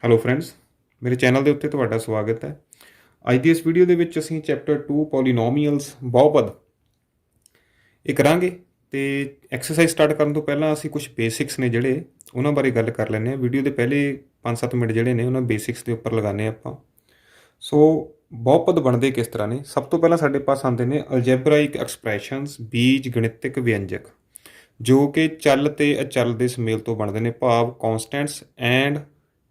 Hello friends, ਮੇਰੇ channel ਦੇ ਉੱਤੇ ਤੁਹਾਡਾ ਸਵਾਗਤ ਹੈ। ਅੱਜ ਦੀ ਇਸ ਵੀਡੀਓ ਦੇ ਵਿੱਚ ਅਸੀਂ ਚੈਪਟਰ 2 ਪੋਲੀਨੋਮੀਅਲਸ ਬਹੁਪਦ ਇਹ ਕਰਾਂਗੇ। ਤੇ ਐਕਸਰਸਾਈਜ਼ ਸਟਾਰਟ ਕਰਨ ਤੋਂ ਪਹਿਲਾਂ ਅਸੀਂ ਕੁਝ ਬੇਸਿਕਸ ਨੇ ਜਿਹੜੇ ਉਹਨਾਂ ਬਾਰੇ ਗੱਲ ਕਰ ਲੈਂਦੇ ਹਾਂ। ਵੀਡੀਓ ਦੇ ਪਹਿਲੇ 5-7 ਮਿੰਟ ਜਿਹੜੇ ਨੇ ਉਹਨਾਂ ਬੇਸਿਕਸ ਦੇ ਉੱਪਰ ਲਗਾਉਂਦੇ ਆਪਾਂ। ਸੋ ਬਹੁਪਦ ਬਣਦੇ ਕਿਸ ਤਰ੍ਹਾਂ ਨੇ? ਸਭ ਤੋਂ ਪਹਿਲਾਂ ਸਾਡੇ ਪਾਸ ਆਉਂਦੇ ਨੇ ਅਲਜੈਬਰਾਇਕ ਐਕਸਪ੍ਰੈਸ਼ਨਸ, ਬੀਜ ਗਣਿਤਕ ਵਿਅੰਜਕ, ਜੋ ਕਿ ਚੱਲ ਤੇ ਅਚਲ ਦੇ ਸੁਮੇਲ ਤੋਂ ਬਣਦੇ ਨੇ, ਭਾਵ ਕੌਂਸਟੈਂਟਸ ਐਂਡ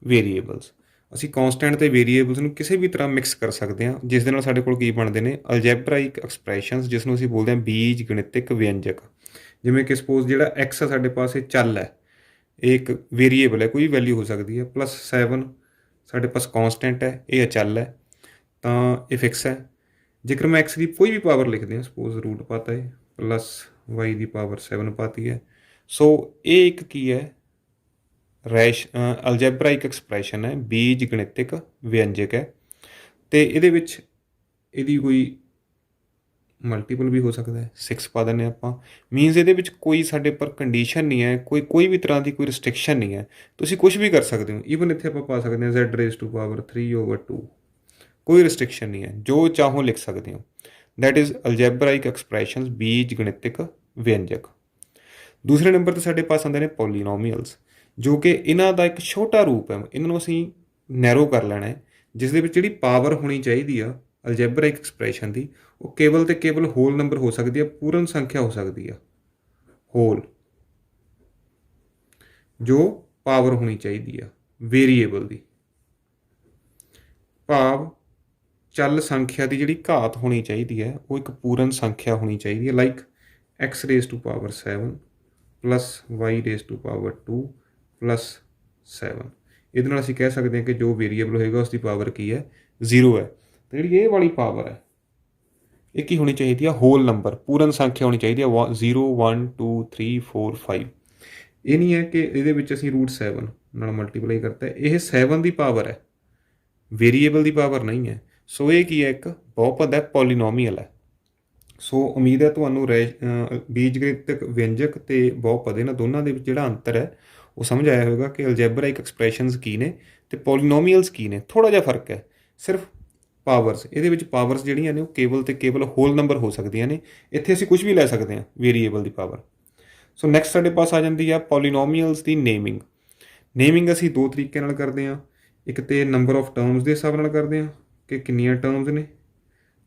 ਵੇਰੀਏਬਲਸ। ਅਸੀਂ ਕੌਂਸਟੈਂਟ ਤੇ ਵੇਰੀਏਬਲਸ ਨੂੰ ਕਿਸੇ ਵੀ ਤਰ੍ਹਾਂ ਮਿਕਸ ਕਰ ਸਕਦੇ ਹਾਂ, ਜਿਸ ਦੇ ਨਾਲ ਸਾਡੇ ਕੋਲ ਕੀ ਬਣਦੇ ਨੇ? ਅਲਜੈਬਰਾਇਕ ਐਕਸਪ੍ਰੈਸ਼ਨਸ, ਜਿਸ ਨੂੰ ਅਸੀਂ ਬੋਲਦੇ ਹਾਂ ਬੀਜ ਗਣਿਤਕ ਵਿਅੰਜਕ। ਜਿਵੇਂ ਕਿ ਸਪੋਜ਼ ਜਿਹੜਾ ਐਕਸ ਆ ਸਾਡੇ ਪਾਸ, ਇਹ ਚੱਲ ਹੈ, ਇਹ ਇੱਕ ਵੇਰੀਏਬਲ ਹੈ, ਕੋਈ ਵੈਲਿਊ ਹੋ ਸਕਦੀ ਹੈ। +7 ਸਾਡੇ ਪਾਸ ਕੌਂਸਟੈਂਟ ਹੈ, ਇਹ ਅਚਲ ਹੈ, ਤਾਂ ਇਹ ਫਿਕਸ ਹੈ। ਜੇਕਰ ਮੈਂ ਐਕਸ ਦੀ ਕੋਈ ਵੀ ਪਾਵਰ ਲਿਖਦੇ ਹਾਂ, ਸਪੋਜ਼ ਰੂਟ ਪਾਤਾ ਹੈ, +y ਦੀ ਪਾਵਰ 7 ਪਾਤੀ ਹੈ, ਸੋ ਇਹ ਇੱਕ ਕੀ ਹੈ? ਅਲਜੈਬਰਾਇਕ ਐਕਸਪ੍ਰੈਸ਼ਨ ਹੈ, ਬੀਜ ਗਣਿਤਕ ਵਿਅੰਜਕ ਹੈ। ਅਤੇ ਇਹਦੇ ਵਿੱਚ ਇਹਦੀ ਕੋਈ ਮਲਟੀਪਲ ਵੀ ਹੋ ਸਕਦਾ ਹੈ, 6 ਪਾ ਦਿੰਦੇ ਆਪਾਂ। ਮੀਨਸ ਇਹਦੇ ਵਿੱਚ ਕੋਈ ਸਾਡੇ ਪਰ ਕੰਡੀਸ਼ਨ ਨਹੀਂ ਹੈ, ਕੋਈ ਵੀ ਤਰ੍ਹਾਂ ਦੀ ਕੋਈ ਰਿਸਟ੍ਰਿਕਸ਼ਨ ਨਹੀਂ ਹੈ, ਤੁਸੀਂ ਕੁਛ ਵੀ ਕਰ ਸਕਦੇ ਹੋ। ਈਵਨ ਇੱਥੇ ਆਪਾਂ ਪਾ ਸਕਦੇ ਹਾਂ z⁻3/2, ਕੋਈ ਰਿਸਟ੍ਰਿਕਸ਼ਨ ਨਹੀਂ ਹੈ, ਜੋ ਚਾਹੋ ਲਿਖ ਸਕਦੇ ਹੋ। ਦੈਟ ਇਜ਼ ਅਲਜੈਬਰਾਇਕ ਐਕਸਪ੍ਰੈਸ਼ਨਸ, ਬੀਜ ਗਣਿਤਕ ਵਿਅੰਜਕ। ਦੂਸਰੇ ਨੰਬਰ 'ਤੇ ਸਾਡੇ ਪਾਸ ਆਉਂਦੇ ਨੇ ਪੋਲੀਨੋਮੀਅਲਸ, ਜੋ ਕਿ ਇਹਨਾਂ ਦਾ ਇੱਕ ਛੋਟਾ ਰੂਪ ਹੈ। ਇਹਨਾਂ ਨੂੰ ਅਸੀਂ ਨੈਰੋ ਕਰ ਲੈਣਾ ਹੈ, ਜਿਸ ਦੇ ਵਿੱਚ ਜਿਹੜੀ ਪਾਵਰ ਹੋਣੀ ਚਾਹੀਦੀ ਆ ਅਲਜੈਬਰਾਇਕ ਐਕਸਪ੍ਰੈਸ਼ਨ ਦੀ, ਉਹ ਕੇਵਲ ਤੇ ਕੇਵਲ ਹੋਲ ਨੰਬਰ ਹੋ ਸਕਦੀ ਹੈ, ਪੂਰਨ ਸੰਖਿਆ ਹੋ ਸਕਦੀ ਆ, ਹੋਲ, ਜੋ ਪਾਵਰ ਹੋਣੀ ਚਾਹੀਦੀ ਆ ਵੇਰੀਏਬਲ ਦੀ, ਭਾਵ ਚੱਲ ਸੰਖਿਆ ਦੀ ਜਿਹੜੀ ਘਾਤ ਹੋਣੀ ਚਾਹੀਦੀ ਹੈ ਉਹ ਇੱਕ ਪੂਰਨ ਸੰਖਿਆ ਹੋਣੀ ਚਾਹੀਦੀ ਹੈ। Like x⁻7 +y⁻2 +7। ਇਹਦੇ ਨਾਲ ਅਸੀਂ ਕਹਿ ਸਕਦੇ ਹਾਂ ਕਿ ਜੋ ਵੇਰੀਏਬਲ ਹੋਏਗਾ ਉਸ ਦੀ ਪਾਵਰ ਕੀ ਹੈ? 0 ਹੈ। ਅਤੇ ਜਿਹੜੀ ਇਹ ਵਾਲੀ ਪਾਵਰ ਹੈ, ਇਹ ਕੀ ਹੋਣੀ ਚਾਹੀਦੀ ਆ? ਹੋਲ ਨੰਬਰ, ਪੂਰਨ ਸੰਖਿਆ ਹੋਣੀ ਚਾਹੀਦੀ ਹੈ। 0 1 2 3 4 5। ਇਹ ਨਹੀਂ ਹੈ ਕਿ ਇਹਦੇ ਵਿੱਚ ਅਸੀਂ √7 ਨਾਲ ਮਲਟੀਪਲਾਈ ਕਰਤਾ, ਇਹ 7 ਦੀ ਪਾਵਰ ਹੈ, ਵੇਰੀਏਬਲ ਦੀ ਪਾਵਰ ਨਹੀਂ ਹੈ। ਸੋ ਇਹ ਕੀ ਹੈ? ਇੱਕ ਬਹੁਪਦ ਹੈ, ਪੋਲੀਨੋਮੀਅਲ ਹੈ। ਸੋ ਉਮੀਦ ਹੈ ਤੁਹਾਨੂੰ ਬੀਜ ਗਣਿਤਕ ਵਿਅੰਜਕ ਅਤੇ ਬਹੁਪਦ ਇਹਨਾਂ ਦੋਨਾਂ ਦੇ ਵਿੱਚ ਜਿਹੜਾ ਅੰਤਰ ਹੈ ਉਹ ਸਮਝ ਆਇਆ ਹੋਵੇਗਾ ਕਿ ਅਲਜੈਬਰਾਇਕ ਐਕਸਪ੍ਰੈਸ਼ਨਸ ਕੀ ਨੇ ਅਤੇ ਪੋਲੀਨੋਮੀਅਲਸ ਕੀ ਨੇ। ਥੋੜ੍ਹਾ ਜਿਹਾ ਫਰਕ ਹੈ ਸਿਰਫ ਪਾਵਰਸ। ਇਹਦੇ ਵਿੱਚ ਪਾਵਰਸ ਜਿਹੜੀਆਂ ਨੇ ਉਹ ਕੇਵਲ ਤੇ ਕੇਵਲ ਹੋਲ ਨੰਬਰ ਹੋ ਸਕਦੀਆਂ ਨੇ, ਇੱਥੇ ਅਸੀਂ ਕੁਝ ਵੀ ਲੈ ਸਕਦੇ ਹਾਂ ਵੇਰੀਏਬਲ ਦੀ ਪਾਵਰ। ਸੋ ਨੈਕਸਟ ਸਾਡੇ ਪਾਸ ਆ ਜਾਂਦੀ ਆ ਪੋਲੀਨੋਮੀਅਲਸ ਦੀ ਨੇਮਿੰਗ। ਨੇਮਿੰਗ ਅਸੀਂ ਦੋ ਤਰੀਕੇ ਨਾਲ ਕਰਦੇ ਹਾਂ। ਇੱਕ ਤੇ ਨੰਬਰ ਆਫ ਟਰਮਸ ਦੇ ਹਿਸਾਬ ਨਾਲ ਕਰਦੇ ਹਾਂ ਕਿ ਕਿੰਨੀਆਂ ਟਰਮਸ ਨੇ,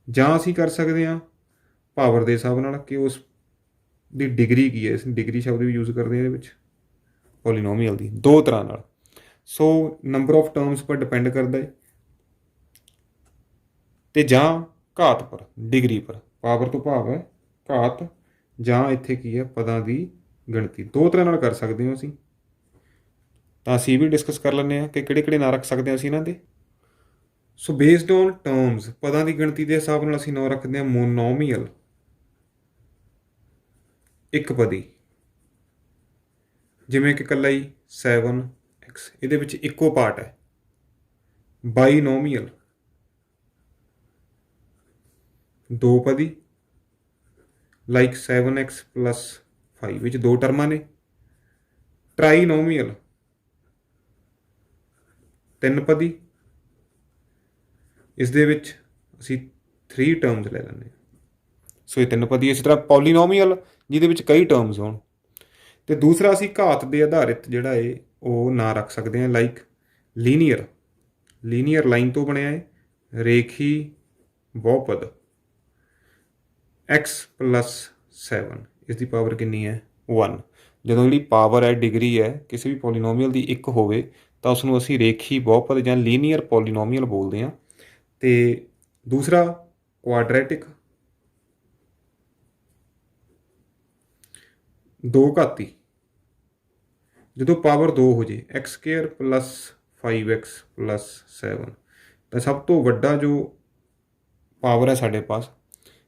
ਜਾਂ ਅਸੀਂ ਕਰ ਸਕਦੇ ਹਾਂ ਪਾਵਰ ਦੇ ਹਿਸਾਬ ਨਾਲ ਕਿ ਉਸ ਦੀ ਡਿਗਰੀ ਕੀ ਹੈ। ਅਸੀਂ ਡਿਗਰੀ ਸ਼ਬਦ ਵੀ ਯੂਜ਼ ਕਰਦੇ ਹਾਂ ਇਹਦੇ ਵਿੱਚ ਪੋਲੀਨੋਮੀਅਲ ਦੀ, ਦੋ ਤਰ੍ਹਾਂ ਨਾਲ। ਸੋ ਨੰਬਰ ਆਫ ਟਰਮਸ ਪਰ ਡਿਪੈਂਡ ਕਰਦਾ ਹੈ, ਅਤੇ ਜਾਂ ਘਾਤ ਪਰ, ਡਿਗਰੀ ਪਰ। ਪਾਵਰ ਤੋਂ ਭਾਵ ਹੈ ਘਾਤ, ਜਾਂ ਇੱਥੇ ਕੀ ਹੈ? ਪਦਾਂ ਦੀ ਗਿਣਤੀ। ਦੋ ਤਰ੍ਹਾਂ ਨਾਲ ਕਰ ਸਕਦੇ ਹੋ ਅਸੀਂ। ਤਾਂ ਅਸੀਂ ਵੀ ਡਿਸਕਸ ਕਰ ਲੈਂਦੇ ਹਾਂ ਕਿ ਕਿਹੜੇ ਕਿਹੜੇ ਨਾਂ ਰੱਖ ਸਕਦੇ ਹਾਂ ਅਸੀਂ ਇਹਨਾਂ ਦੇ। ਸੋ ਬੇਸਡ ਔਨ ਟਰਮਸ, ਪਦਾਂ ਦੀ ਗਿਣਤੀ ਦੇ ਹਿਸਾਬ ਨਾਲ ਅਸੀਂ ਨਾਂ ਰੱਖਦੇ ਹਾਂ ਮੋਨੋਮੀਅਲ, ਇੱਕ ਪਦੀ। ਜਿਵੇਂ ਕਿ ਇਕੱਲਾ ਹੀ 7x, ਇਹਦੇ ਵਿੱਚ ਇੱਕੋ ਪਾਰਟ ਹੈ। ਬਾਈਨੋਮੀਅਲ, ਦੋ ਪਦੀ, ਲਾਈਕ 7x +5 ਵਿੱਚ ਦੋ ਟਰਮਾਂ ਨੇ। ਟਰਾਈਨੋਮੀਅਲ, ਤਿੰਨ ਪਦੀ, ਇਸ ਦੇ ਵਿੱਚ ਅਸੀਂ 3 ਟਰਮਸ ਲੈ ਲੈਂਦੇ ਹਾਂ। ਸੋ ਇਹ ਤਿੰਨ ਪਦੀ। ਇਸੇ ਤਰ੍ਹਾਂ ਪੋਲੀਨੋਮੀਅਲ ਜਿਹਦੇ ਵਿੱਚ ਕਈ ਟਰਮਸ ਹੋਣ। ਅਤੇ ਦੂਸਰਾ ਅਸੀਂ ਘਾਤ ਦੇ ਆਧਾਰਿਤ ਜਿਹੜਾ ਹੈ ਉਹ ਨਾਂ ਰੱਖ ਸਕਦੇ ਹਾਂ, ਲਾਈਕ ਲੀਨੀਅਰ, ਲੀਨੀਅਰ ਲਾਈਨ ਤੋਂ ਬਣਿਆ ਹੈ, ਰੇਖੀ ਬਹੁਪਦ x +7, ਇਸ ਦੀ ਪਾਵਰ ਕਿੰਨੀ ਹੈ? 1। ਜਦੋਂ ਜਿਹੜੀ ਪਾਵਰ ਹੈ, ਡਿਗਰੀ ਹੈ, ਕਿਸੇ ਵੀ ਪੋਲੀਨੋਮੀਅਲ ਦੀ ਇੱਕ ਹੋਵੇ ਤਾਂ ਉਸਨੂੰ ਅਸੀਂ ਰੇਖੀ ਬਹੁਪਦ ਜਾਂ ਲੀਨੀਅਰ ਪੋਲੀਨੋਮੀਅਲ ਬੋਲਦੇ ਹਾਂ। ਅਤੇ ਦੂਸਰਾ ਕੁਆਡਰੈਟਿਕ, ਦੋ ਘਾਤੀ, ਜਦੋਂ ਪਾਵਰ 2 ਹੋ ਜੇ, x² +5x +7, ਤਾਂ ਸਭ ਤੋਂ ਵੱਡਾ ਜੋ ਪਾਵਰ ਹੈ ਸਾਡੇ ਪਾਸ,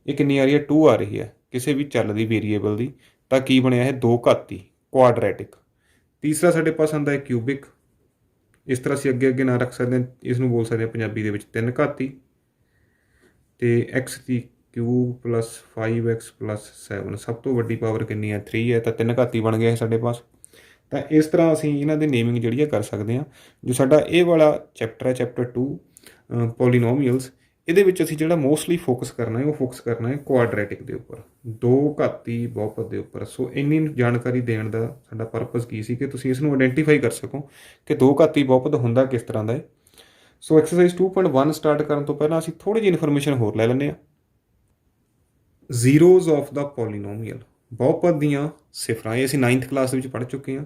ਇਹ ਕਿੰਨੀ ਆ ਰਹੀ ਹੈ? 2 ਆ ਰਹੀ ਹੈ, ਕਿਸੇ ਵੀ ਚੱਲ ਦੀ ਵੇਰੀਏਬਲ ਦੀ। ਤਾਂ ਕੀ ਬਣਿਆ ਇਹ? ਦੋ ਘਾਤੀ, ਕੁਆਡਰੈਟਿਕ। ਤੀਸਰਾ ਸਾਡੇ ਪਾਸ ਆਉਂਦਾ ਹੈ ਕਿਊਬਿਕ। ਇਸ ਤਰ੍ਹਾਂ ਅਸੀਂ ਅੱਗੇ ਅੱਗੇ ਨਾਂ ਰੱਖ ਸਕਦੇ ਹਾਂ, ਇਸ ਨੂੰ ਬੋਲ ਸਕਦੇ ਹਾਂ ਪੰਜਾਬੀ ਦੇ ਵਿੱਚ ਤਿੰਨ ਘਾਤੀ। ਅਤੇ x ਦੀ ਕਿਊਬ +5x +7, ਸਭ ਤੋਂ ਵੱਡੀ ਪਾਵਰ ਕਿੰਨੀ ਹੈ? 3 ਹੈ, ਤਾਂ ਤਿੰਨ ਘਾਤੀ ਬਣ ਗਿਆ ਇਹ ਸਾਡੇ ਪਾਸ। ਤਾਂ ਇਸ ਤਰ੍ਹਾਂ ਅਸੀਂ ਇਹਨਾਂ ਦੇ ਨੇਮਿੰਗ ਜਿਹੜੀ ਹੈ ਕਰ ਸਕਦੇ ਹਾਂ। ਜੋ ਸਾਡਾ ਇਹ ਵਾਲਾ ਚੈਪਟਰ ਹੈ, ਚੈਪਟਰ 2 ਪੋਲੀਨੋਮੀਅਲਸ, ਇਹਦੇ ਵਿੱਚ ਅਸੀਂ ਜਿਹੜਾ ਮੋਸਟਲੀ ਫੋਕਸ ਕਰਨਾ ਹੈ ਉਹ ਫੋਕਸ ਕਰਨਾ ਹੈ ਕੁਆਡਰੈਟਿਕ ਦੇ ਉੱਪਰ, ਦੋ ਘਾਤੀ ਬਹੁਪਦ ਦੇ ਉੱਪਰ। ਸੋ ਇੰਨੀ ਜਾਣਕਾਰੀ ਦੇਣ ਦਾ ਸਾਡਾ ਪਰਪਸ ਕੀ ਸੀ ਕਿ ਤੁਸੀਂ ਇਸ ਨੂੰ ਆਇਡੈਂਟੀਫਾਈ ਕਰ ਸਕੋ ਕਿ ਦੋ ਘਾਤੀ ਬਹੁਪਦ ਹੁੰਦਾ ਕਿਸ ਤਰ੍ਹਾਂ ਦਾ ਹੈ। ਸੋ ਐਕਸਰਸਾਈਜ਼ 2.1 ਸਟਾਰਟ ਕਰਨ ਤੋਂ ਪਹਿਲਾਂ ਅਸੀਂ ਥੋੜੀ ਜਿਹੀ ਇਨਫੋਰਮੇਸ਼ਨ ਹੋਰ ਲੈ ਲੈਂਦੇ ਹਾਂ। ਜ਼ੀਰੋਜ਼ ਆਫ ਦਾ ਪੋਲੀਨੋਮੀਅਲ, ਬਹੁਪਦ ਦੀਆਂ ਸਿਫਰਾਂ, ਇਹ ਅਸੀਂ 9th ਕਲਾਸ ਦੇ ਵਿੱਚ ਪੜ੍ਹ ਚੁੱਕੇ ਹਾਂ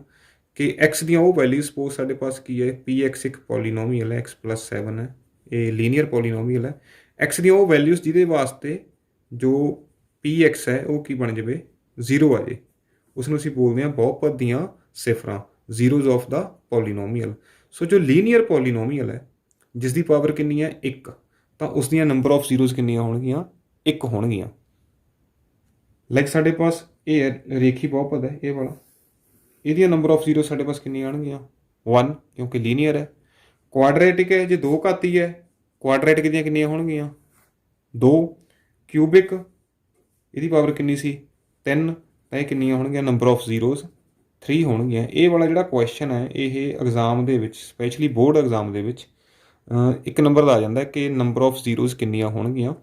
ਕਿ x ਦੀਆਂ ਉਹ ਵੈਲਿਊ ਸਪੋਜ਼ ਸਾਡੇ ਪਾਸ ਕੀ ਹੈ, px ਇੱਕ ਪੋਲੀਨੋਮੀਅਲ ਹੈ, x+7 ਹੈ, ਇਹ ਲੀਨੀਅਰ ਪੋਲੀਨੋਮੀਅਲ ਹੈ। x ਦੀਆਂ ਉਹ ਵੈਲਿਊਜ਼ ਜਿਹਦੇ ਵਾਸਤੇ ਜੋ px ਹੈ ਉਹ ਕੀ ਬਣ ਜਾਵੇ, 0 ਆ ਜੇ, ਉਸ ਨੂੰ ਅਸੀਂ ਬੋਲਦੇ ਹਾਂ ਬਹੁਪਦ ਦੀਆਂ ਸਿਫਰਾਂ, ਜ਼ੀਰੋਜ਼ ਆਫ ਦਾ ਪੋਲੀਨੋਮੀਅਲ। ਸੋ ਜੋ ਲੀਨੀਅਰ ਪੋਲੀਨੋਮੀਅਲ ਹੈ ਜਿਸ ਦੀ ਪਾਵਰ ਕਿੰਨੀ ਹੈ 1, ਤਾਂ ਉਸ ਦੀਆਂ ਨੰਬਰ ਆਫ ਜ਼ੀਰੋਜ਼ ਕਿੰਨੀਆਂ ਹੋਣਗੀਆਂ, 1 ਹੋਣਗੀਆਂ। ਲਾਈਕ ਸਾਡੇ ਪਾਸ ਇਹ ਹੈ ਰੇਖੀ ਬਹੁਪਦ ਹੈ ਇਹ ਵਾਲਾ, ਇਹਦੀਆਂ ਨੰਬਰ ਆਫ ਜ਼ੀਰੋ ਸਾਡੇ ਪਾਸ ਕਿੰਨੀਆਂ ਆਉਣਗੀਆਂ, 1, ਕਿਉਂਕਿ ਲੀਨੀਅਰ ਹੈ। ਕੁਆਡਰੈਟਿਕ ਹੈ, ਜੇ ਦੋ ਘਾਤੀ ਹੈ, ਕੁਆਡਰੈਟਿਕ ਦੀਆਂ ਕਿੰਨੀਆਂ ਹੋਣਗੀਆਂ, 2। ਕਿਊਬਿਕ, ਇਹਦੀ ਪਾਵਰ ਕਿੰਨੀ ਸੀ, 3, ਤਾਂ ਇਹ ਕਿੰਨੀਆਂ ਹੋਣਗੀਆਂ, ਨੰਬਰ ਆਫ ਜ਼ੀਰੋਜ਼ 3 ਹੋਣਗੀਆਂ। ਇਹ ਵਾਲਾ ਜਿਹੜਾ ਕੁਐਸਚਨ ਹੈ ਇਹ ਐਗਜ਼ਾਮ ਦੇ ਵਿੱਚ, ਸਪੈਸ਼ਲੀ ਬੋਰਡ ਐਗਜ਼ਾਮ ਦੇ ਵਿੱਚ 1 ਨੰਬਰ ਦਾ ਆ ਜਾਂਦਾ ਕਿ ਨੰਬਰ ਆਫ ਜ਼ੀਰੋਜ਼ ਕਿੰਨੀਆਂ ਹੋਣਗੀਆਂ।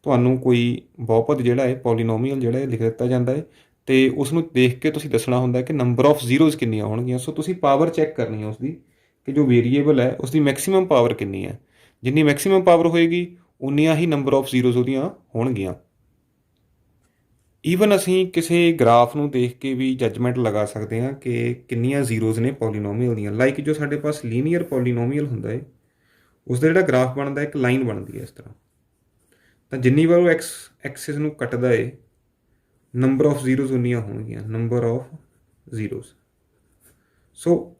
ਤੁਹਾਨੂੰ ਕੋਈ ਬਹੁਪਦ ਜਿਹੜਾ ਹੈ ਪੋਲੀਨੋਮੀਅਲ ਜਿਹੜਾ ਹੈ ਲਿਖ ਦਿੱਤਾ ਜਾਂਦਾ ਹੈ ਅਤੇ ਉਸ ਨੂੰ ਦੇਖ ਕੇ ਤੁਸੀਂ ਦੱਸਣਾ ਹੁੰਦਾ ਕਿ ਨੰਬਰ ਆਫ ਜ਼ੀਰੋਜ਼ ਕਿੰਨੀਆਂ ਹੋਣਗੀਆਂ। ਸੋ ਤੁਸੀਂ ਪਾਵਰ ਚੈੱਕ ਕਰਨੀ ਹੈ ਉਸਦੀ ਕਿ ਜੋ ਵੇਰੀਏਬਲ ਹੈ ਉਸਦੀ ਮੈਕਸੀਮਮ ਪਾਵਰ ਕਿੰਨੀ ਹੈ। ਜਿੰਨੀ ਮੈਕਸੀਮਮ ਪਾਵਰ ਹੋਏਗੀ ਉਨੀਆਂ ਹੀ ਨੰਬਰ ਆਫ ਜ਼ੀਰੋਜ਼ ਉਹਦੀਆਂ ਹੋਣਗੀਆਂ। ਈਵਨ ਅਸੀਂ ਕਿਸੇ ਗ੍ਰਾਫ ਨੂੰ ਦੇਖ ਕੇ ਵੀ ਜੱਜਮੈਂਟ ਲਗਾ ਸਕਦੇ ਹਾਂ ਕਿ ਕਿੰਨੀਆਂ ਜ਼ੀਰੋਜ਼ ਨੇ ਪੋਲੀਨੋਮੀਅਲ ਦੀਆਂ। ਲਾਈਕ ਜੋ ਸਾਡੇ ਪਾਸ ਲੀਨੀਅਰ ਪੋਲੀਨੋਮੀਅਲ ਹੁੰਦਾ ਹੈ ਉਸਦਾ ਜਿਹੜਾ ਗ੍ਰਾਫ ਬਣਦਾ ਇੱਕ ਲਾਈਨ ਬਣਦੀ ਹੈ ਇਸ ਤਰ੍ਹਾਂ, ਤਾਂ ਜਿੰਨੀ ਵਾਰ ਉਹ ਐਕਸਿਸ ਨੂੰ ਕੱਟਦਾ ਹੈ ਨੰਬਰ ਆਫ ਜ਼ੀਰੋਜ਼ ਉਨੀਆਂ ਹੋਣਗੀਆਂ, number of zeros. So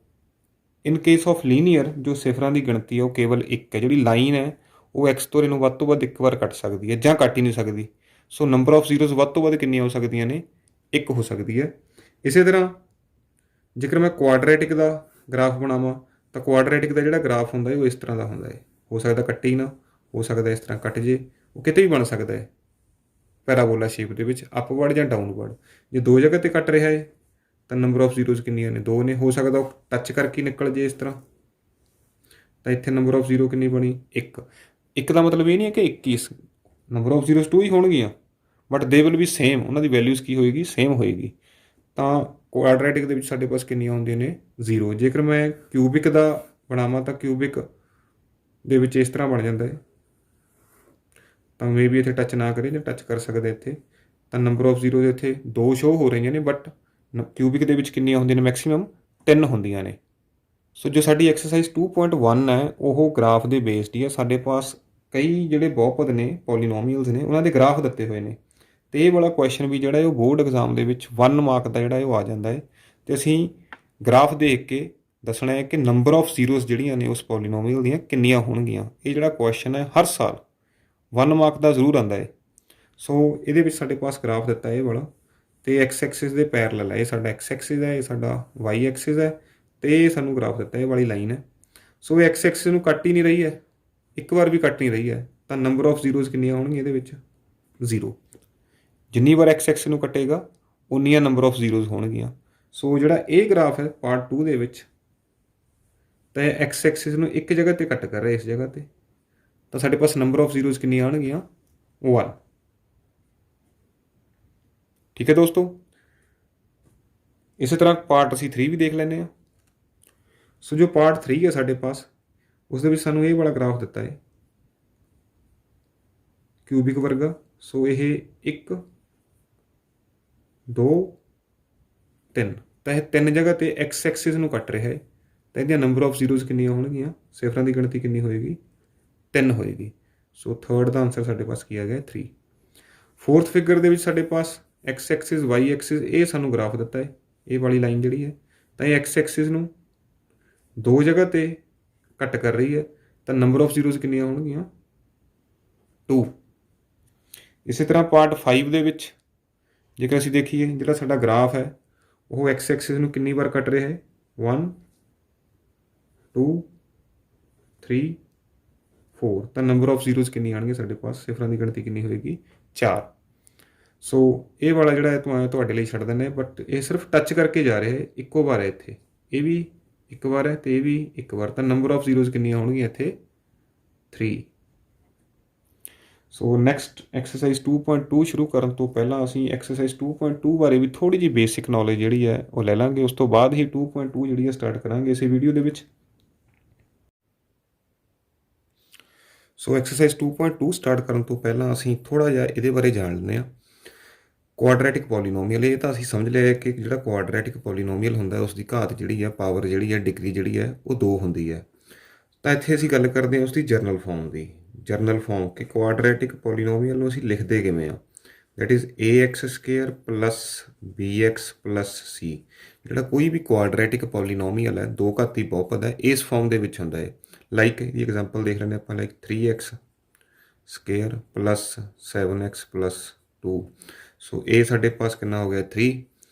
in case of linear ਜੋ ਸਿਫਰਾਂ ਦੀ ਗਿਣਤੀ ਹੈ ਉਹ ਕੇਵਲ 1 ਹੈ। ਜਿਹੜੀ ਲਾਈਨ ਹੈ ਉਹ ਐਕਸ ਤੋਂ ਇਹਨੂੰ ਵੱਧ ਤੋਂ ਵੱਧ 1 ਵਾਰ ਕੱਟ ਸਕਦੀ ਹੈ ਜਾਂ ਕੱਟ ਹੀ ਨਹੀਂ ਸਕਦੀ। ਸੋ ਨੰਬਰ ਆਫ ਜ਼ੀਰੋਜ਼ ਵੱਧ ਤੋਂ ਵੱਧ ਕਿੰਨੀਆਂ ਹੋ ਸਕਦੀਆਂ ਨੇ, 1 ਹੋ ਸਕਦੀ ਹੈ। ਇਸੇ ਤਰ੍ਹਾਂ ਜੇਕਰ ਮੈਂ ਕੁਆਡਰੈਟਿਕ ਦਾ ਗ੍ਰਾਫ ਬਣਾਵਾਂ ਤਾਂ ਕੁਆਡਰੈਟਿਕ ਦਾ ਜਿਹੜਾ ਗ੍ਰਾਫ ਹੁੰਦਾ ਹੈ ਉਹ ਇਸ ਤਰ੍ਹਾਂ ਦਾ ਹੁੰਦਾ ਹੈ। ਹੋ ਸਕਦਾ ਕੱਟੇ ਹੀ ਨਾ, ਹੋ ਸਕਦਾ ਇਸ ਤਰ੍ਹਾਂ ਕੱਟ ਜੇ, ਉਹ ਕਿਤੇ ਵੀ ਬਣ ਸਕਦਾ ਹੈ ਪੈਰਾਬੋਲਾ ਸ਼ੇਪ ਦੇ ਵਿੱਚ, ਅਪਵਰਡ ਜਾਂ ਡਾਊਨਵਰਡ। ਜੇ ਦੋ ਜਗ੍ਹਾ 'ਤੇ ਕੱਟ ਰਿਹਾ ਹੈ ਤਾਂ ਨੰਬਰ ਆਫ ਜ਼ੀਰੋਜ਼ ਕਿੰਨੀਆਂ ਨੇ, 2 ਨੇ। ਹੋ ਸਕਦਾ ਉਹ ਟੱਚ ਕਰਕੇ ਨਿਕਲ ਜੇ ਇਸ ਤਰ੍ਹਾਂ, ਤਾਂ ਇੱਥੇ ਨੰਬਰ ਆਫ ਜ਼ੀਰੋ ਕਿੰਨੀ ਬਣੀ, 1। 1 ਦਾ ਮਤਲਬ ਇਹ ਨਹੀਂ ਹੈ ਕਿ 21, ਨੰਬਰ ਆਫ ਜ਼ੀਰੋਜ਼ 2 ਹੀ ਹੋਣਗੀਆਂ, but they will we same, ਉਹਨਾਂ ਦੀ ਵੈਲਿਊਜ਼ ਕੀ ਹੋਏਗੀ, ਸੇਮ ਹੋਏਗੀ। ਤਾਂ ਕੁਆਡਰੈਟਿਕ ਦੇ ਵਿੱਚ ਸਾਡੇ ਪਾਸ ਕਿੰਨੀਆਂ ਹੁੰਦੀਆਂ ਨੇ, 0। ਜੇਕਰ ਮੈਂ ਕਿਊਬਿਕ ਦਾ ਬਣਾਵਾਂ ਤਾਂ ਕਿਊਬਿਕ ਦੇ ਵਿੱਚ ਇਸ ਤਰ੍ਹਾਂ ਬਣ ਜਾਂਦਾ ਹੈ, ਤਾਂ ਮੇ ਵੀ ਇੱਥੇ ਟੱਚ ਨਾ ਕਰੇ ਜਾਂ ਟੱਚ ਕਰ ਸਕਦਾ ਇੱਥੇ, ਤਾਂ ਨੰਬਰ ਆਫ ਜ਼ੀਰੋਜ਼ ਇੱਥੇ 2 ਸ਼ੋ ਹੋ ਰਹੀਆਂ ਨੇ, ਬਟ ਕਿਊਬਿਕ ਦੇ ਵਿੱਚ ਕਿੰਨੀਆਂ ਹੁੰਦੀਆਂ ਨੇ, ਮੈਕਸੀਮਮ 3 ਹੁੰਦੀਆਂ ਨੇ। ਸੋ ਜੋ ਸਾਡੀ ਐਕਸਰਸਾਈਜ਼ 2.1 ਹੈ ਉਹ ਗ੍ਰਾਫ ਦੇ ਬੇਸਡ ਹੀ ਹੈ। ਸਾਡੇ ਪਾਸ ਕਈ ਜਿਹੜੇ ਬਹੁਪਦ ਨੇ, ਪੋਲੀਨੋਮੀਅਲਸ ਨੇ, ਉਹਨਾਂ ਦੇ ਗ੍ਰਾਫ ਦਿੱਤੇ ਹੋਏ ਨੇ, ਅਤੇ ਇਹ ਵਾਲਾ ਕੁਐਸਚਨ ਵੀ ਜਿਹੜਾ ਹੈ ਉਹ ਬੋਰਡ ਐਗਜ਼ਾਮ ਦੇ ਵਿੱਚ 1 ਮਾਰਕ ਦਾ ਜਿਹੜਾ ਹੈ ਉਹ ਆ ਜਾਂਦਾ ਹੈ। ਅਤੇ ਅਸੀਂ ਗ੍ਰਾਫ ਦੇਖ ਕੇ ਦੱਸਣਾ ਹੈ ਕਿ ਨੰਬਰ ਆਫ ਜ਼ੀਰੋਜ਼ ਜਿਹੜੀਆਂ ਨੇ ਉਸ ਪੋਲੀਨੋਮੀਅਲ ਦੀਆਂ ਕਿੰਨੀਆਂ ਹੋਣਗੀਆਂ। ਇਹ ਜਿਹੜਾ ਕੁਐਸਚਨ ਹੈ ਹਰ ਸਾਲ 1 ਮਾਰਕ ਦਾ ਜ਼ਰੂਰ ਆਉਂਦਾ ਹੈ। ਸੋ ਇਹਦੇ ਵਿੱਚ ਸਾਡੇ ਪਾਸ ਗ੍ਰਾਫ ਦਿੱਤਾ ਇਹ ਵਾਲਾ, ਅਤੇ ਐਕਸ ਐਕਸਿਸ ਦੇ ਪੈਰਲਲ ਹੈ। ਇਹ ਸਾਡਾ ਐਕਸ ਐਕਸਿਸ ਹੈ, ਇਹ ਸਾਡਾ ਵਾਈ ਐਕਸਿਸ ਹੈ, ਅਤੇ ਇਹ ਸਾਨੂੰ ਗ੍ਰਾਫ ਦਿੱਤਾ ਇਹ ਵਾਲੀ ਲਾਈਨ ਹੈ। ਸੋ ਐਕਸ ਐਕਸਿਸ ਨੂੰ ਕੱਟ ਹੀ ਨਹੀਂ ਰਹੀ ਹੈ, 1 ਵਾਰ ਵੀ ਕੱਟ ਨਹੀਂ ਰਹੀ ਹੈ, ਤਾਂ ਨੰਬਰ ਆਫ ਜ਼ੀਰੋਜ਼ ਕਿੰਨੀਆਂ ਹੋਣਗੀਆਂ ਇਹਦੇ ਵਿੱਚ, 0। ਜਿੰਨੀ ਵਾਰ ਐਕਸ ਐਕਸਿਸ ਨੂੰ ਕੱਟੇਗਾ ਉਨੀਆਂ ਨੰਬਰ ਆਫ ਜ਼ੀਰੋਜ਼ ਹੋਣਗੀਆਂ। ਸੋ ਜਿਹੜਾ ਇਹ ਗ੍ਰਾਫ ਹੈ ਪਾਰਟ 2 ਦੇ ਵਿੱਚ, ਤਾਂ ਐਕਸ ਐਕਸਿਸ ਨੂੰ ਇੱਕ ਜਗ੍ਹਾ 'ਤੇ ਕੱਟ ਕਰ ਰਿਹਾ, ਇਸ ਜਗ੍ਹਾ 'ਤੇ, ਤਾਂ ਸਾਡੇ ਪਾਸ ਨੰਬਰ ਆਫ ਜ਼ੀਰੋਜ਼ ਕਿੰਨੀਆਂ ਆਉਣਗੀਆਂ, 1। ਠੀਕ ਹੈ ਦੋਸਤੋ। ਇਸੇ ਤਰ੍ਹਾਂ ਪਾਰਟ ਅਸੀਂ 3 ਵੀ ਦੇਖ ਲੈਂਦੇ ਹਾਂ। ਸੋ ਜੋ ਪਾਰਟ 3 ਹੈ ਸਾਡੇ ਪਾਸ, ਉਸ ਦੇ ਵਿੱਚ ਸਾਨੂੰ ਇਹ ਵਾਲਾ ਗ੍ਰਾਫ ਦਿੱਤਾ ਹੈ ਕਿਊਬਿਕ ਵਰਗਾ। ਸੋ ਇਹ 1 2 3, ਤਾਂ ਇਹ 3 ਜਗ੍ਹਾ 'ਤੇ ਐਕਸ ਐਕਸਿਸ ਨੂੰ ਕੱਟ ਰਿਹਾ ਹੈ, ਤਾਂ ਇਹਦੀਆਂ ਨੰਬਰ ਆਫ ਜ਼ੀਰੋਜ਼ ਕਿੰਨੀਆਂ ਹੋਣਗੀਆਂ, ਸਿਫਰਾਂ ਦੀ ਗਿਣਤੀ ਕਿੰਨੀ ਹੋਏਗੀ, 3 ਹੋਏਗੀ। ਸੋ ਥਰਡ ਦਾ ਆਨਸਰ ਸਾਡੇ ਪਾਸ ਕੀ ਆ ਗਿਆ, 3। ਫੋਰਥ ਫਿਗਰ ਦੇ ਵਿੱਚ ਸਾਡੇ ਪਾਸ ਐਕਸ ਐਕਸਿਸ, ਵਾਈ ਐਕਸਿਸ, ਇਹ ਸਾਨੂੰ ਗ੍ਰਾਫ ਦਿੱਤਾ ਹੈ, ਇਹ ਵਾਲੀ ਲਾਈਨ ਜਿਹੜੀ ਹੈ, ਤਾਂ ਇਹ ਐਕਸ ਐਕਸਿਸ ਨੂੰ 2 ਜਗ੍ਹਾ 'ਤੇ ਕੱਟ ਕਰ ਰਹੀ ਹੈ, ਤਾਂ ਨੰਬਰ ਆਫ ਜ਼ੀਰੋਜ਼ ਕਿੰਨੀਆਂ ਹੋਣਗੀਆਂ, 2। ਇਸੇ ਤਰ੍ਹਾਂ ਪਾਰਟ 5 ਦੇ ਵਿੱਚ ਜੇਕਰ ਅਸੀਂ ਦੇਖੀਏ ਜਿਹੜਾ ਸਾਡਾ ਗ੍ਰਾਫ ਹੈ ਉਹ ਐਕਸ ਐਕਸਿਸ ਨੂੰ ਕਿੰਨੀ ਵਾਰ ਕੱਟ ਰਿਹਾ ਹੈ, 1 2 3 4, ਤਾਂ ਨੰਬਰ ਆਫ ਜ਼ੀਰੋਜ਼ ਕਿੰਨੀ ਆਉਣਗੇ ਸਾਡੇ ਪਾਸ, ਸਿਫਰਾਂ ਦੀ ਗਿਣਤੀ ਕਿੰਨੀ ਹੋਏਗੀ, 4। ਸੋ ਇਹ ਵਾਲਾ ਜਿਹੜਾ ਹੈ ਤੁਹਾਡੇ ਲਈ ਛੱਡ ਦਿੰਦੇ, ਬਟ ਇਹ ਸਿਰਫ ਟੱਚ ਕਰਕੇ ਜਾ ਰਿਹਾ ਹੈ, ਇੱਕੋ ਵਾਰ ਹੈ ਇੱਥੇ, ਇਹ ਵੀ ਇੱਕ ਵਾਰ ਹੈ ਤੇ ਇਹ ਵੀ ਇੱਕ ਵਾਰ, ਤਾਂ ਨੰਬਰ ਆਫ ਜ਼ੀਰੋਜ਼ ਕਿੰਨੀਆਂ ਹੋਣਗੀਆਂ ਇੱਥੇ 3। ਸੋ ਨੈਕਸਟ ਐਕਸਰਸਾਈਜ਼ 2.2 ਸ਼ੁਰੂ ਕਰਨ ਤੋਂ ਪਹਿਲਾਂ ਅਸੀਂ ਐਕਸਰਸਾਈਜ਼ 2.2 ਬਾਰੇ ਵੀ ਥੋੜ੍ਹੀ ਜਿਹੀ ਬੇਸਿਕ ਨੌਲੇਜ ਜਿਹੜੀ ਹੈ ਉਹ ਲੈ ਲਾਂਗੇ। ਉਸ ਤੋਂ ਬਾਅਦ ਹੀ 2.2 ਜਿਹੜੀ ਹੈ ਸਟਾਰਟ ਕਰਾਂਗੇ ਇਸੇ ਵੀਡੀਓ ਦੇ ਵਿੱਚ। ਸੋ ਐਕਸਰਸਾਈਜ਼ 2.2 ਸਟਾਰਟ ਕਰਨ ਤੋਂ ਪਹਿਲਾਂ ਅਸੀਂ ਥੋੜ੍ਹਾ ਜਿਹਾ ਇਹਦੇ ਬਾਰੇ ਜਾਣ ਲੈਂਦੇ ਹਾਂ। ਕੁਆਡਰੈਟਿਕ ਪੋਲੀਨੋਮੀਅਲ, ਇਹ ਤਾਂ ਅਸੀਂ ਸਮਝ ਲਿਆ ਕਿ ਜਿਹੜਾ ਕੁਆਡਰੈਟਿਕ ਪੋਲੀਨੋਮੀਅਲ ਹੁੰਦਾ ਉਸ ਦੀ ਘਾਤ ਜਿਹੜੀ ਹੈ, ਪਾਵਰ ਜਿਹੜੀ ਹੈ, ਡਿਗਰੀ ਜਿਹੜੀ ਹੈ ਉਹ 2 ਹੁੰਦੀ ਹੈ। ਤਾਂ ਇੱਥੇ ਅਸੀਂ ਗੱਲ ਕਰਦੇ ਹਾਂ ਉਸ ਦੀ ਜਰਨਲ ਫਾਰਮ ਦੀ। ਜਰਨਲ ਫਾਰਮ ਕਿ ਕੁਆਡਰੈਟਿਕ ਪੋਲੀਨੋਮੀਅਲ ਨੂੰ ਅਸੀਂ ਲਿਖਦੇ ਕਿਵੇਂ ਆ, that is ax² plus bx plus c। ਜਿਹੜਾ ਕੋਈ ਵੀ ਕੁਆਡਰੈਟਿਕ ਪੋਲੀਨੋਮੀਅਲ ਹੈ, 2 ਘਾਤੀ ਬਹੁਪਦ ਹੈ, ਇਸ ਫਾਰਮ ਦੇ ਵਿੱਚ ਹੁੰਦਾ ਹੈ। ਲਾਈਕ ਇਹ ਐਗਜ਼ਾਮਪਲ ਦੇਖ ਲੈਂਦੇ ਆਪਾਂ, like 3x² plus 7x plus 2। So a ਸਾਡੇ ਪਾਸ ਕਿੰਨਾ ਹੋ ਗਿਆ 3,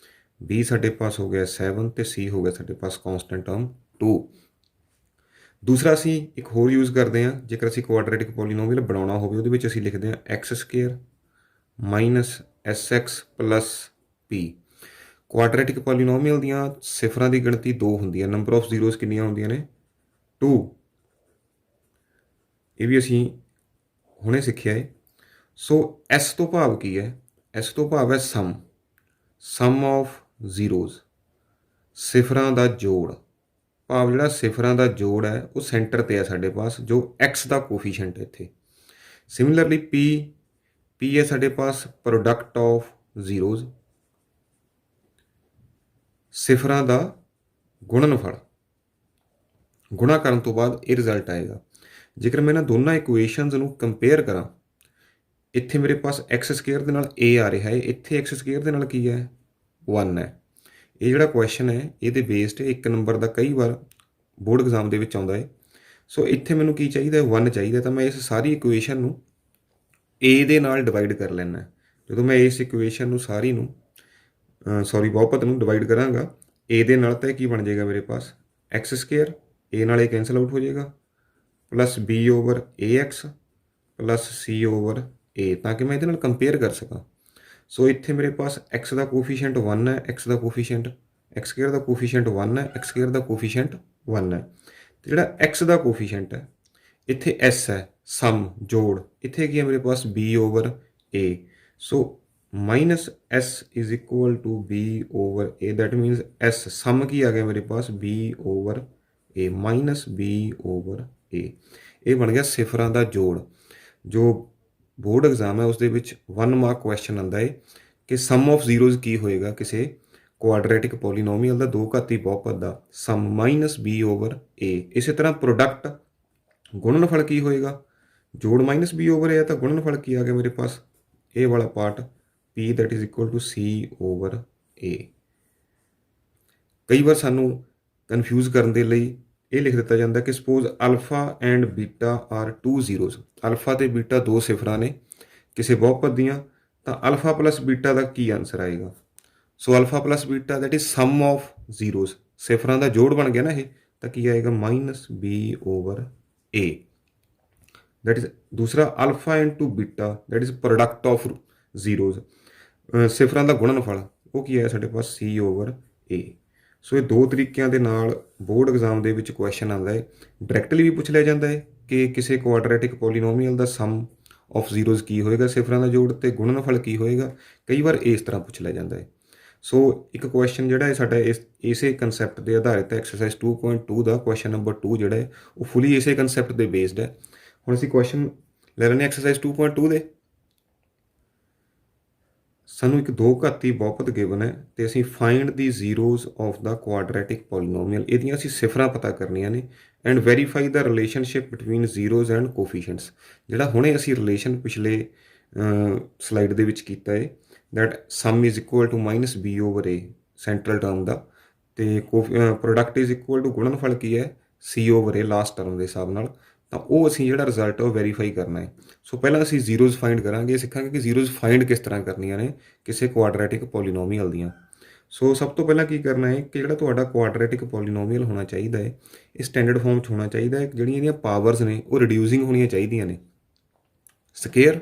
b ਸਾਡੇ ਪਾਸ ਹੋ ਗਿਆ 7 ਤੇ c ਹੋ ਗਿਆ ਸਾਡੇ ਪਾਸ ਕੌਂਸਟੈਂਟ ਟਰਮ 2। ਦੂਸਰਾ ਅਸੀਂ ਇੱਕ ਹੋਰ ਯੂਜ਼ ਕਰਦੇ ਹਾਂ, ਜੇਕਰ ਅਸੀਂ ਕੁਆਡਰੈਟਿਕ ਪੋਲੀਨੋਮੀਅਲ ਬਣਾਉਣਾ ਹੋਵੇ ਉਹਦੇ ਵਿੱਚ ਅਸੀਂ ਲਿਖਦੇ ਹਾਂ x² minus sx plus p। Quadratic polynomial ਦੀਆਂ ਸਿਫਰਾਂ ਦੀ ਗਿਣਤੀ 2 ਹੁੰਦੀ ਹੈ, ਨੰਬਰ ਆਫ ਜ਼ੀਰੋਜ਼ ਕਿੰਨੀਆਂ ਹੁੰਦੀਆਂ ਨੇ 2। ਇਹ ਵੀ ਅਸੀਂ ਹੁਣੇ ਸਿੱਖਿਆ ਹੈ। ਸੋ s ਤੋਂ ਭਾਵ ਕੀ ਹੈ, s ਤੋਂ ਭਾਵ ਹੈ ਸਮ ਆਫ ਜ਼ੀਰੋਜ਼, ਸਿਫਰਾਂ ਦਾ ਜੋੜ। ਭਾਵ ਜਿਹੜਾ ਸਿਫਰਾਂ ਦਾ ਜੋੜ ਹੈ ਉਹ ਸੈਂਟਰ 'ਤੇ ਹੈ ਸਾਡੇ ਪਾਸ, ਜੋ x ਦਾ ਕੋਫੀਸ਼ੀਐਂਟ ਹੈ ਇੱਥੇ। ਸਿਮਿਲਰਲੀ p ਹੈ ਸਾਡੇ ਪਾਸ ਪ੍ਰੋਡਕਟ ਆਫ ਜ਼ੀਰੋਜ਼, ਸਿਫਰਾਂ ਦਾ ਗੁਣਨਫਲ। ਗੁਣਾ ਕਰਨ ਤੋਂ ਬਾਅਦ ਇਹ ਰਿਜ਼ਲਟ ਆਏਗਾ। ਜੇਕਰ ਮੈਂ ਇਹਨਾਂ ਦੋਨਾਂ ਇਕੁਏਸ਼ਨਸ ਨੂੰ ਕੰਪੇਅਰ ਕਰਾਂ, ਇੱਥੇ ਮੇਰੇ ਪਾਸ x² ਦੇ ਨਾਲ a ਆ ਰਿਹਾ ਹੈ, ਇੱਥੇ x² ਦੇ ਨਾਲ ਕੀ ਹੈ 1 ਹੈ। ਇਹ ਜਿਹੜਾ ਕੁਐਸਚਨ ਹੈ ਇਹਦੇ ਬੇਸਡ 1 ਨੰਬਰ ਦਾ ਕਈ ਵਾਰ ਬੋਰਡ ਐਗਜ਼ਾਮ ਦੇ ਵਿੱਚ ਆਉਂਦਾ ਹੈ। ਸੋ ਇੱਥੇ ਮੈਨੂੰ ਕੀ ਚਾਹੀਦਾ 1 ਚਾਹੀਦਾ, ਤਾਂ ਮੈਂ ਇਸ ਸਾਰੀ ਇਕੁਏਸ਼ਨ ਨੂੰ a ਦੇ ਨਾਲ ਡਿਵਾਈਡ ਕਰ ਲੈਣਾ। ਜਦੋਂ ਮੈਂ ਇਸ ਇਕੁਏਸ਼ਨ ਨੂੰ ਸਾਰੀ ਨੂੰ ਬਹੁਪਦ ਨੂੰ ਡਿਵਾਈਡ ਕਰਾਂਗਾ a ਦੇ ਨਾਲ, ਤਾਂ ਕੀ ਬਣ ਜਾਏਗਾ ਮੇਰੇ ਪਾਸ x², a ਨਾਲ ਇਹ ਕੈਂਸਲ ਆਊਟ ਹੋ ਜਾਏਗਾ, ਪਲੱਸ b/ax ਪਲੱਸ c/a, ਤਾਂ ਕਿ ਮੈਂ ਇਹਦੇ ਨਾਲ ਕੰਪੇਅਰ ਕਰ ਸਕਾਂ। ਸੋ ਇੱਥੇ ਮੇਰੇ ਪਾਸ x ਦਾ ਕੋਫੀਸ਼ੀਐਂਟ 1 ਹੈ, x ਦਾ ਕੋਫੀਸ਼ੀਐਂਟ x² ਦਾ ਕੋਫੀਸ਼ੀਐਂਟ 1 ਹੈ, x² ਦਾ ਕੋਫੀਸ਼ੀਐਂਟ 1 ਹੈ। ਅਤੇ ਜਿਹੜਾ x ਦਾ ਕੋਫੀਸ਼ੀਐਂਟ ਹੈ ਇੱਥੇ s ਹੈ, ਸਮ ਜੋੜ, ਇੱਥੇ ਕੀ ਹੈ ਮੇਰੇ ਪਾਸ b/a। So minus s is equal to b/a, that means s sum ਕੀ ਆ ਗਿਆ ਮੇਰੇ ਪਾਸ b/a ਮਾਈਨਸ b/a। ਇਹ ਬਣ ਗਿਆ ਸਿਫਰਾਂ ਦਾ ਜੋੜ। ਜੋ ਬੋਰਡ ਐਗਜ਼ਾਮ ਹੈ ਉਸ ਦੇ ਵਿੱਚ 1 ਮਾਰਕ ਕੁਐਸਚਨ ਆਉਂਦਾ ਹੈ ਕਿ ਸਮ ਆਫ ਜ਼ੀਰੋਜ਼ ਕੀ ਹੋਏਗਾ ਕਿਸੇ ਕੁਆਡਰੈਟਿਕ ਪੋਲੀਨੋਮੀਅਲ ਦਾ, 2 ਘਾਤੀ ਬਹੁਪਦ ਦਾ ਸਮ ਮਾਈਨਸ b/a। ਇਸੇ ਤਰ੍ਹਾਂ ਪ੍ਰੋਡਕਟ ਗੁਣਨਫਲ ਕੀ ਹੋਏਗਾ, ਜੋੜ ਮਾਈਨਸ b/a, ਤਾਂ ਗੁਣਨਫਲ ਕੀ ਆ ਗਿਆ ਮੇਰੇ ਪਾਸ ਇਹ ਵਾਲਾ part p that is equal to c/a। ਕਈ ਵਾਰ ਸਾਨੂੰ ਕਨਫਿਊਜ਼ ਕਰਨ ਦੇ ਲਈ ਇਹ ਲਿਖ ਦਿੱਤਾ ਜਾਂਦਾ ਕਿ suppose alpha and beta are 2 zeros, alpha ਤੇ ਬੀਟਾ 2 ਸਿਫਰਾਂ ਨੇ ਕਿਸੇ ਬਹੁਪਦ ਦੀਆਂ, ਤਾਂ ਅਲਫਾ ਪਲੱਸ ਬੀਟਾ ਦਾ ਕੀ ਆਨਸਰ ਆਏਗਾ। So alpha plus beta that is sum of zeros, ਸਿਫਰਾਂ ਦਾ ਜੋੜ ਬਣ ਗਿਆ ਨਾ ਇਹ, ਤਾਂ ਕੀ ਆਏਗਾ ਮਾਈਨਸ b/a। ਦੈਟ ਇਜ਼ ਦੂਸਰਾ alpha into beta that is product of zeros, ਸਿਫਰਾਂ ਦਾ ਗੁਣਨਫਲ, ਉਹ ਕੀ ਆਇਆ ਸਾਡੇ ਪਾਸ c/a। ਸੋ ਇਹ 2 ਤਰੀਕਿਆਂ ਦੇ ਨਾਲ ਬੋਰਡ ਐਗਜ਼ਾਮ ਦੇ ਵਿੱਚ ਕੁਐਸਚਨ ਆਉਂਦਾ ਹੈ। ਡਾਇਰੈਕਟਲੀ ਵੀ ਪੁੱਛ ਲਿਆ ਜਾਂਦਾ ਹੈ ਕਿ ਕਿਸੇ ਕੁਆਡਰੈਟਿਕ ਪੋਲੀਨੋਮੀਅਲ ਦਾ ਸਮ ਆਫ ਜ਼ੀਰੋਜ਼ ਕੀ ਹੋਏਗਾ, ਸਿਫਰਾਂ ਦਾ ਜੋੜ ਤੇ ਗੁਣਨਫਲ ਕੀ ਹੋਏਗਾ। ਕਈ ਵਾਰ ਇਸ ਤਰ੍ਹਾਂ ਪੁੱਛ ਲਿਆ ਜਾਂਦਾ ਹੈ। ਸੋ ਇੱਕ ਕੁਐਸਚਨ ਜਿਹੜਾ ਹੈ ਸਾਡਾ ਇਸੇ ਕੰਸੈਪਟ ਦੇ ਆਧਾਰਿਤ ਹੈ, ਐਕਸਰਸਾਈਜ਼ 2.2 ਦਾ ਕੁਐਸਚਨ ਨੰਬਰ 2 ਜਿਹੜਾ ਹੈ ਉਹ ਫੁੱਲੀ ਇਸੇ ਕੰਸੈਪਟ ਦੇ ਬੇਸਡ ਹੈ। ਹੁਣ ਅਸੀਂ ਕੁਐਸਚਨ ਲੈ ਲੈਂਦੇ ਐਕਸਰਸਾਈਜ਼ 2.2 ਦੇ। ਸਾਨੂੰ ਇੱਕ 2 ਘਾਤੀ ਬਹੁਪਦ ਗਿਵਨ ਹੈ ਤੇ ਅਸੀਂ find the zeros of the quadratic polynomial, ਇਹਦੀਆਂ ਅਸੀਂ ਸਿਫਰਾਂ ਪਤਾ ਕਰਨੀਆਂ ਨੇ, and verify the relationship between zeros and coefficients. ਜਿਹੜਾ ਹੁਣੇ ਅਸੀਂ ਰਿਲੇਸ਼ਨ ਪਿਛਲੇ ਸਲਾਈਡ ਦੇ ਵਿੱਚ ਕੀਤਾ ਹੈ, that sum is equal to minus b/a central term ਦਾ, ਤੇ ਪ੍ਰੋਡਕਟ ਇਜ਼ ਇਕੁਅਲ ਟੂ ਗੁਣਨਫਲ ਕੀ ਹੈ c/a ਲਾਸਟ ਟਰਮ ਦੇ ਹਿਸਾਬ ਨਾਲ, ਤਾਂ ਉਹ ਅਸੀਂ ਜਿਹੜਾ ਰਿਜ਼ਲਟ ਹੈ ਉਹ ਵੈਰੀਫਾਈ ਕਰਨਾ ਹੈ। ਸੋ ਪਹਿਲਾਂ ਅਸੀਂ ਜ਼ੀਰੋਜ਼ ਫਾਈਂਡ ਕਰਾਂਗੇ, ਸਿੱਖਾਂਗੇ ਕਿ ਜ਼ੀਰੋਜ਼ ਫਾਈਂਡ ਕਿਸ ਤਰ੍ਹਾਂ ਕਰਨੀਆਂ ਨੇ ਕਿਸੇ ਕੁਆਡਰੈਟਿਕ ਪੋਲੀਨੋਮੀਅਲ ਦੀਆਂ। ਸੋ ਸਭ ਤੋਂ ਪਹਿਲਾਂ ਕੀ ਕਰਨਾ ਹੈ ਕਿ ਜਿਹੜਾ ਤੁਹਾਡਾ ਕੁਆਡਰੈਟਿਕ ਪੋਲੀਨੋਮੀਅਲ ਹੋਣਾ ਚਾਹੀਦਾ ਹੈ ਇਹ ਸਟੈਂਡਰਡ ਫਾਰਮ 'ਚ ਹੋਣਾ ਚਾਹੀਦਾ ਹੈ। ਜਿਹੜੀਆਂ ਇਹਦੀਆਂ ਪਾਵਰਸ ਨੇ ਉਹ ਰਿਡਿਊਸਿੰਗ ਹੋਣੀਆਂ ਚਾਹੀਦੀਆਂ ਨੇ। ਸਕੇਅਰ,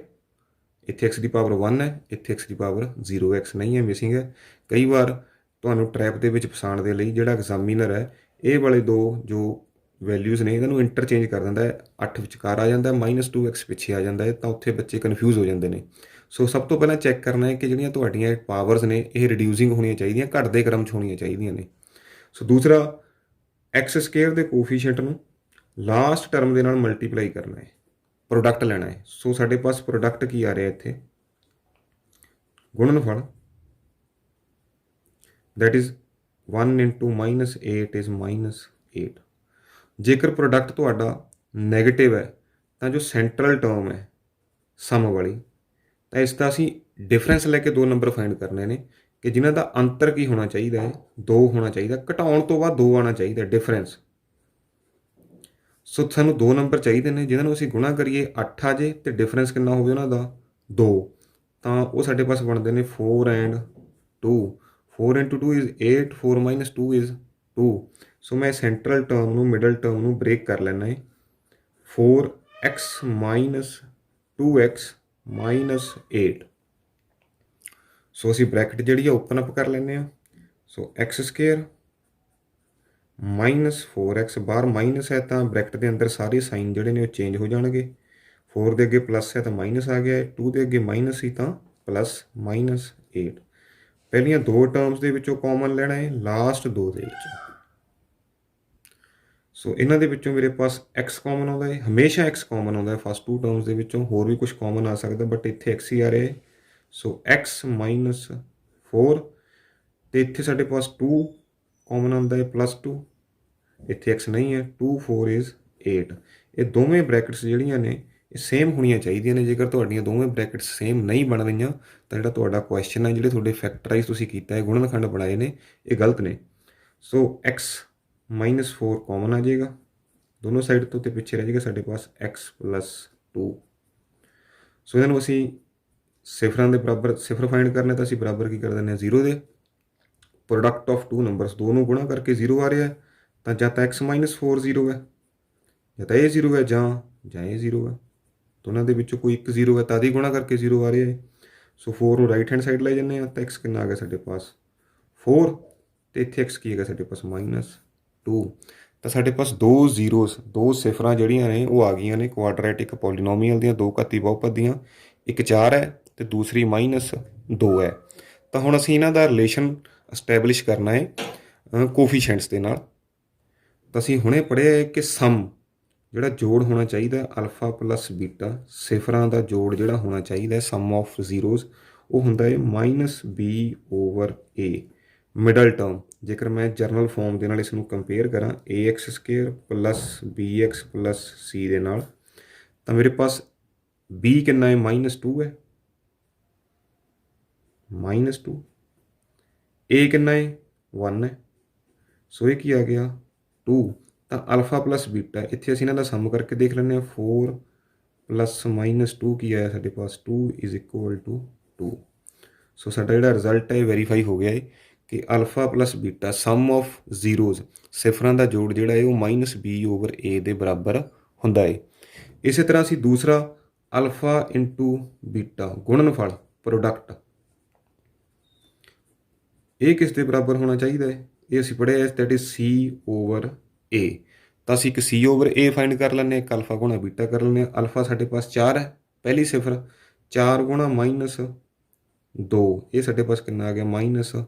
ਇੱਥੇ x ਦੀ ਪਾਵਰ 1 ਹੈ, ਇੱਥੇ x ਦੀ ਪਾਵਰ 0x ਨਹੀਂ ਹੈ, ਮਿਸਿੰਗ ਹੈ। ਕਈ ਵਾਰ ਤੁਹਾਨੂੰ ਟਰੈਪ ਦੇ ਵਿੱਚ ਫਸਾਉਣ ਦੇ ਲਈ ਜਿਹੜਾ ਐਗਜ਼ਾਮੀਨਰ ਹੈ ਇਹ ਵਾਲੇ ਦੋ ਜੋ ਵੈਲਿਊਜ਼ ਨੇ ਇਹਨਾਂ ਨੂੰ ਇੰਟਰਚੇਂਜ ਕਰ ਦਿੰਦਾ ਹੈ। 8 ਵਿਚਕਾਰ ਆ ਜਾਂਦਾ, -2x ਪਿੱਛੇ ਆ ਜਾਂਦਾ ਹੈ, ਤਾਂ ਉੱਥੇ ਬੱਚੇ ਕਨਫਿਊਜ਼ ਹੋ ਜਾਂਦੇ ਨੇ। ਸੋ ਸਭ ਤੋਂ ਪਹਿਲਾਂ ਚੈੱਕ ਕਰਨਾ ਹੈ ਕਿ ਜਿਹੜੀਆਂ ਤੁਹਾਡੀਆਂ ਪਾਵਰਸ ਨੇ ਇਹ ਰਿਡਿਊਸਿੰਗ ਹੋਣੀਆਂ ਚਾਹੀਦੀਆਂ, ਘਟਦੇ ਕ੍ਰਮ 'ਚ ਹੋਣੀਆਂ ਚਾਹੀਦੀਆਂ ਨੇ। ਸੋ ਦੂਸਰਾ, ਐਕਸ ਸਕੇਅਰ ਦੇ ਕੋਫੀਸ਼ੀਐਂਟ ਨੂੰ ਲਾਸਟ ਟਰਮ ਦੇ ਨਾਲ ਮਲਟੀਪਲਾਈ ਕਰਨਾ ਹੈ, ਪ੍ਰੋਡਕਟ ਲੈਣਾ ਹੈ। ਸੋ ਸਾਡੇ ਪਾਸ ਪ੍ਰੋਡਕਟ ਕੀ ਆ ਰਿਹਾ ਇੱਥੇ, ਗੁਣਨਫਲ, that is 1 into -8 is -8। ਜੇਕਰ ਪ੍ਰੋਡਕਟ ਤੁਹਾਡਾ ਨੈਗੇਟਿਵ ਹੈ ਤਾਂ ਜੋ ਸੈਂਟਰਲ ਟਰਮ ਹੈ ਸਮ ਵਾਲੀ, ਤਾਂ ਇਸ ਦਾ ਅਸੀਂ ਡਿਫਰੈਂਸ ਲੈ ਕੇ ਦੋ ਨੰਬਰ ਫਾਈਂਡ ਕਰਨੇ ਨੇ ਕਿ ਜਿਨ੍ਹਾਂ ਦਾ ਅੰਤਰ ਕੀ ਹੋਣਾ ਚਾਹੀਦਾ ਹੈ, 2 ਹੋਣਾ ਚਾਹੀਦਾ, ਘਟਾਉਣ ਤੋਂ ਬਾਅਦ 2 ਆਉਣਾ ਚਾਹੀਦਾ ਡਿਫਰੈਂਸ। ਸੋ ਸਾਨੂੰ 2 ਨੰਬਰ ਚਾਹੀਦੇ ਨੇ ਜਿਨ੍ਹਾਂ ਨੂੰ ਅਸੀਂ ਗੁਣਾ ਕਰੀਏ 8 ਆ ਜੇ ਅਤੇ ਡਿਫਰੈਂਸ ਕਿੰਨਾ ਹੋਵੇ ਉਹਨਾਂ ਦਾ 2, ਤਾਂ ਉਹ ਸਾਡੇ ਪਾਸ ਬਣਦੇ ਨੇ 4 and 2। 4 into 2 is 8, 4 minus 2 is 2। ਸੋ ਮੈਂ ਸੈਂਟਰਲ ਟਰਮ ਨੂੰ, ਮਿਡਲ ਟਰਮ ਨੂੰ ਬ੍ਰੇਕ ਕਰ ਲੈਣਾ ਹੈ, 4x minus 2x minus 8। ਸੋ ਅਸੀਂ ਬ੍ਰੈਕਟ ਜਿਹੜੀ ਆ ਓਪਨ ਅਪ ਕਰ ਲੈਂਦੇ ਹਾਂ। ਸੋ x ਸਕੇਅਰ -4x, ਬਾਹਰ ਮਾਈਨਸ ਹੈ ਤਾਂ ਬ੍ਰੈਕਟ ਦੇ ਅੰਦਰ ਸਾਰੇ ਸਾਈਨ ਜਿਹੜੇ ਨੇ ਉਹ ਚੇਂਜ ਹੋ ਜਾਣਗੇ। 4 ਦੇ ਅੱਗੇ ਪਲੱਸ ਹੈ ਤਾਂ ਮਾਈਨਸ ਆ ਗਿਆ, 2 ਦੇ ਅੱਗੇ ਮਾਈਨਸ ਸੀ ਤਾਂ ਪਲੱਸ, -8। ਪਹਿਲੀਆਂ 2 ਟਰਮਸ ਦੇ ਵਿੱਚੋਂ ਕਾਮਨ ਲੈਣਾ ਹੈ, ਲਾਸਟ 2 ਦੇ ਵਿੱਚੋਂ। ਸੋ ਇਹਨਾਂ ਦੇ ਵਿੱਚੋਂ ਮੇਰੇ ਪਾਸ x ਕਾਮਨ ਆਉਂਦਾ ਹੈ, ਹਮੇਸ਼ਾ x ਕਾਮਨ ਆਉਂਦਾ ਹੈ ਫਸਟ 2 ਟਰਮਸ ਦੇ ਵਿੱਚੋਂ, ਹੋਰ ਵੀ ਕੁਝ ਕਾਮਨ ਆ ਸਕਦਾ ਬਟ ਇੱਥੇ x ਹੀ ਆ ਰਿਹਾ ਹੈ। ਸੋ x -4 ਅਤੇ ਇੱਥੇ ਸਾਡੇ ਪਾਸ 2 ਕਾਮਨ ਆਉਂਦਾ ਹੈ, +2, ਇੱਥੇ x ਨਹੀਂ ਹੈ, 2 4 is 8। ਇਹ ਦੋਵੇਂ ਬ੍ਰੈਕਟਸ ਜਿਹੜੀਆਂ ਨੇ ਇਹ ਸੇਮ ਹੋਣੀਆਂ ਚਾਹੀਦੀਆਂ ਨੇ। ਜੇਕਰ ਤੁਹਾਡੀਆਂ ਦੋਵੇਂ ਬ੍ਰੈਕਟਸ ਸੇਮ ਨਹੀਂ ਬਣ ਰਹੀਆਂ ਤਾਂ ਜਿਹੜਾ ਤੁਹਾਡਾ ਕੁਐਸਚਨ ਹੈ, ਜਿਹੜੇ ਤੁਹਾਡੇ ਫੈਕਟਰਾਈਜ਼ ਤੁਸੀਂ ਕੀਤਾ ਹੈ, ਗੁਣਨਖੰਡ ਬਣਾਏ ਨੇ, ਇਹ ਗਲਤ ਨੇ। ਸੋ x -4 ਕਾਮਨ ਆ ਜਾਏਗਾ ਦੋਨੋਂ ਸਾਈਡ ਤੋਂ, ਅਤੇ ਪਿੱਛੇ ਰਹਿ ਜਾਏਗਾ ਸਾਡੇ ਪਾਸ x +2। ਸੋ ਇਹਨਾਂ ਨੂੰ ਅਸੀਂ ਸਿਫਰਾਂ ਦੇ ਬਰਾਬਰ, ਸਿਫਰ ਫਾਈਂਡ ਕਰਨਾ ਤਾਂ ਅਸੀਂ ਬਰਾਬਰ ਕੀ ਕਰ ਦਿੰਦੇ ਹਾਂ 0 ਦੇ। ਪ੍ਰੋਡਕਟ ਆਫ 2 ਨੰਬਰਸ, 2 ਨੂੰ ਗੁਣਾ ਕਰਕੇ 0 ਆ ਰਿਹਾ ਤਾਂ ਜਾਂ ਤਾਂ x -4 0 ਹੈ, ਜਾਂ ਤਾਂ ਇਹ 0 ਹੈ, ਜਾਂ ਇਹ 0 ਹੈ। ਦੋਨਾਂ ਦੇ ਵਿੱਚੋਂ ਕੋਈ ਇੱਕ 0 ਹੈ ਤਾਂ ਹੀ ਗੁਣਾ ਕਰਕੇ 0 ਆ ਰਿਹਾ ਹੈ। ਸੋ 4 ਨੂੰ ਰਾਈਟ ਹੈਂਡ ਸਾਈਡ ਲੈ ਜਾਂਦੇ ਹਾਂ ਤਾਂ x ਕਿੰਨਾ ਆ ਗਿਆ ਸਾਡੇ ਪਾਸ 4, ਅਤੇ ਇੱਥੇ x ਕੀ ਹੈਗਾ ਸਾਡੇ ਪਾਸ -2। ਤਾਂ ਸਾਡੇ ਪਾਸ 2 ਜ਼ੀਰੋਸ, 2 ਸਿਫਰਾਂ ਜਿਹੜੀਆਂ ਨੇ ਉਹ ਆ ਗਈਆਂ ਨੇ ਕੁਆਡਰੈਟਿਕ ਪੋਲੀਨੋਮੀਅਲ ਦੀਆਂ, 2 ਘਾਤੀ ਬਹੁਪਦ ਦੀਆਂ। ਇੱਕ 4 ਹੈ ਅਤੇ ਦੂਸਰੀ -2 ਹੈ। ਤਾਂ ਹੁਣ ਅਸੀਂ ਇਹਨਾਂ ਦਾ ਰਿਲੇਸ਼ਨ ਐਸਟੈਬਲਿਸ਼ ਕਰਨਾ ਹੈ ਕੋਫੀਸ਼ੀਐਂਟਸ ਦੇ ਨਾਲ। ਤਾਂ ਅਸੀਂ ਹੁਣੇ ਪੜ੍ਹਿਆ ਹੈ ਕਿ ਸਮ ਜਿਹੜਾ ਜੋੜ ਹੋਣਾ ਚਾਹੀਦਾ ਅਲਫਾ ਪਲੱਸ ਬੀਟਾ, ਸਿਫਰਾਂ ਦਾ ਜੋੜ ਜਿਹੜਾ ਹੋਣਾ ਚਾਹੀਦਾ ਸਮ ਆਫ ਜ਼ੀਰੋਜ਼, ਉਹ ਹੁੰਦਾ ਹੈ -b/a ਮਿਡਲ ਟਰਮ। ਜੇਕਰ ਮੈਂ ਜਰਨਲ ਫਾਰਮ ਦੇ ਨਾਲ ਇਸ ਨੂੰ ਕੰਪੇਅਰ ਕਰਾਂ ax² + bx + c ਦੇ ਨਾਲ, ਤਾਂ ਮੇਰੇ ਪਾਸ b ਕਿੰਨਾ ਹੈ, -2 ਹੈ, -2, a ਕਿੰਨਾ ਹੈ, 1 ਹੈ। ਸੋ ਇਹ ਕੀ ਆ ਗਿਆ 2। ਤਾਂ ਅਲਫਾ ਪਲੱਸ ਬੀਟਾ, ਇੱਥੇ ਅਸੀਂ ਇਹਨਾਂ ਦਾ ਸਮ ਕਰਕੇ ਦੇਖ ਲੈਂਦੇ ਹਾਂ। 4 + -2 ਕੀ ਆਇਆ ਸਾਡੇ ਪਾਸ, 2 = 2। ਸੋ ਸਾਡਾ ਜਿਹੜਾ ਰਿਜ਼ਲਟ ਹੈ ਵੈਰੀਫਾਈ ਹੋ ਗਿਆ ਹੈ ਕਿ alpha plus beta sum of zeros, ਸਿਫਰਾਂ ਦਾ ਜੋੜ ਜਿਹੜਾ ਹੈ ਉਹ -b/a ਦੇ ਬਰਾਬਰ ਹੁੰਦਾ ਹੈ। ਇਸੇ ਤਰ੍ਹਾਂ ਅਸੀਂ ਦੂਸਰਾ ਅਲਫਾ ਇੰਟੂ ਬੀਟਾ ਗੁਣਨਫਲ ਪ੍ਰੋਡਕਟ, ਇਹ ਕਿਸ ਦੇ ਬਰਾਬਰ ਹੋਣਾ ਚਾਹੀਦਾ ਹੈ, ਇਹ ਅਸੀਂ ਪੜ੍ਹਿਆ ਦੈਟ ਇਜ਼ c/a। ਤਾਂ ਅਸੀਂ ਇੱਕ c/a ਫਾਈਂਡ ਕਰ ਲੈਂਦੇ ਹਾਂ, ਇੱਕ ਅਲਫਾ ਗੁਣਾ ਬੀਟਾ ਕਰ ਲੈਂਦੇ ਹਾਂ। ਅਲਫਾ ਸਾਡੇ ਪਾਸ 4 ਹੈ, ਪਹਿਲੀ ਸਿਫਰ, 4 ਗੁਣਾ -2, ਇਹ ਸਾਡੇ ਪਾਸ ਕਿੰਨਾ ਆ ਗਿਆ -8।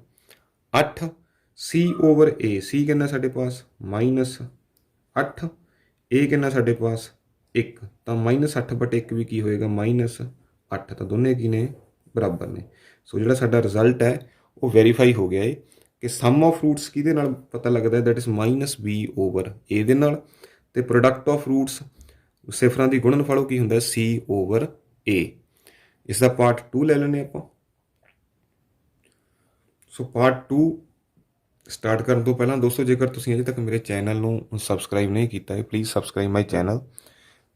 c/a, c ਕਿੰਨਾ ਸਾਡੇ ਪਾਸ -8, a ਕਿੰਨਾ ਸਾਡੇ ਪਾਸ 1, ਤਾਂ -8/1 ਵੀ ਕੀ ਹੋਏਗਾ -8, ਤਾਂ ਦੋਨੇ ਕੀ ਨੇ, ਬਰਾਬਰ ਨੇ। ਸੋ ਜਿਹੜਾ ਸਾਡਾ ਰਿਜ਼ਲਟ ਹੈ ਉਹ ਵੈਰੀਫਾਈ ਹੋ ਗਿਆ ਹੈ ਕਿ ਸਮ ਆਫ ਰੂਟਸ ਕਿਹਦੇ ਨਾਲ ਪਤਾ ਲੱਗਦਾ, ਦੈਟ ਇਜ਼ -b/a ਦੇ ਨਾਲ, ਅਤੇ ਪ੍ਰੋਡਕਟ ਆਫ ਰੂਟਸ ਸਿਫਰਾਂ ਦੀ ਗੁਣਨਫਲ ਕੀ ਹੁੰਦਾ c/a। ਇਸ ਦਾ ਪਾਰਟ 2 ਲੈ ਲੈਂਦੇ ਆਪਾਂ। ਸੋ ਪਾਰਟ 2 ਸਟਾਰਟ ਕਰਨ ਤੋਂ ਪਹਿਲਾਂ ਦੋਸਤੋ, ਜੇਕਰ ਤੁਸੀਂ ਅਜੇ ਤੱਕ ਮੇਰੇ ਚੈਨਲ ਨੂੰ ਸਬਸਕ੍ਰਾਈਬ ਨਹੀਂ ਕੀਤਾ ਹੈ, ਪਲੀਜ਼ ਸਬਸਕ੍ਰਾਈਬ ਮਾਈ ਚੈਨਲ,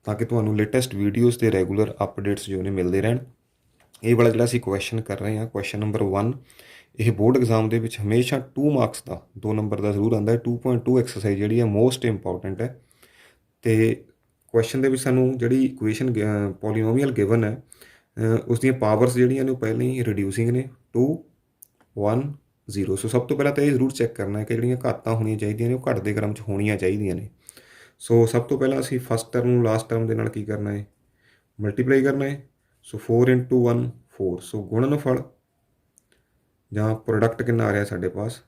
ਤਾਂ ਕਿ ਤੁਹਾਨੂੰ ਲੇਟੈਸਟ ਵੀਡੀਓਜ਼ ਅਤੇ ਰੈਗੂਲਰ ਅਪਡੇਟਸ ਜੋ ਨੇ ਮਿਲਦੇ ਰਹਿਣ। ਇਹ ਵਾਲਾ ਜਿਹੜਾ ਅਸੀਂ ਕੁਐਸਚਨ ਕਰ ਰਹੇ ਹਾਂ, ਕੁਐਸਚਨ ਨੰਬਰ 1, ਇਹ ਬੋਰਡ ਐਗਜ਼ਾਮ ਦੇ ਵਿੱਚ ਹਮੇਸ਼ਾ 2 ਮਾਰਕਸ ਦਾ, 2 ਨੰਬਰ ਦਾ ਜ਼ਰੂਰ ਆਉਂਦਾ ਹੈ। 2.2 ਐਕਸਰਸਾਈਜ਼ ਜਿਹੜੀ ਹੈ ਮੋਸਟ ਇੰਪੋਰਟੈਂਟ ਹੈ। ਅਤੇ ਕੁਐਸਚਨ ਦੇ ਵਿੱਚ ਸਾਨੂੰ ਜਿਹੜੀ ਇਕੁਏਸ਼ਨ ਪੋਲੀਨੋਮੀਅਲ ਗਿਵਨ ਹੈ, ਉਸ ਦੀਆਂ ਪਾਵਰਸ ਜਿਹੜੀਆਂ ਨੇ ਉਹ ਪਹਿਲਾਂ ਹੀ ਰਿਡਿਊਸਿੰਗ ਨੇ, 2 1 0। ਸੋ ਸਭ ਤੋਂ ਪਹਿਲਾਂ ਤਾਂ ਇਹ ਜ਼ਰੂਰ ਚੈੱਕ ਕਰਨਾ ਹੈ ਕਿ ਜਿਹੜੀਆਂ ਘਾਤਾਂ ਹੋਣੀਆਂ ਚਾਹੀਦੀਆਂ ਨੇ ਉਹ ਘੱਟਦੇ ਕ੍ਰਮ 'ਚ ਹੋਣੀਆਂ ਚਾਹੀਦੀਆਂ ਨੇ। ਸੋ ਸਭ ਤੋਂ ਪਹਿਲਾਂ ਅਸੀਂ ਫਸਟ ਟਰਮ ਨੂੰ ਲਾਸਟ ਟਰਮ ਦੇ ਨਾਲ ਕੀ ਕਰਨਾ ਹੈ, ਮਲਟੀਪਲਾਈ ਕਰਨਾ ਹੈ। ਸੋ 4 × 1 4। ਸੋ ਗੁਣਨਫਲ ਜਾਂ ਪ੍ਰੋਡਕਟ ਕਿੰਨਾ ਆ ਰਿਹਾ ਸਾਡੇ ਪਾਸ,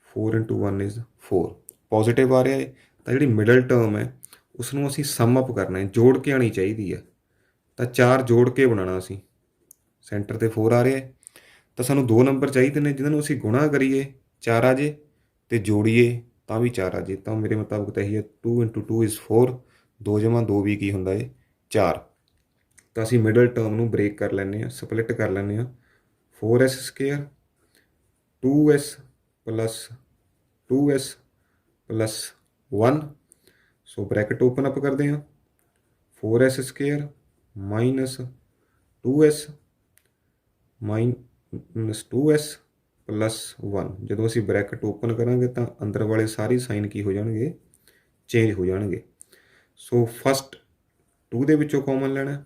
4 × 1 ਇਜ਼ 4। ਪੋਜ਼ੀਟਿਵ ਆ ਰਿਹਾ ਹੈ ਤਾਂ ਜਿਹੜੀ ਮਿਡਲ ਟਰਮ ਹੈ ਉਸ ਨੂੰ ਅਸੀਂ ਸਮ ਅਪ ਕਰਨਾ ਹੈ, ਜੋੜ ਕੇ ਆਉਣੀ ਚਾਹੀਦੀ ਹੈ। ਤਾਂ 4 ਜੋੜ ਕੇ ਬਣਾਉਣਾ ਅਸੀਂ, ਸੈਂਟਰ 'ਤੇ 4 ਆ ਰਿਹਾ ਹੈ ਤਾਂ ਸਾਨੂੰ 2 ਨੰਬਰ ਚਾਹੀਦੇ ਨੇ ਜਿਹਨਾਂ ਨੂੰ ਅਸੀਂ ਗੁਣਾ ਕਰੀਏ 4 ਆ ਜੇ ਅਤੇ ਜੋੜੀਏ ਤਾਂ ਵੀ 4 ਆ ਜੇ। ਤਾਂ ਮੇਰੇ ਮੁਤਾਬਕ ਤਾਂ ਇਹੀ ਹੈ 2 × 2 ਇਜ਼ 4। 2 ਜਮ੍ਹਾਂ 2 ਵੀ ਕੀ ਹੁੰਦਾ ਹੈ 4। ਤਾਂ ਅਸੀਂ ਮਿਡਲ ਟਰਮ ਨੂੰ ਬ੍ਰੇਕ ਕਰ ਲੈਂਦੇ ਹਾਂ, ਸਪਲਿਟ ਕਰ ਲੈਂਦੇ ਹਾਂ। 4s² 2s + 2s + 1। ਸੋ ਬ੍ਰੈਕਟ ਓਪਨ ਅਪ ਕਰਦੇ ਹਾਂ। 4s² - 2s - 2s + 1। ਜਦੋਂ ਅਸੀਂ ਬ੍ਰੈਕਟ ਓਪਨ ਕਰਾਂਗੇ ਤਾਂ ਅੰਦਰ ਵਾਲੇ ਸਾਰੇ ਸਾਈਨ ਕੀ ਹੋ ਜਾਣਗੇ, ਚੇਂਜ ਹੋ ਜਾਣਗੇ। ਸੋ ਫਸਟ 2 ਦੇ ਵਿੱਚੋਂ ਕਾਮਨ ਲੈਣਾ,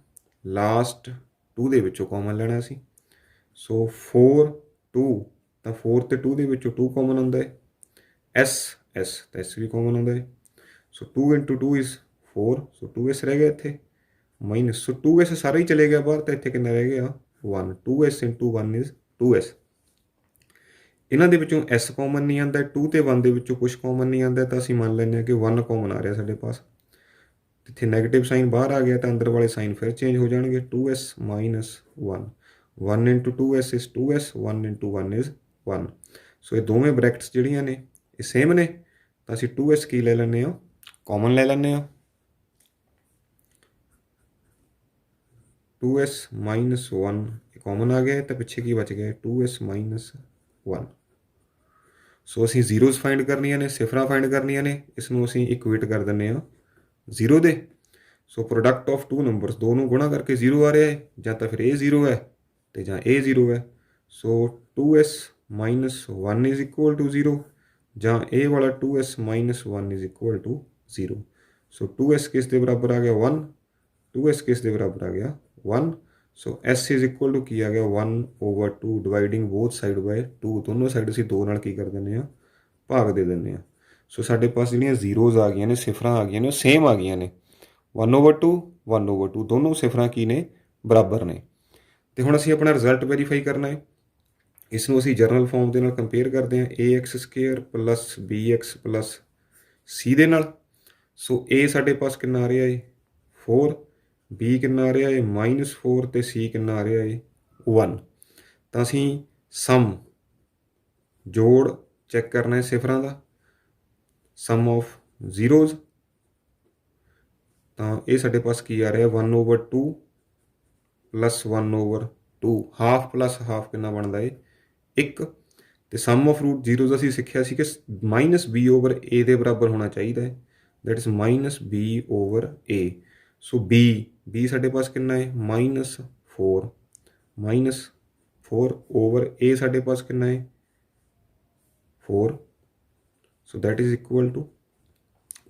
ਲਾਸਟ 2 ਦੇ ਵਿੱਚੋਂ ਕਾਮਨ ਲੈਣਾ ਅਸੀਂ। ਸੋ 4 2 ਤਾਂ 4 ਅਤੇ 2 ਦੇ ਵਿੱਚੋਂ 2 ਕਾਮਨ ਆਉਂਦਾ ਹੈ। s ਤਾਂ s ਵੀ ਕਾਮਨ ਆਉਂਦਾ ਹੈ। ਸੋ 2 × 2 ਇਜ਼ 4। ਸੋ 2s ਰਹਿ ਗਿਆ ਇੱਥੇ ਮਾਈਨਸ। ਸੋ 2s ਸਾਰਾ ਹੀ ਚਲੇ ਗਿਆ ਬਾਹਰ ਤਾਂ ਇੱਥੇ ਕਿੰਨਾ ਰਹਿ ਗਿਆ 1। 2s × 1 is 2s। ਇਹਨਾਂ ਦੇ ਵਿੱਚੋਂ s ਕਾਮਨ ਨਹੀਂ ਆਉਂਦਾ, 2 ਅਤੇ 1 ਦੇ ਵਿੱਚੋਂ ਕੁਛ ਕਾਮਨ ਨਹੀਂ ਆਉਂਦਾ ਤਾਂ ਅਸੀਂ ਮੰਨ ਲੈਂਦੇ ਹਾਂ ਕਿ 1 ਕਾਮਨ ਆ ਰਿਹਾ ਸਾਡੇ ਪਾਸ। ਇੱਥੇ ਨੈਗੇਟਿਵ ਸਾਈਨ ਬਾਹਰ ਆ ਗਿਆ ਤਾਂ ਅੰਦਰ ਵਾਲੇ ਸਾਈਨ ਫਿਰ ਚੇਂਜ ਹੋ ਜਾਣਗੇ। 2s - 1 1 × 2s is 2s 1 × 1 is 1। ਸੋ ਇਹ ਦੋਵੇਂ ਬ੍ਰੈਕਟਸ ਜਿਹੜੀਆਂ ਨੇ ਇਹ ਸੇਮ ਨੇ ਤਾਂ ਅਸੀਂ 2s ਕੀ ਲੈ ਲੈਂਦੇ ਹਾਂ, ਕਾਮਨ ਲੈ ਲੈਂਦੇ ਹਾਂ। 2s - 1 ਇਹ ਕਾਮਨ ਆ ਗਿਆ ਤਾਂ ਪਿੱਛੇ ਕੀ ਬਚ ਗਿਆ 2s - 1। ਸੋ ਅਸੀਂ ਜ਼ੀਰੋਜ਼ ਫਾਈਂਡ ਕਰਨੀਆਂ ਨੇ, ਸਿਫਰਾਂ ਫਾਈਂਡ ਕਰਨੀਆਂ ਨੇ। ਇਸ ਨੂੰ ਅਸੀਂ ਇਕੁਏਟ ਕਰ ਦਿੰਦੇ ਹਾਂ 0 ਦੇ। ਸੋ ਪ੍ਰੋਡਕਟ ਆਫ 2 ਨੰਬਰਸ, 2 ਨੂੰ ਗੁਣਾ ਕਰਕੇ 0 ਆ ਰਿਹਾ ਹੈ, ਜਾਂ ਤਾਂ ਫਿਰ ਇਹ 0 ਹੈ ਅਤੇ ਜਾਂ ਇਹ 0 ਹੈ। ਸੋ 2s - 1 ਇਜ਼ ਇਕੁਅਲ ਟੂ 0 ਜਾਂ ਇਹ ਵਾਲਾ 2s - 1 is equal to 0। So 2s ਕਿਸ ਦੇ ਬਰਾਬਰ ਆ ਗਿਆ 1, 2s ਕਿਸ ਦੇ ਬਰਾਬਰ ਆ ਗਿਆ 1। ਸੋ s ਇਜ਼ ਇਕੁਅਲ ਟੂ ਕੀ ਆ ਗਿਆ 1/2 ਡਿਵਾਈਡਿੰਗ ਬੋਥ ਸਾਈਡ ਬਾਏ 2। ਦੋਨੋਂ ਸਾਈਡ ਅਸੀਂ 2 ਨਾਲ ਕੀ ਕਰ ਦਿੰਦੇ ਹਾਂ, ਭਾਗ ਦੇ ਦਿੰਦੇ ਹਾਂ। ਸੋ ਸਾਡੇ ਪਾਸ ਜਿਹੜੀਆਂ ਜ਼ੀਰੋਜ਼ ਆ ਗਈਆਂ ਨੇ, ਸਿਫਰਾਂ ਆ ਗਈਆਂ ਨੇ, ਉਹ ਸੇਮ ਆ ਗਈਆਂ ਨੇ। 1/2 1/2 ਦੋਨੋਂ ਸਿਫਰਾਂ ਕੀ ਨੇ, ਬਰਾਬਰ ਨੇ। ਅਤੇ ਹੁਣ ਅਸੀਂ ਆਪਣਾ ਰਿਜ਼ਲਟ ਵੈਰੀਫਾਈ ਕਰਨਾ ਹੈ। ਇਸ ਨੂੰ ਅਸੀਂ ਜਰਨਲ ਫਾਰਮ ਦੇ ਨਾਲ ਕੰਪੇਅਰ ਕਰਦੇ ਹਾਂ ax² + bx + c ਦੇ ਨਾਲ। ਸੋ a ਸਾਡੇ ਪਾਸ ਕਿੰਨਾ ਆ ਰਿਹਾ ਹੈ 4, b ਕਿੰਨਾ ਆ ਰਿਹਾ ਹੈ -4 ਅਤੇ c ਕਿੰਨਾ ਆ ਰਿਹਾ ਹੈ 1। ਤਾਂ ਅਸੀਂ ਸਮ ਜੋੜ ਚੈੱਕ ਕਰਨਾ ਹੈ ਸਿਫਰਾਂ ਦਾ, ਸਮ ਆਫ ਜ਼ੀਰੋਜ਼। ਤਾਂ ਇਹ ਸਾਡੇ ਪਾਸ ਕੀ ਆ ਰਿਹਾ 1/2 + 1/2। ਹਾਫ ਪਲੱਸ ਹਾਫ ਕਿੰਨਾ ਬਣਦਾ ਹੈ 1। ਅਤੇ ਸਮ ਆਫ ਰੂਟ ਜ਼ੀਰੋਜ਼ ਅਸੀਂ ਸਿੱਖਿਆ ਸੀ ਕਿ -b/a ਦੇ ਬਰਾਬਰ ਹੋਣਾ ਚਾਹੀਦਾ ਹੈ। That is -b/a। So b ਸਾਡੇ ਪਾਸ ਕਿੰਨਾ ਹੈ -4 4/a ਸਾਡੇ ਪਾਸ ਕਿੰਨਾ ਹੈ 4। So that is equal to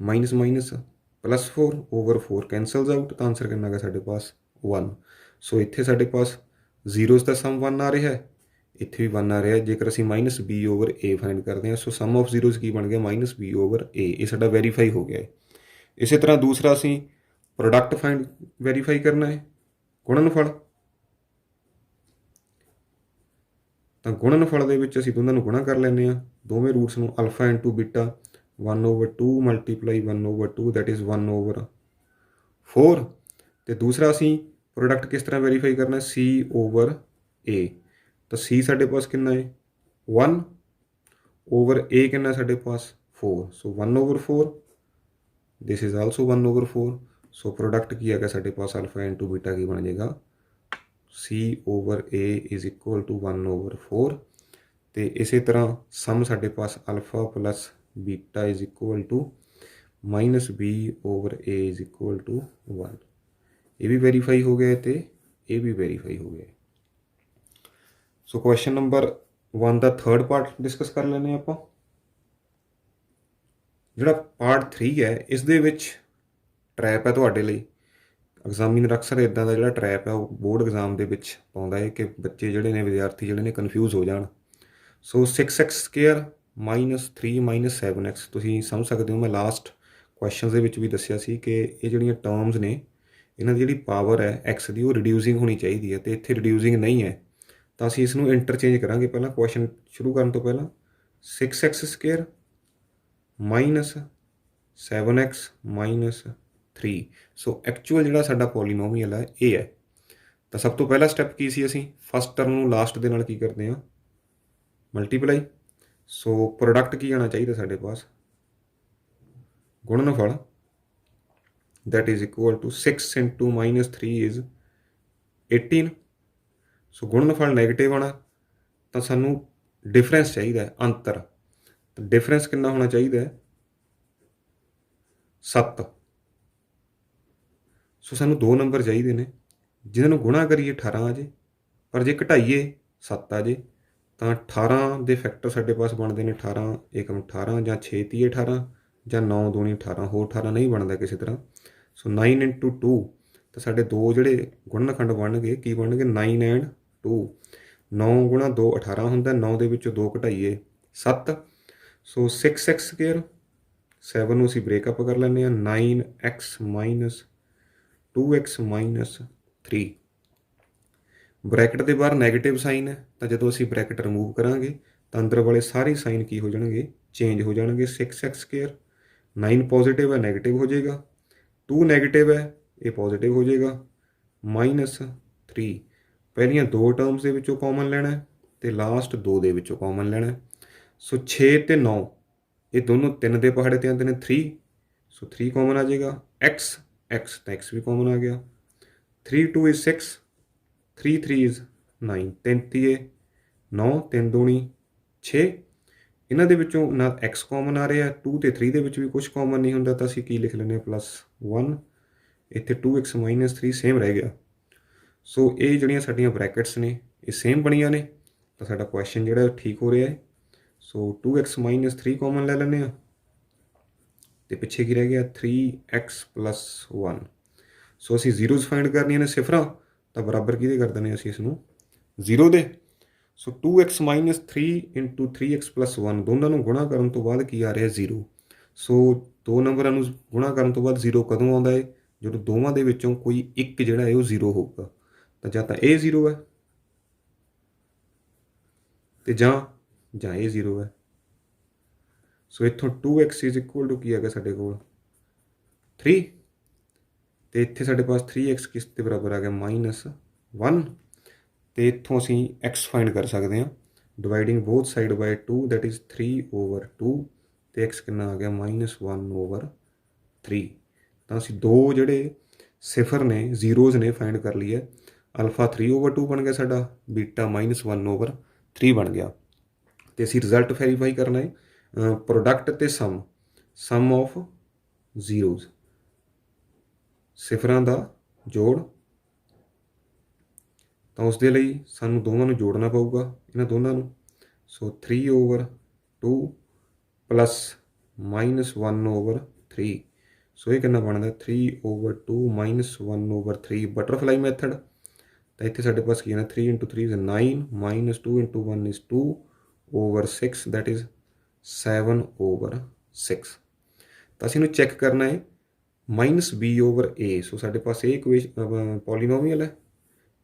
-+4/4 cancels out ਤਾਂ ਆਨਸਰ ਕਿੰਨਾ ਹੈਗਾ ਸਾਡੇ ਪਾਸ 1। ਸੋ ਇੱਥੇ ਸਾਡੇ ਪਾਸ ਜ਼ੀਰੋਜ਼ ਦਾ ਸਮ 1 ਆ ਰਿਹਾ ਹੈ, ਇੱਥੇ ਵੀ 1 ਆ ਰਿਹਾ ਜੇਕਰ ਅਸੀਂ -b/a ਫਾਈਂਡ ਕਰਦੇ ਹਾਂ। ਸੋ ਸਮ ਆਫ ਜ਼ੀਰੋਜ਼ ਕੀ ਬਣ ਗਿਆ -b/a। ਇਹ ਸਾਡਾ ਵੈਰੀਫਾਈ ਹੋ ਗਿਆ ਹੈ। ਇਸੇ ਤਰ੍ਹਾਂ ਦੂਸਰਾ ਅਸੀਂ ਪ੍ਰੋਡਕਟ ਵੈਰੀਫਾਈ ਕਰਨਾ ਹੈ, ਗੁਣਨਫਲ। ਤਾਂ ਗੁਣਨਫਲ ਦੇ ਵਿੱਚ ਅਸੀਂ ਦੋਨਾਂ ਨੂੰ ਗੁਣਾ ਕਰ ਲੈਂਦੇ ਹਾਂ, ਦੋਵੇਂ ਰੂਟਸ ਨੂੰ, α × β 1/2 × 1/2 ਦੈਟ ਇਜ਼ 1/4। ਅਤੇ ਦੂਸਰਾ ਅਸੀਂ ਪ੍ਰੋਡਕਟ ਕਿਸ ਤਰ੍ਹਾਂ ਵੈਰੀਫਾਈ ਕਰਨਾ c/a। ਤਾਂ c ਸਾਡੇ ਪਾਸ ਕਿੰਨਾ ਹੈ 1/a ਕਿੰਨਾ ਸਾਡੇ ਪਾਸ 4। ਸੋ 1/4 this is also 1/4। So product ਕੀ ਹੈਗਾ ਸਾਡੇ ਪਾਸ α × β ਕੀ ਬਣ ਜਾਏਗਾ c/a ਇਜ਼ ਇਕੁਅਲ ਟੂ 1/4। ਅਤੇ ਇਸੇ ਤਰ੍ਹਾਂ ਸਮ ਸਾਡੇ ਪਾਸ α + β is equal to -b/a is equal to 1। ਇਹ ਵੀ ਵੈਰੀਫਾਈ ਹੋ ਗਿਆ ਅਤੇ ਇਹ ਵੀ ਵੈਰੀਫਾਈ ਹੋ ਗਿਆ। ਸੋ ਕੁਐਸਚਨ ਨੰਬਰ 1 ਦਾ ਥਰਡ ਪਾਰਟ ਡਿਸਕਸ ਕਰ ਲੈਂਦੇ ਹਾਂ ਆਪਾਂ। ਜਿਹੜਾ ਪਾਰਟ 3 ਹੈ ਇਸ ਦੇ ਵਿੱਚ ਟਰੈਪ ਹੈ ਤੁਹਾਡੇ ਲਈ। ਐਗਜ਼ਾਮੀਨਰ ਅਕਸਰ ਇੱਦਾਂ ਦਾ ਜਿਹੜਾ ਟਰੈਪ ਹੈ ਉਹ ਬੋਰਡ ਐਗਜ਼ਾਮ ਦੇ ਵਿੱਚ ਪਾਉਂਦਾ ਹੈ ਕਿ ਬੱਚੇ ਜਿਹੜੇ ਨੇ, ਵਿਦਿਆਰਥੀ ਜਿਹੜੇ ਨੇ, ਕਨਫਿਊਜ਼ ਹੋ ਜਾਣ ਸੋ 6x² -3 -7x ਤੁਸੀਂ ਸਮਝ ਸਕਦੇ ਹੋ। ਮੈਂ ਲਾਸਟ ਕੁਐਸਚਨਸ ਦੇ ਵਿੱਚ ਵੀ ਦੱਸਿਆ ਸੀ ਕਿ ਇਹ ਜਿਹੜੀਆਂ ਟਰਮਸ ਨੇ ਇਹਨਾਂ ਦੀ ਜਿਹੜੀ ਪਾਵਰ ਹੈ x ਦੀ ਉਹ ਰਿਡਿਊਸਿੰਗ ਹੋਣੀ ਚਾਹੀਦੀ ਹੈ, ਅਤੇ ਇੱਥੇ ਰਿਡਿਊਸਿੰਗ ਨਹੀਂ ਹੈ ਤਾਂ ਅਸੀਂ ਇਸ ਨੂੰ ਇੰਟਰਚੇਂਜ ਕਰਾਂਗੇ। ਪਹਿਲਾਂ ਕੁਐਸਚਨ ਸ਼ੁਰੂ ਕਰਨ ਤੋਂ ਪਹਿਲਾਂ 6x² -7x -3 ਸੋ ਐਕਚੁਅਲ ਜਿਹੜਾ ਸਾਡਾ ਪੋਲੀਨੋਮੀਅਲ ਹੈ ਇਹ ਹੈ। ਤਾਂ ਸਭ ਤੋਂ ਪਹਿਲਾ ਸਟੈਪ ਕੀ ਸੀ, ਅਸੀਂ ਫਸਟ ਟਰਮ ਨੂੰ ਲਾਸਟ ਦੇ ਨਾਲ ਕੀ ਕਰਦੇ ਹਾਂ, ਮਲਟੀਪਲਾਈ। ਸੋ ਪ੍ਰੋਡਕਟ ਕੀ ਆਉਣਾ ਚਾਹੀਦਾ ਸਾਡੇ ਪਾਸ, ਗੁਣਨਫਲ, that is equal to 6 into -3 is 18। ਸੋ ਗੁਣਨਫਲ ਨੈਗੇਟਿਵ ਆਉਣਾ ਤਾਂ ਸਾਨੂੰ ਡਿਫਰੈਂਸ ਚਾਹੀਦਾ ਹੈ, ਅੰਤਰ। ਤਾਂ ਡਿਫਰੈਂਸ ਕਿੰਨਾ ਹੋਣਾ ਚਾਹੀਦਾ ਹੈ, 7। ਸੋ ਸਾਨੂੰ ਦੋ ਨੰਬਰ ਚਾਹੀਦੇ ਨੇ ਜਿਹਨਾਂ ਨੂੰ ਗੁਣਾ ਕਰੀਏ 18 ਆ ਜੇ, ਪਰ ਜੇ ਘਟਾਈਏ 7 ਆ ਜੇ। ਤਾਂ 18 ਦੇ ਫੈਕਟਰ ਸਾਡੇ ਪਾਸ ਬਣਦੇ ਨੇ 18 ਏਕਮ 18 ਜਾਂ 6 ਤੀਏ 18 ਜਾਂ 9 ਦੂਣੀ 18, ਹੋਰ 18 ਨਹੀਂ ਬਣਦਾ ਕਿਸੇ ਤਰ੍ਹਾਂ। ਸੋ 9 into 2 ਤਾਂ ਸਾਡੇ ਦੋ ਜਿਹੜੇ ਗੁਣਨਖੰਡ ਬਣਨਗੇ ਕੀ ਬਣਨਗੇ, 9 and 2। 9 ਗੁਣਾ 2 18 ਹੁੰਦਾ, 9 ਦੇ ਵਿੱਚੋਂ 2 ਘਟਾਈਏ 7। ਸੋ 6x², 7 ਨੂੰ ਅਸੀਂ ਬ੍ਰੇਕਅਪ ਕਰ ਲੈਂਦੇ ਹਾਂ, 9x -2x -3। ਬ੍ਰੈਕਟ ਦੇ ਬਾਹਰ ਨੈਗੇਟਿਵ ਸਾਈਨ ਹੈ, ਤਾਂ ਜਦੋਂ ਅਸੀਂ ਬ੍ਰੈਕਟ ਰਿਮੂਵ ਕਰਾਂਗੇ ਤਾਂ ਅੰਦਰ ਵਾਲੇ ਸਾਰੇ ਸਾਈਨ ਕੀ ਹੋ ਜਾਣਗੇ, ਚੇਂਜ ਹੋ ਜਾਣਗੇ। 6x², 9 ਪੋਜ਼ੀਟਿਵ ਹੈ ਨੈਗੇਟਿਵ ਹੋ ਜਾਏਗਾ, 2 ਨੈਗੇਟਿਵ ਹੈ ਇਹ ਪੋਜ਼ੀਟਿਵ ਹੋ ਜਾਏਗਾ, -3। ਪਹਿਲੀਆਂ ਦੋ ਟਰਮਸ ਦੇ ਵਿੱਚੋਂ ਕਾਮਨ ਲੈਣਾ ਅਤੇ ਲਾਸਟ ਦੋ ਦੇ ਵਿੱਚੋਂ ਕਾਮਨ ਲੈਣਾ। ਸੋ 6 ਅਤੇ 9 ਇਹ ਦੋਨੋਂ 3 ਦੇ ਪਹਾੜੇ 'ਤੇ ਆਉਂਦੇ ਨੇ 3, ਸੋ 3 ਕਾਮਨ ਆ ਜਾਏਗਾ। x ਤਾਂ x ਵੀ ਕਾਮਨ ਆ ਗਿਆ, 3 2 is 6, 3 3 is 9, 3 ਤੀਏ 9, 3 ਦੂਣੀ 6। ਇਹਨਾਂ ਦੇ ਵਿੱਚੋਂ ਨਾ x ਕਾਮਨ ਆ ਰਿਹਾ, 2 ਅਤੇ 3 ਦੇ ਵਿੱਚ ਵੀ ਕੁਛ ਕਾਮਨ ਨਹੀਂ ਹੁੰਦਾ, ਤਾਂ ਅਸੀਂ ਕੀ ਲਿਖ ਲੈਂਦੇ ਹਾਂ, +1। ਇੱਥੇ 2x -3 ਸੇਮ ਰਹਿ ਗਿਆ। ਸੋ ਇਹ ਜਿਹੜੀਆਂ ਸਾਡੀਆਂ ਬ੍ਰੈਕਟਸ ਨੇ ਇਹ ਸੇਮ ਬਣੀਆਂ ਨੇ, ਤਾਂ ਸਾਡਾ ਕੁਐਸਚਨ ਜਿਹੜਾ ਠੀਕ ਹੋ ਰਿਹਾ ਹੈ। ਸੋ 2x -3 ਕਾਮਨ ਲੈ ਲੈਂਦੇ ਹਾਂ ਅਤੇ ਪਿੱਛੇ ਕੀ ਰਹਿ ਗਿਆ, 3x + 1। ਸੋ ਅਸੀਂ ਜ਼ੀਰੋਜ਼ ਫਾਈਂਡ ਕਰਨੀਆਂ ਨੇ, ਸਿਫਰਾਂ, ਤਾਂ ਬਰਾਬਰ ਕਿਹਦੇ ਕਰ ਦਿੰਦੇ ਅਸੀਂ ਇਸ ਨੂੰ, 0 ਦੇ। ਸੋ 2x -3 into 3x + 1 ਦੋਨਾਂ ਨੂੰ ਗੁਣਾ ਕਰਨ ਤੋਂ ਬਾਅਦ ਕੀ ਆ ਰਿਹਾ, 0। ਸੋ ਦੋ ਨੰਬਰਾਂ ਨੂੰ ਗੁਣਾ ਕਰਨ ਤੋਂ ਬਾਅਦ 0 ਕਦੋਂ ਆਉਂਦਾ ਹੈ, ਜਦੋਂ ਦੋਵਾਂ ਦੇ ਵਿੱਚੋਂ ਕੋਈ ਇੱਕ ਜਿਹੜਾ ਹੈ ਉਹ 0 ਹੋਊਗਾ। ਤਾਂ ਜਾਂ ਤਾਂ ਇਹ 0 ਹੈ ਅਤੇ ਜਾਂ ਇਹ 0 ਹੈ। ਸੋ ਇੱਥੋਂ 2x = ਕੀ ਆ ਗਿਆ ਸਾਡੇ ਕੋਲ, 3, ਅਤੇ ਇੱਥੇ ਸਾਡੇ ਪਾਸ 3x ਕਿਸ ਦੇ ਬਰਾਬਰ ਆ ਗਿਆ, -1। ਅਤੇ ਇੱਥੋਂ ਅਸੀਂ x ਫਾਈਂਡ ਕਰ ਸਕਦੇ ਹਾਂ, dividing both side by 2, that is 3/2, ਅਤੇ x ਕਿੰਨਾ ਆ ਗਿਆ, -1/3। ਤਾਂ ਅਸੀਂ ਦੋ ਜਿਹੜੇ ਸਿਫਰ ਨੇ, ਜ਼ੀਰੋਜ਼ ਨੇ, ਫਾਈਂਡ ਕਰ ਲਈ ਹੈ। ਅਲਫਾ 3/2 ਬਣ ਗਿਆ ਸਾਡਾ, ਬੀਟਾ -1/3 ਬਣ ਗਿਆ। ਅਤੇ ਅਸੀਂ ਰਿਜ਼ਲਟ ਵੈਰੀਫਾਈ ਕਰਨਾ ਹੈ, ਪ੍ਰੋਡਕਟ ਅਤੇ ਸਮ ਆਫ ਜ਼ੀਰੋਜ਼, ਸਿਫਰਾਂ ਦਾ ਜੋੜ। ਤਾਂ ਉਸ ਦੇ ਲਈ ਸਾਨੂੰ ਦੋਵਾਂ ਨੂੰ ਜੋੜਨਾ ਪਊਗਾ, ਇਹਨਾਂ ਦੋਨਾਂ ਨੂੰ। ਸੋ 3/2 + -1/3। ਸੋ ਇਹ ਕਿੰਨਾ ਬਣਦਾ, 3/2 -1/3 ਬਟਰਫਲਾਈ ਮੈਥਡ। ਤਾਂ ਇੱਥੇ ਸਾਡੇ ਪਾਸ ਕੀ ਹੈ, 3 into 3 is 9, -2 into 1 is 2/6, that is 7/6। ਤਾਂ ਅਸੀਂ ਇਹਨੂੰ ਚੈੱਕ ਕਰਨਾ ਹੈ -b/a। ਸੋ ਸਾਡੇ ਪਾਸ ਇਹ ਪੋਲੀਨੋਮੀਅਲ ਹੈ,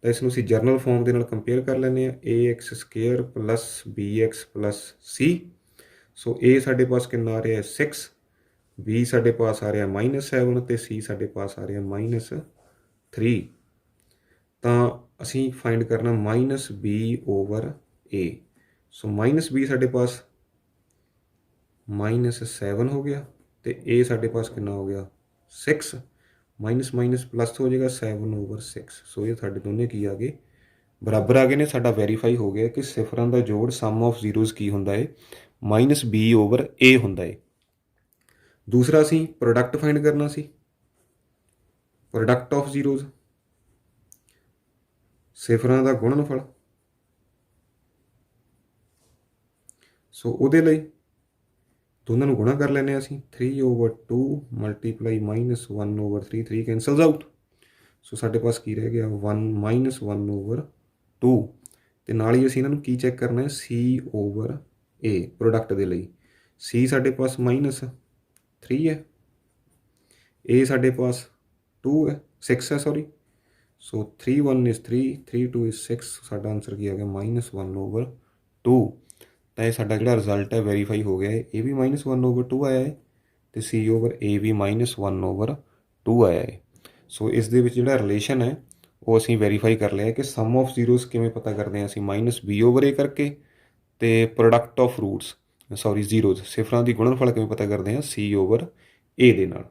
ਤਾਂ ਇਸ ਨੂੰ ਅਸੀਂ ਜਰਨਲ ਫਾਰਮ ਦੇ ਨਾਲ ਕੰਪੇਅਰ ਕਰ ਲੈਂਦੇ ਹਾਂ, ax² + bx + c। So a ਸਾਡੇ ਪਾਸ ਕਿੰਨਾ ਆ ਰਿਹਾ, 6, b ਸਾਡੇ ਪਾਸ ਆ ਰਿਹਾ -7 ਅਤੇ c ਸਾਡੇ ਪਾਸ ਆ ਰਿਹਾ -3। ਤਾਂ ਅਸੀਂ ਫਾਈਂਡ ਕਰਨਾ -b/a। ਸੋ -b ਸਾਡੇ ਪਾਸ -7 ਹੋ ਗਿਆ, ਅਤੇ a ਸਾਡੇ ਪਾਸ ਕਿੰਨਾ ਹੋ ਗਿਆ, 6, ਮਾਈਨਸ ਪਲੱਸ ਹੋ ਜਾਏਗਾ 7/6। ਸੋ ਇਹ ਸਾਡੇ ਦੋਨੇ ਕੀ ਆ ਗਏ, ਬਰਾਬਰ ਆ ਗਏ ਨੇ। ਸਾਡਾ ਵੈਰੀਫਾਈ ਹੋ ਗਿਆ ਕਿ ਸਿਫਰਾਂ ਦਾ ਜੋੜ ਸਮ ਆਫ ਜ਼ੀਰੋਜ਼ ਕੀ ਹੁੰਦਾ ਹੈ, -b/a ਹੁੰਦਾ ਹੈ। ਦੂਸਰਾ ਅਸੀਂ ਪ੍ਰੋਡਕਟ ਫਾਈਂਡ ਕਰਨਾ ਸੀ, ਪ੍ਰੋਡਕਟ ਆਫ ਜ਼ੀਰੋਜ਼, ਸਿਫਰਾਂ ਦਾ ਗੁਣਨਫਲ। ਸੋ ਉਹਦੇ ਲਈ ਦੋਨਾਂ ਨੂੰ ਗੁਣਾ ਕਰ ਲੈਂਦੇ ਹਾਂ ਅਸੀਂ, 3/2 × -1/3, 3 ਕੈਂਸਲਸ ਆਊਟ। ਸੋ ਸਾਡੇ ਪਾਸ ਕੀ ਰਹਿ ਗਿਆ, 1 -1/2। ਤੇ ਨਾਲ ਹੀ ਅਸੀਂ ਇਹਨਾਂ ਨੂੰ ਕੀ ਚੈੱਕ ਕਰਨਾ ਹੈ, C/A ਪ੍ਰੋਡਕਟ ਦੇ ਲਈ। C ਸਾਡੇ ਪਾਸ -3 ਹੈ, A ਸਾਡੇ ਪਾਸ 6 ਹੈ ਸੌਰੀ। ਸੋ 3 1 is 3, 3 2 is 6, ਸਾਡਾ ਆਨਸਰ ਕੀ ਆ ਗਿਆ -1/2। ਤਾਂ ਇਹ ਸਾਡਾ ਜਿਹੜਾ ਰਿਜ਼ਲਟ ਹੈ ਵੈਰੀਫਾਈ ਹੋ ਗਿਆ ਹੈ। ਇਹ ਵੀ -1/2 ਆਇਆ ਹੈ ਤੇ C/A ਵੀ -1/2 ਆਇਆ ਹੈ। ਸੋ ਇਸ ਦੇ ਵਿੱਚ ਜਿਹੜਾ ਰਿਲੇਸ਼ਨ ਹੈ ਉਹ ਅਸੀਂ ਵੈਰੀਫਾਈ ਕਰ ਲਿਆ ਕਿ ਸਮ ਆਫ ਜ਼ੀਰੋਜ਼ ਕਿਵੇਂ ਪਤਾ ਕਰਦੇ ਹਾਂ ਅਸੀਂ -B/A ਕਰਕੇ, ਤੇ ਪ੍ਰੋਡਕਟ ਆਫ ਰੂਟਸ ਜ਼ੀਰੋਜ਼ ਸਿਫਰਾਂ ਦੀ ਗੁਣਨਫਲ ਕਿਵੇਂ ਪਤਾ ਕਰਦੇ ਹਾਂ C/A ਦੇ ਨਾਲ।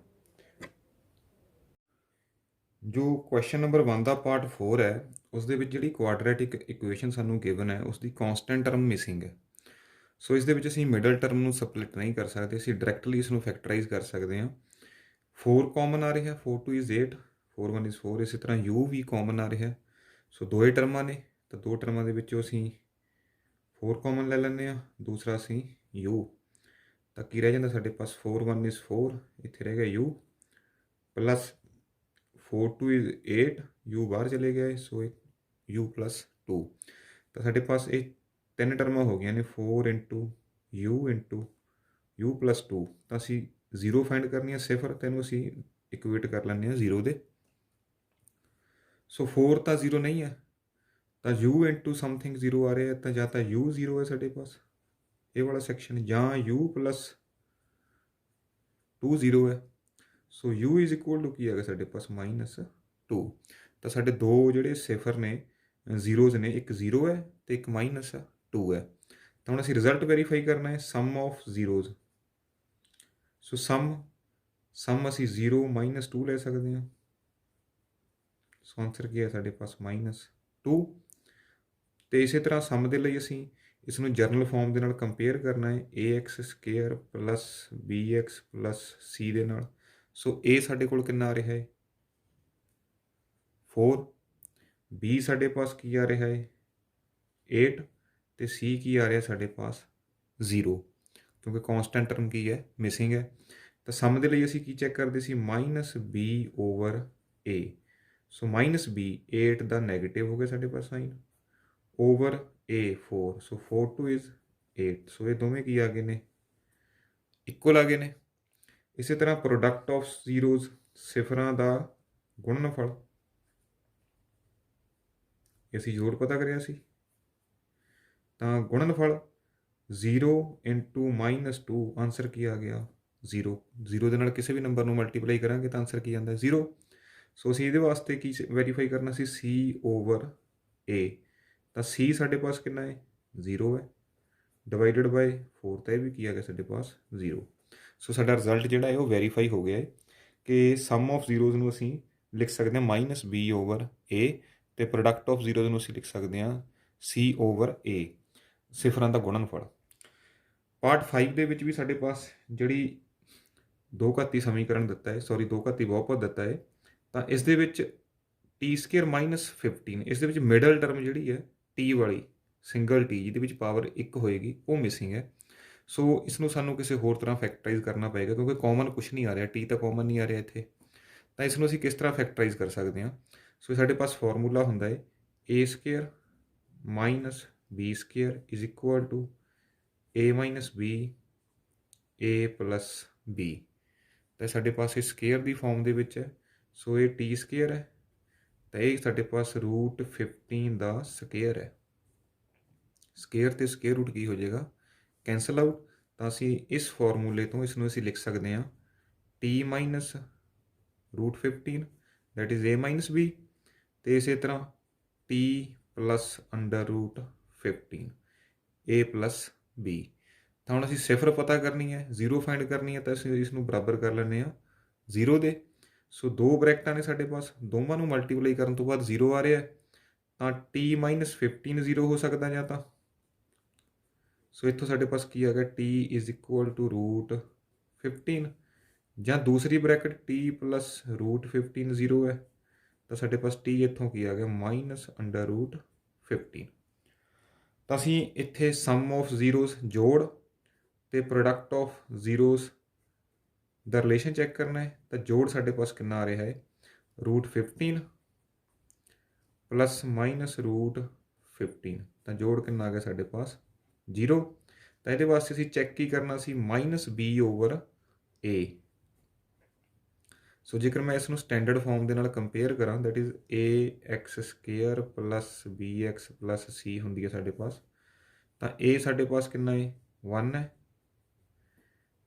ਜੋ ਕੁਐਸਚਨ ਨੰਬਰ 1 ਦਾ ਪਾਰਟ 4 ਹੈ ਉਸ ਦੇ ਵਿੱਚ ਜਿਹੜੀ ਕੁਆਡਰੈਟਿਕ ਇਕੁਏਸ਼ਨ ਸਾਨੂੰ ਗਿਵਨ ਹੈ ਉਸ ਦੀ ਕੌਂਸਟੈਂਟ ਟਰਮ ਮਿਸਿੰਗ ਹੈ। ਸੋ ਇਸ ਦੇ ਵਿੱਚ ਅਸੀਂ ਮਿਡਲ ਟਰਮ ਨੂੰ ਸਪਲਿਟ ਨਹੀਂ ਕਰ ਸਕਦੇ, ਅਸੀਂ ਡਾਇਰੈਕਟਲੀ ਇਸ ਨੂੰ ਫੈਕਟਰਾਈਜ਼ ਕਰ ਸਕਦੇ ਹਾਂ। 4 ਕਾਮਨ ਆ ਰਿਹਾ, 4 2 is 8, 4 1 is 4। ਇਸੇ ਤਰ੍ਹਾਂ u ਵੀ ਕਾਮਨ ਆ ਰਿਹਾ। ਸੋ ਦੋਏ ਟਰਮਾਂ ਨੇ, ਤਾਂ ਦੋ ਟਰਮਾਂ ਦੇ ਵਿੱਚੋਂ ਅਸੀਂ 4 ਕਾਮਨ ਲੈ ਲੈਂਦੇ ਹਾਂ, ਦੂਸਰਾ ਅਸੀਂ u। ਤਾਂ ਕੀ ਰਹਿ ਜਾਂਦਾ ਸਾਡੇ ਪਾਸ, 4 1 is 4, ਇੱਥੇ ਰਹਿ ਗਿਆ u, ਪਲੱਸ 4 2 is 8, u ਬਾਹਰ ਚਲੇ ਗਿਆ, ਸੋ u + 2। ਤਾਂ ਸਾਡੇ ਪਾਸ ਇਹ ਤਿੰਨ ਟਰਮਾਂ ਹੋ ਗਈਆਂ ਨੇ, 4 × u + 2। ਤਾਂ ਅਸੀਂ 0 ਫਾਈਂਡ ਕਰਨੀ ਹੈ, ਸਿਫਰ, ਤੈਨੂੰ ਅਸੀਂ ਇਕੁਏਟ ਕਰ ਲੈਂਦੇ ਹਾਂ 0 ਦੇ। ਸੋ 4 ਤਾਂ 0 ਨਹੀਂ ਹੈ, ਤਾਂ u × ਸਮਥਿੰਗ 0 ਆ ਰਿਹਾ, ਤਾਂ ਜਾਂ ਤਾਂ u 0 ਹੈ ਸਾਡੇ ਪਾਸ ਇਹ ਵਾਲਾ ਸੈਕਸ਼ਨ, ਜਾਂ u + 2 0 ਹੈ। ਸੋ u = ਕੀ ਹੈਗਾ ਸਾਡੇ ਪਾਸ -2। ਤਾਂ ਸਾਡੇ ਦੋ ਜਿਹੜੇ ਸਿਫਰ ਨੇ ਜ਼ੀਰੋਜ਼ ਨੇ, ਇੱਕ 0 ਹੈ ਤੇ ਇੱਕ -2 ਹੈ। ਤਾਂ ਹੁਣ ਅਸੀਂ ਰਿਜ਼ਲਟ ਵੈਰੀਫਾਈ ਕਰਨਾ ਹੈ, ਸਮ ਆਫ ਜ਼ੀਰੋਜ਼। ਸੋ ਸਮ ਅਸੀਂ 0 -2 ਲੈ ਸਕਦੇ ਹਾਂ। ਸੋ ਆਨਸਰ ਕੀ ਹੈ ਸਾਡੇ ਪਾਸ -2। ਤੇ ਇਸੇ ਤਰ੍ਹਾਂ ਸਮ ਦੇ ਲਈ ਅਸੀਂ ਇਸ ਨੂੰ ਜਰਨਲ ਫਾਰਮ ਦੇ ਨਾਲ ਕੰਪੇਅਰ ਕਰਨਾ ਹੈ, ax² + bx + c ਦੇ ਨਾਲ। ਸੋ a ਸਾਡੇ ਕੋਲ ਕਿੰਨਾ ਆ ਰਿਹਾ ਹੈ 4, b ਸਾਡੇ ਪਾਸ ਕੀ ਆ ਰਿਹਾ ਹੈ 8, ਤੇ c ਕੀ ਆ ਰਿਹਾ ਸਾਡੇ ਪਾਸ 0, ਕਿਉਂਕਿ ਕੌਂਸਟੈਂਟ ਟਰਮ ਕੀ ਹੈ ਮਿਸਿੰਗ ਹੈ। ਤਾਂ ਸਮ ਦੇ ਲਈ ਅਸੀਂ ਕੀ ਚੈੱਕ ਕਰਦੇ ਸੀ -B/A। ਸੋ -B 8 ਦਾ ਨੈਗੇਟਿਵ ਹੋ ਗਿਆ ਸਾਡੇ ਪਾਸ sign, over A 4, so 4 2 is 8। So ਇਹ ਦੋਵੇਂ ਕੀ ਆ ਗਏ ਨੇ, ਇਕੁਅਲ ਆ ਗਏ ਨੇ। ਇਸੇ ਤਰ੍ਹਾਂ ਪ੍ਰੋਡਕਟ ਆਫ ਜ਼ੀਰੋਜ਼ ਸਿਫਰਾਂ ਦਾ ਗੁਣਨਫਲ, ਅਸੀਂ ਜੋੜ ਪਤਾ ਕਰਿਆ ਸੀ, ਤਾਂ ਗੁਣਨਫਲ 0 × -2, ਆਨਸਰ ਕੀ ਆ ਗਿਆ 0। 0 ਦੇ ਨਾਲ ਕਿਸੇ ਵੀ ਨੰਬਰ ਨੂੰ ਮਲਟੀਪਲਾਈ ਕਰਾਂਗੇ ਤਾਂ ਆਨਸਰ ਕੀ ਆਉਂਦਾ 0। ਸੋ ਅਸੀਂ ਇਹਦੇ ਵਾਸਤੇ ਕੀ ਵੈਰੀਫਾਈ ਕਰਨਾ ਸੀ C/A। ਤਾਂ C ਸਾਡੇ ਪਾਸ ਕਿੰਨਾ ਹੈ 0 ਹੈ, ਡਿਵਾਈਡਡ ਬਾਈ 4, ਤਾਂ ਇਹ ਵੀ ਕੀ ਆ ਗਿਆ ਸਾਡੇ ਪਾਸ 0। ਸੋ ਸਾਡਾ ਰਿਜ਼ਲਟ ਜਿਹੜਾ ਹੈ ਉਹ ਵੈਰੀਫਾਈ ਹੋ ਗਿਆ ਹੈ ਕਿ ਸਮ ਆਫ ਜ਼ੀਰੋਜ਼ ਨੂੰ ਅਸੀਂ ਲਿਖ ਸਕਦੇ ਹਾਂ -B/A, ਤੇ ਪ੍ਰੋਡਕਟ ਆਫ ਜ਼ੀਰੋਜ਼ ਨੂੰ ਅਸੀਂ ਲਿਖ ਸਕਦੇ ਹਾਂ C/A, ਸਿਫਰਾਂ ਦਾ ਗੁਣਨਫਲ। ਪਾਰਟ 5 ਦੇ ਵਿੱਚ ਵੀ ਸਾਡੇ ਪਾਸ ਜਿਹੜੀ ਦੋ ਘਾਤੀ ਸਮੀਕਰਨ ਦਿੱਤਾ ਹੈ, ਦੋ ਘਾਤੀ ਬਹੁਪਦ ਦਿੱਤਾ ਹੈ, ਤਾਂ ਇਸ ਦੇ ਵਿੱਚ t² -15, ਇਸ ਦੇ ਵਿੱਚ ਮਿਡਲ ਟਰਮ ਜਿਹੜੀ ਹੈ t ਵਾਲੀ ਸਿੰਗਲ t ਜਿਹਦੇ ਵਿੱਚ ਪਾਵਰ 1 ਹੋਏਗੀ ਉਹ ਮਿਸਿੰਗ ਹੈ। ਸੋ ਇਸ ਨੂੰ ਸਾਨੂੰ ਕਿਸੇ ਹੋਰ ਤਰ੍ਹਾਂ ਫੈਕਟਰਾਈਜ਼ ਕਰਨਾ ਪਏਗਾ, ਕਿਉਂਕਿ ਕਾਮਨ ਕੁਛ ਨਹੀਂ ਆ ਰਿਹਾ, t ਤਾਂ ਕਾਮਨ ਨਹੀਂ ਆ ਰਿਹਾ ਇੱਥੇ। ਤਾਂ ਇਸ ਨੂੰ ਅਸੀਂ ਕਿਸ ਤਰ੍ਹਾਂ ਫੈਕਟਰਾਈਜ਼ ਕਰ ਸਕਦੇ ਹਾਂ। ਸੋ ਸਾਡੇ ਪਾਸ ਫਾਰਮੂਲਾ ਹੁੰਦਾ ਹੈ a² - b² = a - b a + b। ਤਾਂ ਸਾਡੇ ਪਾਸ ਇਹ ਸਕੇਅਰ ਦੀ ਫਾਰਮ ਦੇ ਵਿੱਚ ਹੈ, ਸੋ ਇਹ t² ਹੈ, ਤਾਂ ਇਹ ਸਾਡੇ ਪਾਸ √15 ਦਾ ਸਕੇਅਰ ਹੈ। ਸਕੇਅਰ ਤੇ ਸਕੇਅਰ ਰੂਟ ਕੀ ਹੋ ਜਾਏਗਾ, ਕੈਂਸਲ ਆਊਟ। ਤਾਂ ਅਸੀਂ ਇਸ ਫਾਰਮੂਲੇ ਤੋਂ ਇਸ ਨੂੰ ਅਸੀਂ ਲਿਖ ਸਕਦੇ ਹਾਂ t - √15 that is a - b, ਤੇ ਇਸੇ ਤਰ੍ਹਾਂ t + √15 a + b। ਤਾਂ ਹੁਣ ਅਸੀਂ ਸਿਫਰ ਪਤਾ ਕਰਨੀ ਹੈ, 0 ਫਾਈਂਡ ਕਰਨੀ ਹੈ, ਤਾਂ ਅਸੀਂ ਇਸ ਨੂੰ ਬਰਾਬਰ ਕਰ ਲੈਂਦੇ ਹਾਂ 0 ਦੇ। ਸੋ ਦੋ ਬ੍ਰੈਕਟਾਂ ਨੇ ਸਾਡੇ ਪਾਸ, ਦੋਵਾਂ ਨੂੰ ਮਲਟੀਪਲਾਈ ਕਰਨ ਤੋਂ ਬਾਅਦ 0 ਆ ਰਿਹਾ, ਤਾਂ t - 15 0 ਹੋ ਸਕਦਾ ਜਾਂ ਤਾਂ। ਸੋ ਇੱਥੋਂ ਸਾਡੇ ਪਾਸ ਕੀ ਆ ਗਿਆ t = √15, ਜਾਂ ਦੂਸਰੀ ਬ੍ਰੈਕਟ t + √15 0 ਹੈ, ਤਾਂ ਸਾਡੇ ਪਾਸ t ਇੱਥੋਂ ਕੀ ਆ ਗਿਆ -√15। ਤਾਂ ਅਸੀਂ ਇੱਥੇ ਸਮ ਆਫ ਜ਼ੀਰੋਜ਼ ਜੋੜ ਤੇ product of zeros the relation check ਕਰਨਾ ਹੈ। ਤਾਂ ਜੋੜ ਸਾਡੇ ਪਾਸ ਕਿੰਨਾ ਆ ਰਿਹਾ ਹੈ √15 + -√15, 15 ਤਾਂ ਜੋੜ ਕਿੰਨਾ ਆ ਗਿਆ ਸਾਡੇ ਪਾਸ 0। ਤਾਂ ਇਹਦੇ ਵਾਸਤੇ ਅਸੀਂ ਚੈੱਕ ਕੀ ਕਰਨਾ ਸੀ, -b/a। ਸੋ ਜੇਕਰ ਮੈਂ ਇਸ ਨੂੰ ਸਟੈਂਡਰਡ ਫਾਰਮ ਦੇ ਨਾਲ ਕੰਪੇਅਰ ਕਰਾਂ, that is ax² + bx + c ਹੁੰਦੀ ਹੈ ਸਾਡੇ ਪਾਸ। ਤਾਂ a ਸਾਡੇ ਪਾਸ ਕਿੰਨਾ ਹੈ 1 ਹੈ,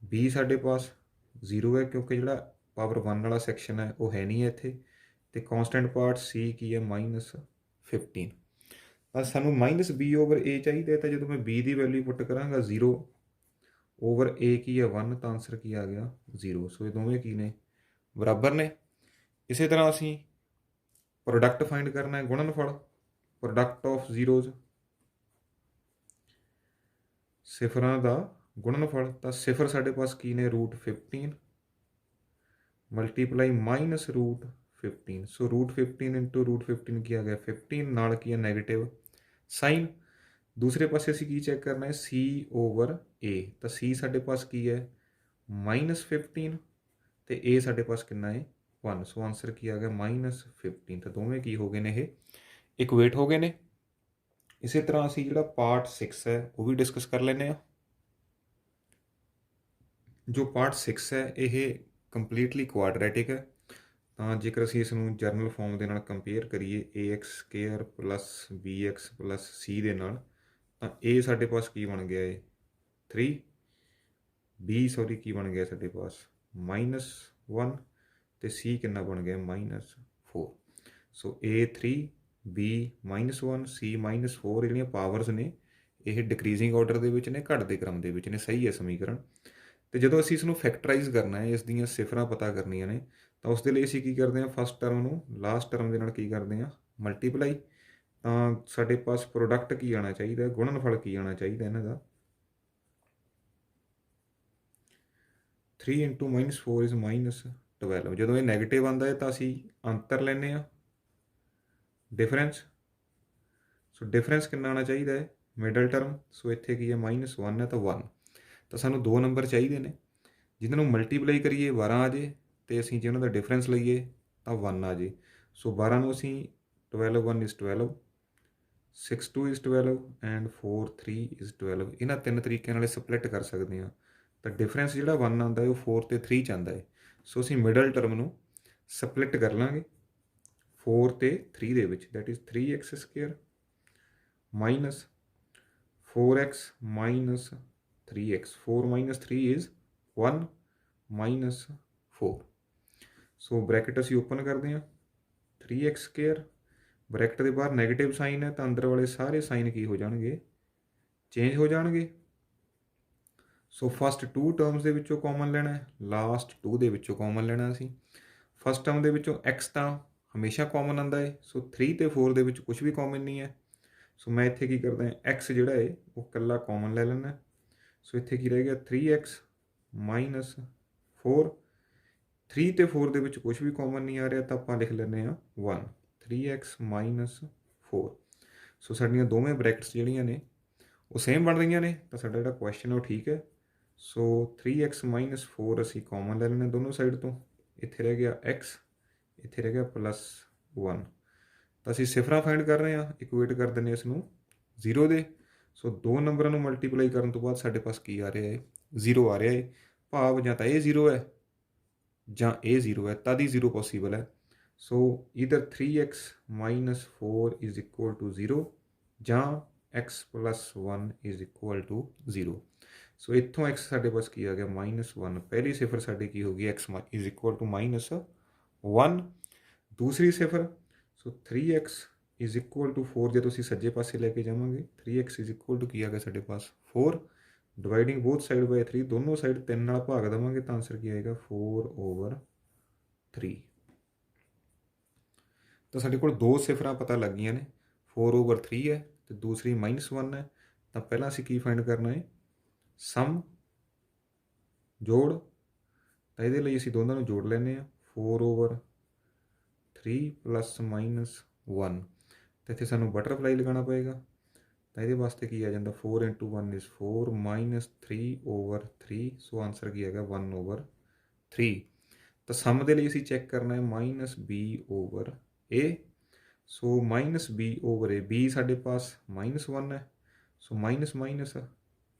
b ਸਾਡੇ ਪਾਸ 0 ਹੈ ਕਿਉਂਕਿ ਜਿਹੜਾ ਪਾਵਰ 1 ਵਾਲਾ ਸੈਕਸ਼ਨ ਹੈ ਉਹ ਹੈ ਨਹੀਂ ਹੈ ਇੱਥੇ, ਅਤੇ ਕੌਂਸਟੈਂਟ ਪਾਰਟ c ਕੀ ਹੈ -15। ਤਾਂ ਸਾਨੂੰ -b/a ਚਾਹੀਦਾ, ਤਾਂ ਜਦੋਂ ਮੈਂ b ਦੀ ਵੈਲਿਊ ਪੁੱਟ ਕਰਾਂਗਾ 0/a ਕੀ ਹੈ 1, ਤਾਂ ਆਨਸਰ ਕੀ ਆ ਗਿਆ 0। ਸੋ ਇਹ ਦੋਵੇਂ ਕੀ ਨੇ, ਬਰਾਬਰ ਨੇ। ਇਸੇ ਤਰ੍ਹਾਂ ਅਸੀਂ ਪ੍ਰੋਡਕਟ ਫਾਈਂਡ ਕਰਨਾ ਹੈ, ਗੁਣਨਫਲ, ਪ੍ਰੋਡਕਟ ਆਫ ਜ਼ੀਰੋਜ਼, ਸਿਫਰਾਂ ਦਾ ਗੁਣਨਫਲ। ਤਾਂ ਸਿਫਰ ਸਾਡੇ ਪਾਸ ਕੀ ਨੇ √15 ਮਲਟੀਪਲਾਈ -√15। ਸੋ √15 × √15 ਕੀ ਆ ਗਿਆ 15, ਨਾਲ ਕੀ ਹੈ ਨੈਗੇਟਿਵ ਸਾਈਨ। ਦੂਸਰੇ ਪਾਸੇ ਅਸੀਂ ਕੀ ਚੈੱਕ ਕਰਨਾ ਹੈ c/a। ਤਾਂ c ਸਾਡੇ ਪਾਸ ਕੀ ਹੈ -15 ਅਤੇ a ਸਾਡੇ ਪਾਸ ਕਿੰਨਾ ਹੈ 1। ਸੋ ਆਨਸਰ ਕੀ ਆ ਗਿਆ -15। ਤਾਂ ਦੋਵੇਂ ਕੀ ਹੋ ਗਏ ਨੇ, ਇਹ ਇਕੁਏਟ ਹੋ ਗਏ ਨੇ। ਇਸੇ ਤਰ੍ਹਾਂ ਅਸੀਂ ਜਿਹੜਾ ਪਾਰਟ 6 ਹੈ ਉਹ ਵੀ ਡਿਸਕਸ ਕਰ ਲੈਂਦੇ ਹਾਂ। ਜੋ ਪਾਰਟ 6 ਹੈ ਇਹ ਕੰਪਲੀਟਲੀ ਕੁਆਡਰੈਟਿਕ ਹੈ। ਤਾਂ ਜੇਕਰ ਅਸੀਂ ਇਸ ਨੂੰ ਜਰਨਲ ਫਾਰਮ ਦੇ ਨਾਲ ਕੰਪੇਅਰ ਕਰੀਏ ax² + bx + c ਦੇ ਨਾਲ, ਤਾਂ a ਸਾਡੇ ਪਾਸ ਕੀ ਬਣ ਗਿਆ ਹੈ 3, b ਕੀ ਬਣ ਗਿਆ ਸਾਡੇ ਪਾਸ -1, ਅਤੇ c ਕਿੰਨਾ ਬਣ ਗਿਆ -4। ਸੋ a 3, b -1, c -4 ਜਿਹੜੀਆਂ ਪਾਵਰਸ ਨੇ ਇਹ ਡਿਕਰੀਜ਼ਿੰਗ ਆਰਡਰ ਦੇ ਵਿੱਚ ਨੇ, ਘਟਦੇ ਕ੍ਰਮ ਦੇ ਵਿੱਚ ਨੇ। ਸਹੀ ਹੈ ਸਮੀਕਰਨ। ਅਤੇ ਜਦੋਂ ਅਸੀਂ ਇਸ ਨੂੰ ਫੈਕਟਰਾਈਜ਼ ਕਰਨਾ ਹੈ, ਇਸ ਦੀਆਂ ਸਿਫਰਾਂ ਪਤਾ ਕਰਨੀਆਂ ਨੇ, ਤਾਂ ਉਸ ਦੇ ਲਈ ਅਸੀਂ ਕੀ ਕਰਦੇ ਹਾਂ, ਫਸਟ ਟਰਮ ਨੂੰ ਲਾਸਟ ਟਰਮ ਦੇ ਨਾਲ ਕੀ ਕਰਦੇ ਹਾਂ ਮਲਟੀਪਲਾਈ। ਤਾਂ ਸਾਡੇ ਪਾਸ ਪ੍ਰੋਡਕਟ ਕੀ ਆਉਣਾ ਚਾਹੀਦਾ, ਗੁਣਨਫਲ ਕੀ ਆਉਣਾ ਚਾਹੀਦਾ ਇਹਨਾਂ ਦਾ, 3 × -4 is -12। ਜਦੋਂ ਇਹ ਨੈਗੇਟਿਵ ਆਉਂਦਾ ਹੈ ਤਾਂ ਅਸੀਂ ਅੰਤਰ ਲੈਂਦੇ ਹਾਂ, ਡਿਫਰੈਂਸ। ਸੋ ਡਿਫਰੈਂਸ ਕਿੰਨਾ ਆਉਣਾ ਚਾਹੀਦਾ ਹੈ ਮਿਡਲ ਟਰਮ। ਸੋ ਇੱਥੇ ਕੀ ਹੈ -1 ਹੈ ਤਾਂ 1। ਤਾਂ ਸਾਨੂੰ 2 ਨੰਬਰ ਚਾਹੀਦੇ ਨੇ ਜਿਨ੍ਹਾਂ ਨੂੰ ਮਲਟੀਪਲਾਈ ਕਰੀਏ 12 ਆ ਜੇ, ਅਤੇ ਅਸੀਂ ਜੇ ਉਹਨਾਂ ਦਾ ਡਿਫਰੈਂਸ ਲਈਏ ਤਾਂ 1 ਆ ਜੇ। ਸੋ 12 ਨੂੰ ਅਸੀਂ 12 1 is 12, 6 2 is 12 ਐਂਡ 4 3 is 12। ਇਹਨਾਂ 3 ਤਰੀਕਿਆਂ ਨਾਲ ਸਪਲਿਟ ਕਰ ਸਕਦੇ ਹਾਂ। ਤਾਂ ਡਿਫਰੈਂਸ ਜਿਹੜਾ 1 ਆਉਂਦਾ ਹੈ ਉਹ 4 ਅਤੇ 3 ਚ ਆਉਂਦਾ ਹੈ। ਸੋ ਅਸੀਂ ਮਿਡਲ ਟਰਮ ਨੂੰ ਸਪਲਿਟ ਕਰ ਲਾਂਗੇ 4 ਅਤੇ 3 ਦੇ ਵਿੱਚ, that is 3x² -4x -3x। 4 - 3 is 1 -4। So bracket ਅਸੀਂ ਓਪਨ ਕਰਦੇ ਹਾਂ, 3x², ਬ੍ਰੈਕਟ ਦੇ ਬਾਹਰ ਨੈਗੇਟਿਵ ਸਾਈਨ ਹੈ ਤਾਂ ਅੰਦਰ ਵਾਲੇ ਸਾਰੇ ਸਾਈਨ ਕੀ ਹੋ ਜਾਣਗੇ, ਚੇਂਜ ਹੋ ਜਾਣਗੇ। ਸੋ ਫਸਟ 2 ਟਰਮਸ ਦੇ ਵਿੱਚੋਂ ਕਾਮਨ ਲੈਣਾ ਹੈ, ਲਾਸਟ 2 ਦੇ ਵਿੱਚੋਂ ਕਾਮਨ ਲੈਣਾ ਅਸੀਂ। ਫਸਟ ਟਰਮ ਦੇ ਵਿੱਚੋਂ x ਤਾਂ ਹਮੇਸ਼ਾ ਕਾਮਨ ਆਉਂਦਾ ਹੈ, ਸੋ 3 ਅਤੇ 4 ਦੇ ਵਿੱਚ ਕੁਛ ਵੀ ਕਾਮਨ ਨਹੀਂ ਹੈ। ਸੋ ਮੈਂ ਇੱਥੇ ਕੀ ਕਰਦਾ, x ਜਿਹੜਾ ਹੈ ਉਹ ਇਕੱਲਾ ਕਾਮਨ ਲੈ ਲੈਣਾ। ਸੋ ਇੱਥੇ ਕੀ ਰਹਿ ਗਿਆ 3x -4। 3 ਅਤੇ 4 ਦੇ ਵਿੱਚ ਕੁਛ ਵੀ ਕਾਮਨ ਨਹੀਂ ਆ ਰਿਹਾ ਤਾਂ ਆਪਾਂ ਲਿਖ ਲੈਂਦੇ ਹਾਂ 1, 3x -4। ਸੋ ਸਾਡੀਆਂ ਦੋਵੇਂ ਬ੍ਰੈਕਟਸ ਜਿਹੜੀਆਂ ਨੇ ਉਹ ਸੇਮ ਬਣ ਰਹੀਆਂ ਨੇ, ਤਾਂ ਸਾਡਾ ਜਿਹੜਾ ਕੁਐਸਚਨ ਉਹ ਠੀਕ ਹੈ। ਸੋ 3x -4 ਅਸੀਂ ਕਾਮਨ ਲੈ ਲੈਂਦੇ ਦੋਨੋਂ ਸਾਈਡ ਤੋਂ। ਇੱਥੇ ਰਹਿ ਗਿਆ x, ਇੱਥੇ ਰਹਿ ਗਿਆ +1। ਤਾਂ ਅਸੀਂ ਸਿਫਰਾਂ ਫਾਈਂਡ ਕਰ ਰਹੇ ਹਾਂ, ਇਕੁਏਟ ਕਰ ਦਿੰਦੇ ਇਸ ਨੂੰ 0 ਦੇ। ਸੋ 2 ਨੰਬਰਾਂ ਨੂੰ ਮਲਟੀਪਲਾਈ ਕਰਨ ਤੋਂ ਬਾਅਦ ਸਾਡੇ ਪਾਸ ਕੀ ਆ ਰਿਹਾ ਹੈ 0 ਆ ਰਿਹਾ ਹੈ। ਭਾਵ ਜਾਂ ਤਾਂ ਇਹ 0 ਹੈ ਜਾਂ ਇਹ 0 ਹੈ, ਤਦ ਹੀ 0 ਪੋਸੀਬਲ ਹੈ। ਸੋ either 3x -4 is equal to 0 ਜਾਂ x + 1 is equal to 0। ਸੋ ਇੱਥੋਂ x ਸਾਡੇ ਪਾਸ ਕੀ ਆ ਗਿਆ -1। ਪਹਿਲੀ ਸਿਫਰ ਸਾਡੀ ਕੀ ਹੋ ਗਈ x is equal to -1। ਦੂਸਰੀ ਸਿਫਰ, ਸੋ 3x is equal to 4 ਜੇ ਤੁਸੀਂ ਸੱਜੇ ਪਾਸੇ ਲੈ ਕੇ ਜਾਵਾਂਗੇ, 3x is equal to ਕੀ ਆ ਗਿਆ ਸਾਡੇ ਪਾਸ 4। ਡਿਵਾਈਡਿੰਗ ਬੋਥ ਸਾਈਡ ਬਾਈ 3, ਦੋਨੋਂ ਸਾਈਡ 3 ਨਾਲ ਭਾਗ ਦੇਵਾਂਗੇ ਤਾਂ ਆਨਸਰ ਕੀ ਆਏਗਾ 4/3। ਤਾਂ ਸਾਡੇ ਕੋਲ 2 ਸਿਫਰਾਂ ਪਤਾ ਲੱਗ ਗਈਆਂ ਨੇ, 4/3 ਹੈ ਅਤੇ ਦੂਸਰੀ -1 ਹੈ। ਤਾਂ ਪਹਿਲਾਂ ਅਸੀਂ ਕੀ ਫਾਈਂਡ ਕਰਨਾ ਹੈ, ਸਮ, ਜੋੜ। ਤਾਂ ਇਹਦੇ ਲਈ ਅਸੀਂ ਦੋਨਾਂ ਨੂੰ ਜੋੜ ਲੈਂਦੇ ਹਾਂ, 4/3 +- 1। ਤਾਂ ਇੱਥੇ ਸਾਨੂੰ ਬਟਰਫਲਾਈ ਲਗਾਉਣਾ ਪਏਗਾ। ਤਾਂ ਇਹਦੇ ਵਾਸਤੇ ਕੀ ਆ ਜਾਂਦਾ 4 × 1 is 4 -3/3। ਸੋ ਆਨਸਰ ਕੀ ਹੈਗਾ 1/3। ਤਾਂ ਸਮ ਦੇ ਲਈ ਅਸੀਂ ਚੈੱਕ ਕਰਨਾ ਹੈ -b/a। So minus b over a, b साढ़े पास -1 है, सो माइनस माइनस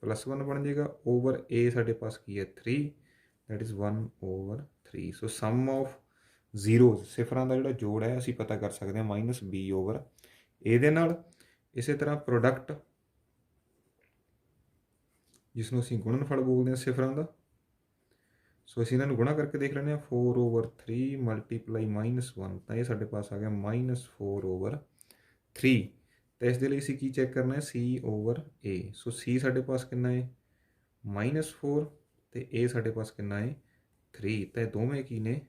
+1 बन जाएगा, ओवर ए साढ़े पास की है 3, that is 1/3। So sum of zeros ਸਿਫਰਾਂ ਦਾ ਜਿਹੜਾ ਜੋੜ ਹੈ ਅਸੀਂ ਪਤਾ ਕਰ ਸਕਦੇ ਹਾਂ -b/a ਦੇ ਨਾਲ। ਇਸੇ ਤਰ੍ਹਾਂ ਪ੍ਰੋਡਕਟ ਜਿਸ ਨੂੰ ਅਸੀਂ ਗੁਣਨਫਲ ਬੋਲਦੇ ਹਾਂ ਸਿਫਰਾਂ ਦਾ, ਸੋ ਅਸੀਂ ਇਹਨਾਂ ਨੂੰ ਗੁਣਾ ਕਰਕੇ ਦੇਖ ਲੈਂਦੇ ਹਾਂ। 4/3 ਮਲਟੀਪਲਾਈ -1, ਤਾਂ ਇਹ ਸਾਡੇ ਪਾਸ ਆ ਗਿਆ -4/3। ਤਾਂ ਇਸ ਦੇ ਲਈ ਅਸੀਂ ਕੀ ਚੈੱਕ ਕਰਨਾ ਹੈ, c/a। ਸੋ c ਸਾਡੇ ਪਾਸ ਕਿੰਨਾ ਹੈ -4 ਅਤੇ a ਸਾਡੇ ਪਾਸ ਕਿੰਨਾ ਹੈ 3। ਤਾਂ ਇਹ ਦੋਵੇਂ ਕੀ ਨੇ,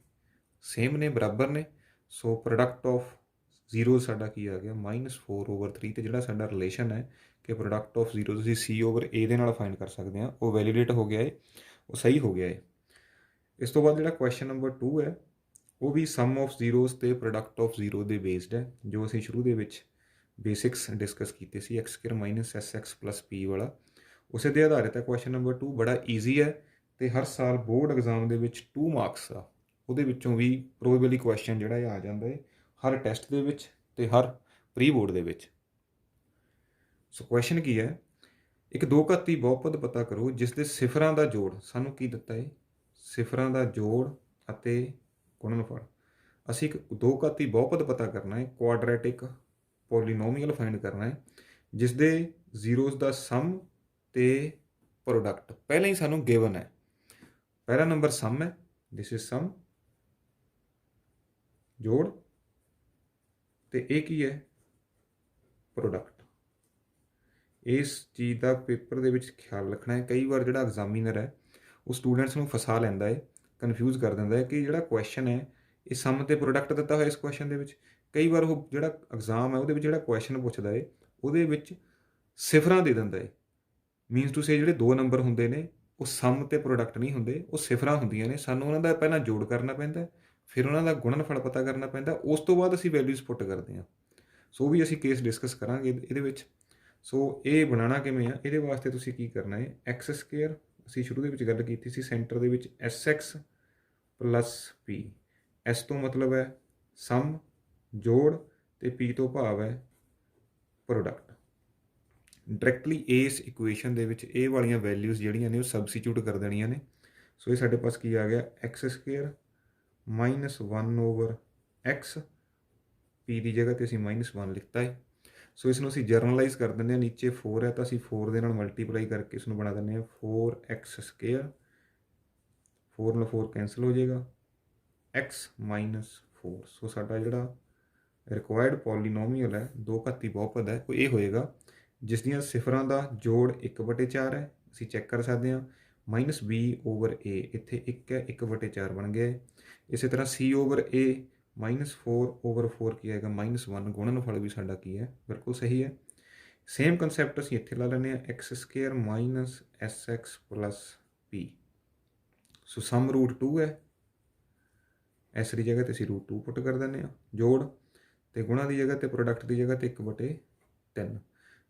ਸੇਮ ਨੇ, ਬਰਾਬਰ ਨੇ। ਸੋ ਪ੍ਰੋਡਕਟ ਆਫ ਜ਼ੀਰੋ ਸਾਡਾ ਕੀ ਆ ਗਿਆ -4/3। ਅਤੇ ਜਿਹੜਾ ਸਾਡਾ ਰਿਲੇਸ਼ਨ ਹੈ ਕਿ ਪ੍ਰੋਡਕਟ ਆਫ ਜ਼ੀਰੋ ਅਸੀਂ c/a ਦੇ ਨਾਲ ਫਾਈਂਡ ਕਰ ਸਕਦੇ ਹਾਂ, ਉਹ ਵੈਲੀਡੇਟ ਹੋ ਗਿਆ ਹੈ, ਉਹ ਸਹੀ ਹੋ ਗਿਆ ਹੈ। ਇਸ ਤੋਂ ਬਾਅਦ ਜਿਹੜਾ ਕੁਐਸਚਨ ਨੰਬਰ 2 ਹੈ ਉਹ ਵੀ ਸਮ ਆਫ ਜ਼ੀਰੋਜ਼ ਅਤੇ ਪ੍ਰੋਡਕਟ ਆਫ ਜ਼ੀਰੋ ਦੇ ਬੇਸਡ ਹੈ, ਜੋ ਅਸੀਂ ਸ਼ੁਰੂ ਦੇ ਵਿੱਚ ਬੇਸਿਕਸ ਡਿਸਕਸ ਕੀਤੇ ਸੀ x² - sx + p ਵਾਲਾ, ਉਸੇ ਦੇ ਆਧਾਰਿਤ ਹੈ ਕੁਐਸਚਨ ਨੰਬਰ 2। ਬੜਾ ਈਜ਼ੀ ਹੈ ਅਤੇ ਹਰ ਸਾਲ ਬੋਰਡ ਐਗਜ਼ਾਮ ਦੇ ਵਿੱਚ 2 ਮਾਰਕਸ ਆ, ਉਹਦੇ ਵਿੱਚੋਂ ਵੀ ਪ੍ਰੋਬੇਬਲੀ ਕੁਐਸਚਨ ਜਿਹੜਾ ਇਹ ਆ ਜਾਂਦਾ ਹੈ ਹਰ ਟੈਸਟ ਦੇ ਵਿੱਚ ਅਤੇ ਹਰ ਪ੍ਰੀ ਬੋਰਡ ਦੇ ਵਿੱਚ। ਸੋ ਕੁਐਸਚਨ ਕੀ ਹੈ, ਇੱਕ ਦੋ ਘਾਤੀ ਬਹੁਪਦ ਪਤਾ ਕਰੋ ਜਿਸ ਦੇ ਸਿਫਰਾਂ ਦਾ ਜੋੜ, ਸਾਨੂੰ ਕੀ ਦਿੱਤਾ ਹੈ ਸਿਫਰਾਂ ਦਾ ਜੋੜ ਅਤੇ ਗੁਣਨਫਲ। ਅਸੀਂ ਇੱਕ ਦੋ ਘਾਤੀ ਬਹੁਪਦ ਪਤਾ ਕਰਨਾ ਹੈ, ਕੁਆਡਰੈਟਿਕ ਪੋਲੀਨੋਮੀਅਲ ਫਾਈਂਡ ਕਰਨਾ ਹੈ ਜਿਸ ਦੇ ਜ਼ੀਰੋਜ਼ ਦਾ ਸਮ ਅਤੇ ਪ੍ਰੋਡਕਟ ਪਹਿਲਾਂ ਹੀ ਸਾਨੂੰ ਗਿਵਨ ਹੈ। ਪਹਿਲਾ ਨੰਬਰ ਸਮ ਹੈ, ਦਿਸ ਇਜ਼ ਸਮ, ਜੋੜ, ਅਤੇ ਇਹ ਕੀ ਹੈ ਪ੍ਰੋਡਕਟ। ਇਸ ਚੀਜ਼ ਦਾ ਪੇਪਰ ਦੇ ਵਿੱਚ ਖਿਆਲ ਰੱਖਣਾ ਹੈ। ਕਈ ਵਾਰ ਜਿਹੜਾ ਐਗਜ਼ਾਮੀਨਰ ਹੈ ਉਹ ਸਟੂਡੈਂਟਸ ਨੂੰ ਫਸਾ ਲੈਂਦਾ ਹੈ, ਕਨਫਿਊਜ਼ ਕਰ ਦਿੰਦਾ ਹੈ ਕਿ ਜਿਹੜਾ ਕੁਐਸਚਨ ਹੈ ਇਹ ਸਮ ਅਤੇ ਪ੍ਰੋਡਕਟ ਦਿੱਤਾ ਹੋਇਆ ਇਸ ਕੁਐਸਚਨ ਦੇ ਵਿੱਚ। ਕਈ ਵਾਰ ਉਹ ਜਿਹੜਾ ਐਗਜ਼ਾਮ ਹੈ ਉਹਦੇ ਵਿੱਚ ਜਿਹੜਾ ਕੁਐਸਚਨ ਪੁੱਛਦਾ ਹੈ ਉਹਦੇ ਵਿੱਚ ਸਿਫਰਾਂ ਦੇ ਦਿੰਦਾ ਹੈ, ਮੀਨਸ ਟੂ ਸੇ ਜਿਹੜੇ 2 ਨੰਬਰ ਹੁੰਦੇ ਨੇ ਉਹ ਸਮ ਅਤੇ ਪ੍ਰੋਡਕਟ ਨਹੀਂ ਹੁੰਦੇ, ਉਹ ਸਿਫਰਾਂ ਹੁੰਦੀਆਂ ਨੇ। ਸਾਨੂੰ ਉਹਨਾਂ ਦਾ ਪਹਿਲਾਂ ਜੋੜ ਕਰਨਾ ਪੈਂਦਾ, ਫਿਰ ਉਹਨਾਂ ਦਾ ਗੁਣਨਫਲ ਪਤਾ ਕਰਨਾ ਪੈਂਦਾ, ਉਸ ਤੋਂ ਬਾਅਦ ਅਸੀਂ ਵੈਲਿਊਜ਼ ਪੁੱਟ ਕਰਦੇ ਹਾਂ। ਸੋ ਉਹ ਵੀ ਅਸੀਂ ਕੇਸ ਡਿਸਕਸ ਕਰਾਂਗੇ ਇਹਦੇ ਵਿੱਚ। ਸੋ ਇਹ ਬਣਾਉਣਾ ਕਿਵੇਂ ਆ, ਇਹਦੇ ਵਾਸਤੇ ਤੁਸੀਂ ਕੀ ਕਰਨਾ ਹੈ, x², ਅਸੀਂ ਸ਼ੁਰੂ ਦੇ ਵਿੱਚ ਗੱਲ ਕੀਤੀ ਸੀ ਸੈਂਟਰ ਦੇ ਵਿੱਚ sx + p, s ਤੋਂ ਮਤਲਬ ਹੈ ਸਮ, ਜੋੜ, ਅਤੇ p ਤੋਂ ਭਾਵ ਹੈ ਪ੍ਰੋਡਕਟ। ਡਾਇਰੈਕਟਲੀ ਇਸ ਇਕੁਏਸ਼ਨ ਦੇ ਵਿੱਚ ਇਹ ਵਾਲੀਆਂ ਵੈਲਿਊਜ਼ ਜਿਹੜੀਆਂ ਨੇ ਉਹ ਸਬਸਟੀਟਿਊਟ ਕਰ ਦੇਣੀਆਂ ਨੇ। ਸੋ ਇਹ ਸਾਡੇ ਪਾਸ ਕੀ ਆ ਗਿਆ x² - 1/x, p ਦੀ ਜਗ੍ਹਾ 'ਤੇ ਅਸੀਂ -1 ਲਿਖਤਾ ਹੈ। ਸੋ ਇਸ ਨੂੰ ਅਸੀਂ ਜਰਨਲਾਈਜ਼ ਕਰ ਦਿੰਦੇ ਹਾਂ, ਨੀਚੇ 4 ਹੈ ਤਾਂ ਅਸੀਂ 4 ਦੇ ਨਾਲ ਮਲਟੀਪਲਾਈ ਕਰਕੇ ਇਸ ਨੂੰ ਬਣਾ ਦਿੰਦੇ ਹਾਂ 4x², 4 ਨਾਲ 4 ਕੈਂਸਲ ਹੋ ਜਾਏਗਾ, x - 4। ਸੋ ਸਾਡਾ ਜਿਹੜਾ ਰਿਕੁਆਇਰਡ ਪੋਲੀਨੋਮੀਅਲ ਹੈ, ਦੋ ਘਾਤੀ ਬਹੁਪਦ ਹੈ, ਉਹ ਇਹ ਹੋਏਗਾ ਜਿਸ ਦੀਆਂ ਸਿਫਰਾਂ ਦਾ ਜੋੜ 1/4 ਹੈ, ਅਸੀਂ ਚੈੱਕ ਕਰ ਸਕਦੇ ਹਾਂ, -b/a, ਇੱਥੇ 1 ਹੈ, 1/4 ਬਣ ਗਿਆ ਹੈ। ਇਸੇ ਤਰ੍ਹਾਂ c/a -4/4 ਕੀ ਆਏਗਾ -1, ਗੁਣਨਫਲ ਵੀ ਸਾਡਾ ਕੀ ਹੈ ਬਿਲਕੁਲ ਸਹੀ ਹੈ। ਸੇਮ ਕੰਸੈਪਟ ਅਸੀਂ ਇੱਥੇ ਲਾ ਲੈਂਦੇ ਹਾਂ, x² - sx + p। ਸੋ ਸਮ √2 ਹੈ, s ਦੀ ਜਗ੍ਹਾ 'ਤੇ ਅਸੀਂ √2 ਪੁੱਟ ਕਰ ਦਿੰਦੇ ਹਾਂ, ਜੋੜ ਅਤੇ ਗੁਣਾ ਦੀ ਜਗ੍ਹਾ 'ਤੇ ਪ੍ਰੋਡਕਟ ਦੀ ਜਗ੍ਹਾ 'ਤੇ 1/3।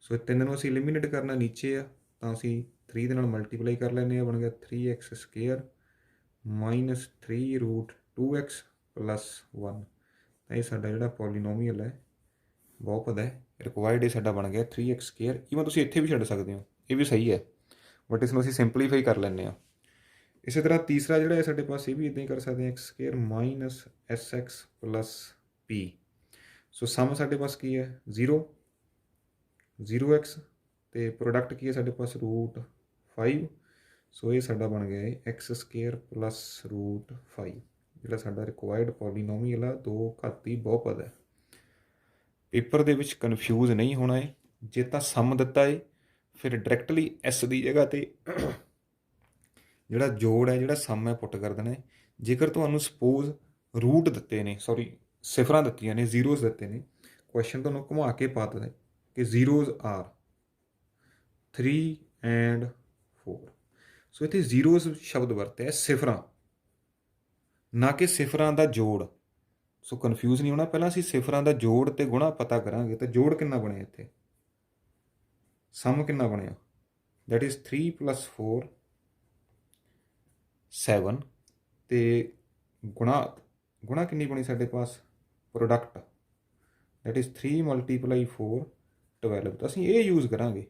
ਸੋ 3 ਨੂੰ ਅਸੀਂ ਐਲੀਮੀਨੇਟ ਕਰਨਾ, ਨੀਚੇ ਆ ਤਾਂ ਅਸੀਂ 3 ਦੇ ਨਾਲ ਮਲਟੀਪਲਾਈ ਕਰ ਲੈਂਦੇ ਹਾਂ, ਬਣ ਗਿਆ 3x² - 3√2x + 1। ਤਾਂ ਇਹ ਸਾਡਾ ਜਿਹੜਾ ਪੋਲੀਨੋਮੀਅਲ ਹੈ, ਬਹੁਪਦ ਹੈ, ਰਿਕੁਆਇਰਡ ਇਹ ਸਾਡਾ ਬਣ ਗਿਆ 3x²। ਈਵਨ ਤੁਸੀਂ ਇੱਥੇ ਵੀ ਛੱਡ ਸਕਦੇ ਹੋ, ਇਹ ਵੀ ਸਹੀ ਹੈ, ਬਟ ਇਸ ਨੂੰ ਅਸੀਂ ਸਿੰਪਲੀਫਾਈ ਕਰ ਲੈਂਦੇ ਹਾਂ। ਇਸੇ ਤਰ੍ਹਾਂ ਤੀਸਰਾ ਜਿਹੜਾ ਹੈ ਸਾਡੇ ਪਾਸ, ਇਹ ਵੀ ਇੱਦਾਂ ਹੀ ਕਰ ਸਕਦੇ ਹਾਂ, x² - sx + p। ਸੋ ਸਮ ਸਾਡੇ ਪਾਸ ਕੀ ਹੈ 0x, ਅਤੇ ਪ੍ਰੋਡਕਟ ਕੀ ਹੈ ਸਾਡੇ ਪਾਸ √5। ਸੋ ਇਹ ਸਾਡਾ ਬਣ ਗਿਆ ਹੈ x² + √5, ਜਿਹੜਾ ਸਾਡਾ ਰਿਕੁਆਇਰਡ ਪੋਲੀਨੋਮੀਅਲ ਆ, ਦੋ ਘਾਤੀ ਬਹੁਪਦ ਹੈ। ਪੇਪਰ ਦੇ ਵਿੱਚ ਕਨਫਿਊਜ਼ ਨਹੀਂ ਹੋਣਾ ਹੈ। ਜੇ ਤਾਂ ਸਮ ਦਿੱਤਾ ਹੈ ਫਿਰ ਡਾਇਰੈਕਟਲੀ s ਦੀ ਜਗ੍ਹਾ 'ਤੇ ਜਿਹੜਾ ਜੋੜ ਹੈ, ਜਿਹੜਾ ਸਮ ਹੈ, ਪੁੱਟ ਕਰ ਦੇਣਾ ਹੈ। ਜੇਕਰ ਤੁਹਾਨੂੰ ਸਪੋਜ਼ ਰੂਟ ਦਿੱਤੇ ਨੇ, ਸਿਫਰਾਂ ਦਿੱਤੀਆਂ ਨੇ, ਜ਼ੀਰੋਜ਼ ਦਿੱਤੇ ਨੇ, ਕੁਐਸਚਨ ਤੁਹਾਨੂੰ ਘੁਮਾ ਕੇ ਪਾ ਦਿੱਤਾ ਕਿ ਜ਼ੀਰੋਜ਼ ਆਰ 3 and 4। ਸੋ ਇੱਥੇ ਜ਼ੀਰੋਜ਼ ਸ਼ਬਦ ਵਰਤਿਆ ਸਿਫਰਾਂ, ਨਾ ਕਿ ਸਿਫਰਾਂ ਦਾ ਜੋੜ। ਸੋ ਕਨਫਿਊਜ਼ ਨਹੀਂ ਹੋਣਾ, ਪਹਿਲਾਂ ਅਸੀਂ ਸਿਫਰਾਂ ਦਾ ਜੋੜ ਅਤੇ ਗੁਣਾ ਪਤਾ ਕਰਾਂਗੇ। ਤਾਂ ਜੋੜ ਕਿੰਨਾ ਬਣਿਆ ਇੱਥੇ, ਸਮ ਕਿੰਨਾ ਬਣਿਆ, ਦੈਟ ਇਜ਼ 3 + 4 7, ਅਤੇ ਗੁਣਾ ਕਿੰਨੀ ਬਣੀ ਸਾਡੇ ਪਾਸ ਪ੍ਰੋਡਕਟ ਦੈਟ ਇਜ਼ 3 × 4 12। ਤਾਂ ਅਸੀਂ ਇਹ ਯੂਜ਼ ਕਰਾਂਗੇ।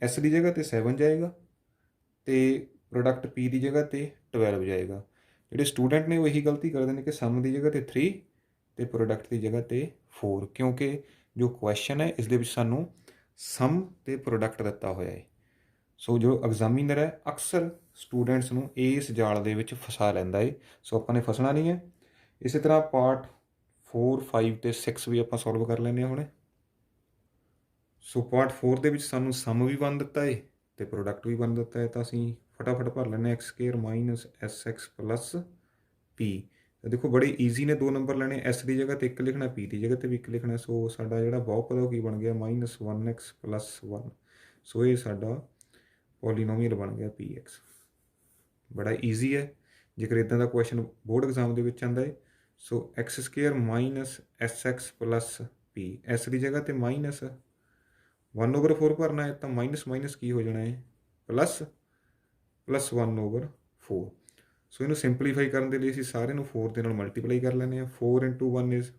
ਐਸ ਦੀ ਜਗ੍ਹਾ 'ਤੇ 7 ਜਾਏਗਾ ਅਤੇ ਪ੍ਰੋਡਕਟ ਪੀ ਦੀ ਜਗ੍ਹਾ 'ਤੇ 12 ਜਾਏਗਾ। ਜਿਹੜੇ ਸਟੂਡੈਂਟ ਨੇ ਉਹ ਇਹੀ ਗਲਤੀ ਕਰਦੇ ਨੇ ਕਿ ਸਮ ਦੀ ਜਗ੍ਹਾ 'ਤੇ 3 ਅਤੇ ਪ੍ਰੋਡਕਟ ਦੀ ਜਗ੍ਹਾ 'ਤੇ 4, ਕਿਉਂਕਿ ਜੋ ਕੁਐਸਚਨ ਹੈ ਇਸ ਦੇ ਵਿੱਚ ਸਾਨੂੰ ਸਮ ਅਤੇ ਪ੍ਰੋਡਕਟ ਦਿੱਤਾ ਹੋਇਆ ਹੈ। ਸੋ ਜੋ ਐਗਜ਼ਾਮੀਨਰ ਹੈ ਅਕਸਰ ਸਟੂਡੈਂਟਸ ਨੂੰ ਇਸ ਜਾਲ ਦੇ ਵਿੱਚ ਫਸਾ ਲੈਂਦਾ ਹੈ। ਸੋ ਆਪਾਂ ਨੇ ਫਸਣਾ ਨਹੀਂ ਹੈ। ਇਸੇ ਤਰ੍ਹਾਂ ਪਾਰਟ 4, 5 ਅਤੇ 6 ਵੀ ਆਪਾਂ ਸੋਲਵ ਕਰ ਲੈਂਦੇ ਹਾਂ ਹੁਣੇ। ਸੋ ਪਾਰਟ 4 ਦੇ ਵਿੱਚ ਸਾਨੂੰ ਸਮ ਵੀ ਬਣ ਦਿੱਤਾ ਹੈ ਅਤੇ ਪ੍ਰੋਡਕਟ ਵੀ ਬਣ ਦਿੱਤਾ ਹੈ। ਤਾਂ ਅਸੀਂ ਫਟਾਫਟ ਭਰ ਲੈਂਦੇ x² - sx + p। ਤਾਂ ਦੇਖੋ ਬੜੇ ਈਜ਼ੀ ਨੇ, 2 ਨੰਬਰ ਲੈਣੇ। ਐਸ ਦੀ ਜਗ੍ਹਾ 'ਤੇ 1 ਲਿਖਣਾ, ਪੀ ਦੀ ਜਗ੍ਹਾ 'ਤੇ ਵੀ 1 ਲਿਖਣਾ। ਸੋ ਸਾਡਾ ਜਿਹੜਾ ਬਹੁਪਦ ਉਹ ਕੀ ਬਣ ਗਿਆ -1x + 1। ਸੋ ਇਹ ਸਾਡਾ ਪੋਲੀਨੋਮੀਅਲ ਬਣ ਗਿਆ px। ਬੜਾ ਈਜ਼ੀ ਹੈ। ਜੇਕਰ ਇੱਦਾਂ ਦਾ ਕੁਐਸਚਨ ਬੋਰਡ ਐਗਜ਼ਾਮ ਦੇ ਵਿੱਚ ਆਉਂਦਾ ਹੈ। ਸੋ x² - sx + p। ਐਸ ਦੀ ਜਗ੍ਹਾ 'ਤੇ -1/4 ਭਰਨਾ ਹੈ, ਤਾਂ ਮਾਈਨਸ ਕੀ ਹੋ ਜਾਣਾ ਹੈ ਪਲੱਸ +1/4। ਸੋ ਇਹਨੂੰ ਸਿੰਪਲੀਫਾਈ ਕਰਨ ਦੇ ਲਈ ਅਸੀਂ ਸਾਰੇ ਨੂੰ 4 ਦੇ ਨਾਲ ਮਲਟੀਪਲਾਈ ਕਰ ਲੈਂਦੇ ਹਾਂ। 4 × 1 ਇਜ਼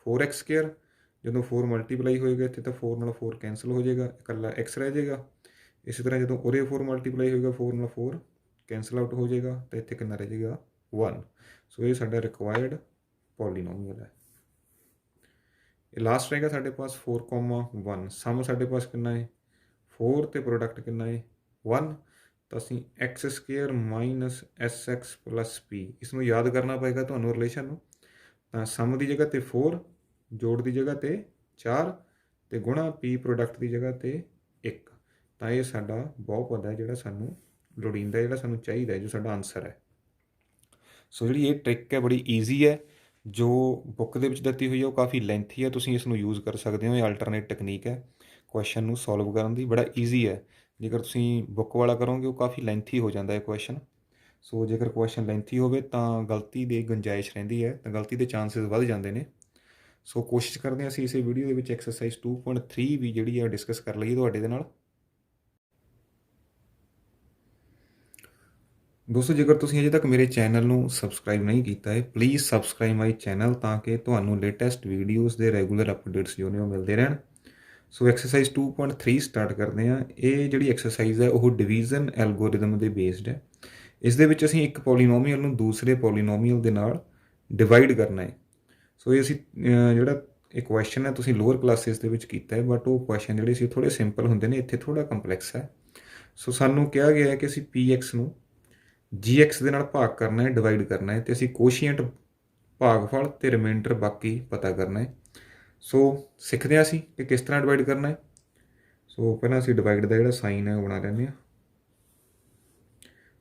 4x²। ਜਦੋਂ 4 ਮਲਟੀਪਲਾਈ ਹੋਏਗਾ ਇੱਥੇ ਤਾਂ 4 ਨਾਲ 4 ਕੈਂਸਲ ਹੋ ਜਾਏਗਾ, ਇਕੱਲਾ x ਰਹਿ ਜਾਏਗਾ। ਇਸੇ ਤਰ੍ਹਾਂ ਜਦੋਂ ਉਰੇ 4 ਮਲਟੀਪਲਾਈ ਹੋਏਗਾ 4 ਨਾਲ 4 ਕੈਂਸਲ ਆਊਟ ਹੋ ਜਾਏਗਾ, ਤਾਂ ਇੱਥੇ ਕਿੰਨਾ ਰਹਿ ਜਾਏਗਾ 1। ਸੋ ਇਹ ਸਾਡਾ ਰਿਕੁਆਇਰਡ ਪੋਲੀਨੋਮੀਅਲ ਹੈ। ਇਹ ਲਾਸਟ ਰਹੇਗਾ ਸਾਡੇ ਪਾਸ 4,1। ਸਮ ਸਾਡੇ ਪਾਸ ਕਿੰਨਾ ਹੈ 4 ਅਤੇ ਪ੍ਰੋਡਕਟ ਕਿੰਨਾ ਹੈ 1। ਤਾਂ ਅਸੀਂ x² - sx + p ਇਸ ਨੂੰ ਯਾਦ ਕਰਨਾ ਪਏਗਾ ਤੁਹਾਨੂੰ ਰਿਲੇਸ਼ਨ ਨੂੰ। ਤਾਂ ਸਮ ਦੀ ਜਗ੍ਹਾ 'ਤੇ 4, ਜੋੜ ਦੀ ਜਗ੍ਹਾ 'ਤੇ 4 ਅਤੇ ਗੁਣਾ p ਪ੍ਰੋਡਕਟ ਦੀ ਜਗ੍ਹਾ 'ਤੇ 1। ਤਾਂ ਇਹ ਸਾਡਾ ਬਹੁਪਦ ਹੈ ਜਿਹੜਾ ਸਾਨੂੰ ਲੋੜੀਂਦਾ, ਜਿਹੜਾ ਸਾਨੂੰ ਚਾਹੀਦਾ ਹੈ, ਜੋ ਸਾਡਾ ਆਨਸਰ ਹੈ। ਸੋ ਜਿਹੜੀ ਇਹ ਟ੍ਰਿਕ ਹੈ ਬੜੀ ਈਜ਼ੀ ਹੈ। ਜੋ ਬੁੱਕ ਦੇ ਵਿੱਚ ਦਿੱਤੀ ਹੋਈ ਹੈ ਉਹ ਕਾਫੀ ਲੈਂਥੀ ਹੈ। ਤੁਸੀਂ ਇਸ ਨੂੰ ਯੂਜ਼ ਕਰ ਸਕਦੇ ਹੋ। ਇਹ ਆਲਟਰਨੇਟ ਟੈਕਨੀਕ ਹੈ ਕੁਐਸਚਨ ਨੂੰ ਸੋਲਵ ਕਰਨ ਦੀ, ਬੜਾ ਈਜ਼ੀ ਹੈ। ਜੇਕਰ ਤੁਸੀਂ ਬੁੱਕ ਵਾਲਾ ਕਰੋਗੇ ਉਹ ਕਾਫੀ ਲੈਂਥੀ ਹੋ ਜਾਂਦਾ ਹੈ ਕੁਐਸਚਨ। ਸੋ ਜੇਕਰ ਕੁਐਸਚਨ ਲੈਂਥੀ ਹੋਵੇ ਤਾਂ ਗਲਤੀ ਦੀ ਗੁੰਜਾਇਸ਼ ਰਹਿੰਦੀ ਹੈ, ਤਾਂ ਗਲਤੀ ਦੇ ਚਾਂਸਿਸ ਵੱਧ ਜਾਂਦੇ ਨੇ। ਸੋ ਕੋਸ਼ਿਸ਼ ਕਰਦੇ ਹਾਂ ਅਸੀਂ ਇਸੇ ਵੀਡੀਓ ਦੇ ਵਿੱਚ ਐਕਸਰਸਾਈਜ਼ 2.3 ਵੀ ਜਿਹੜੀ ਹੈ ਡਿਸਕਸ ਕਰ ਲਈਏ ਤੁਹਾਡੇ ਦੇ ਨਾਲ। ਦੋਸਤੋ ਜੇਕਰ ਤੁਸੀਂ ਅਜੇ ਤੱਕ ਮੇਰੇ ਚੈਨਲ ਨੂੰ ਸਬਸਕ੍ਰਾਈਬ ਨਹੀਂ ਕੀਤਾ ਹੈ, ਪਲੀਜ਼ ਸਬਸਕ੍ਰਾਈਬ ਮਾਈ ਚੈਨਲ ਤਾਂ ਕਿ ਤੁਹਾਨੂੰ ਲੇਟੈਸਟ ਵੀਡੀਓਜ਼ ਦੇ ਰੈਗੂਲਰ ਅਪਡੇਟਸ ਜੋ ਨੇ ਉਹ ਮਿਲਦੇ ਰਹਿਣ। ਸੋ ਐਕਸਰਸਾਈਜ਼ 2.3 ਸਟਾਰਟ ਕਰਦੇ ਹਾਂ। ਇਹ ਜਿਹੜੀ ਐਕਸਰਸਾਈਜ਼ ਹੈ ਉਹ ਡਿਵੀਜ਼ਨ ਐਲਗੋਰਿਦਮ ਦੇ ਬੇਸਡ ਹੈ। ਇਸ ਦੇ ਵਿੱਚ ਅਸੀਂ ਇੱਕ ਪੋਲੀਨੋਮੀਅਲ ਨੂੰ ਦੂਸਰੇ ਪੋਲੀਨੋਮੀਅਲ ਦੇ ਨਾਲ ਡਿਵਾਈਡ ਕਰਨਾ ਹੈ। ਸੋ ਇਹ ਅਸੀਂ ਜਿਹੜਾ ਇਹ ਕੁਐਸਚਨ ਹੈ ਤੁਸੀਂ ਲੋਅਰ ਕਲਾਸਿਸ ਦੇ ਵਿੱਚ ਕੀਤਾ ਹੈ, ਬਟ ਉਹ ਕੁਐਸਚਨ ਜਿਹੜੇ ਸੀ ਥੋੜ੍ਹੇ ਸਿੰਪਲ ਹੁੰਦੇ ਨੇ, ਇੱਥੇ ਥੋੜ੍ਹਾ ਕੰਪਲੈਕਸ ਹੈ। ਸੋ ਸਾਨੂੰ ਕਿਹਾ ਗਿਆ ਹੈ ਕਿ ਅਸੀਂ px ਨੂੰ gx ਦੇ ਨਾਲ ਭਾਗ ਕਰਨਾ ਹੈ, ਡਿਵਾਈਡ ਕਰਨਾ ਹੈ, ਅਤੇ ਅਸੀਂ ਕੋਸ਼ੀਐਂਟ ਭਾਗਫਲ ਅਤੇ ਰਿਮਾਈਂਡਰ ਬਾਕੀ ਪਤਾ ਕਰਨਾ ਹੈ। ਸੋ ਸਿੱਖਦੇ ਹਾਂ ਅਸੀਂ ਕਿ ਕਿਸ ਤਰ੍ਹਾਂ ਡਿਵਾਈਡ ਕਰਨਾ ਹੈ। ਸੋ ਪਹਿਲਾਂ ਅਸੀਂ ਡਿਵਾਈਡ ਦਾ ਜਿਹੜਾ ਸਾਈਨ ਹੈ ਉਹ ਬਣਾ ਲੈਂਦੇ ਹਾਂ।